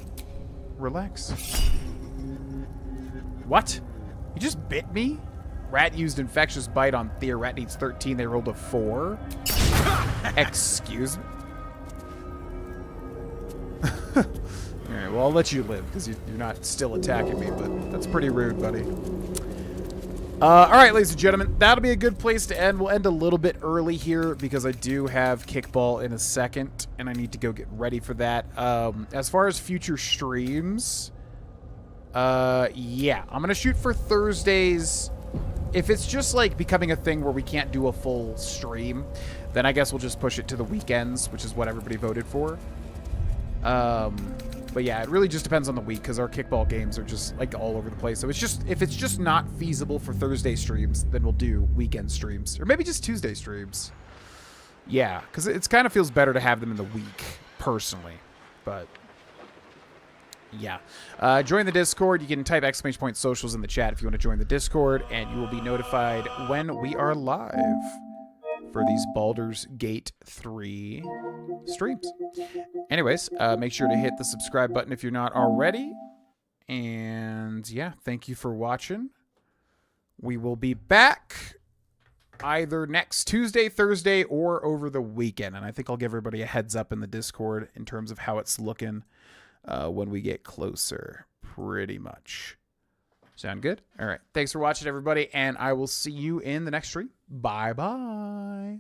[SPEAKER 1] Relax. What? You just bit me? Rat used infectious bite on Thea. Rat needs 13. They rolled a 4. Excuse me? Alright, well, I'll let you live because you're not still attacking me, but that's pretty rude, buddy. All right, ladies and gentlemen, that'll be a good place to end. We'll end a little bit early here because I do have kickball in a second, and I need to go get ready for that. As far as future streams, yeah, I'm going to shoot for Thursdays. If it's just like becoming a thing where we can't do a full stream, then I guess we'll just push it to the weekends, which is what everybody voted for. But yeah, it really just depends on the week because our kickball games are just like all over the place. So it's just, if it's just not feasible for Thursday streams, then we'll do weekend streams or maybe just Tuesday streams. Yeah, because it kind of feels better to have them in the week personally. But yeah, join the Discord. You can type !socials in the chat if you want to join the Discord, and you will be notified when we are live for these Baldur's Gate 3 streams. Anyways, make sure to hit the subscribe button if you're not already. And yeah, thank you for watching. We will be back either next Tuesday, Thursday, or over the weekend. And I think I'll give everybody a heads up in the Discord in terms of how it's looking when we get closer, pretty much. Sound good? All right. Thanks for watching, everybody, and I will see you in the next stream. Bye-bye.